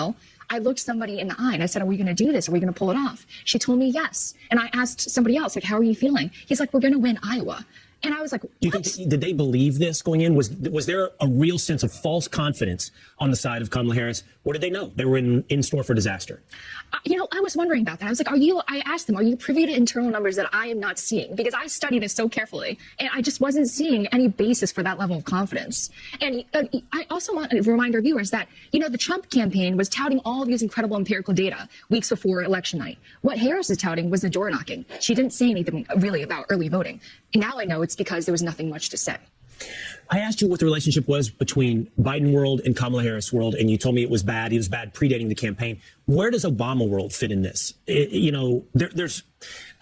I looked somebody in the eye and I said, are we going to do this? Are we going to pull it off? She told me yes. And I asked somebody else, like, how are you feeling? He's like, we're going to win Iowa. And I was like, what? Did they believe this going in? Was there a real sense of false confidence on the side of Kamala Harris? Or did they know they were in store for disaster? I was wondering about that. I was like, I asked them, are you privy to internal numbers that I am not seeing? Because I studied this so carefully and I just wasn't seeing any basis for that level of confidence. And I also want to remind our viewers that, the Trump campaign was touting all of these incredible empirical data weeks before election night. What Harris is touting was the door knocking. She didn't say anything really about early voting. And now I know it's because there was nothing much to say. I asked you what the relationship was between Biden world and Kamala Harris world, and you told me it was bad. It was bad predating the campaign. Where does Obama world fit in this? There's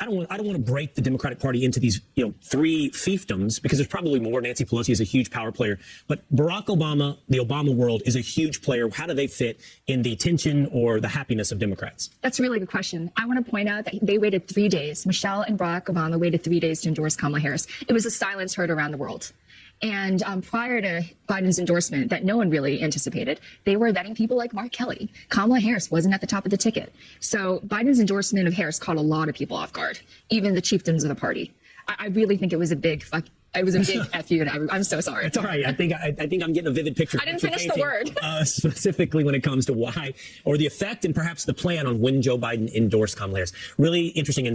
I don't want to break the Democratic Party into these, three fiefdoms, because there's probably more. Nancy Pelosi is a huge power player, but Barack Obama, the Obama world, is a huge player. How do they fit in the tension or the happiness of Democrats? That's a really good question. I want to point out that they waited 3 days. Michelle and Barack Obama waited 3 days to endorse Kamala Harris. It was a silence heard around the world. And prior to Biden's endorsement that no one really anticipated, they were vetting people like Mark Kelly. Kamala Harris wasn't at the top of the ticket. So Biden's endorsement of Harris caught a lot of people off guard, even the chieftains of the party. I really think it was a big FU. I'm so sorry. It's all right. I think I'm getting a vivid picture. I didn't finish the word. Specifically when it comes to why, or the effect and perhaps the plan on when Joe Biden endorsed Kamala Harris. Really interesting.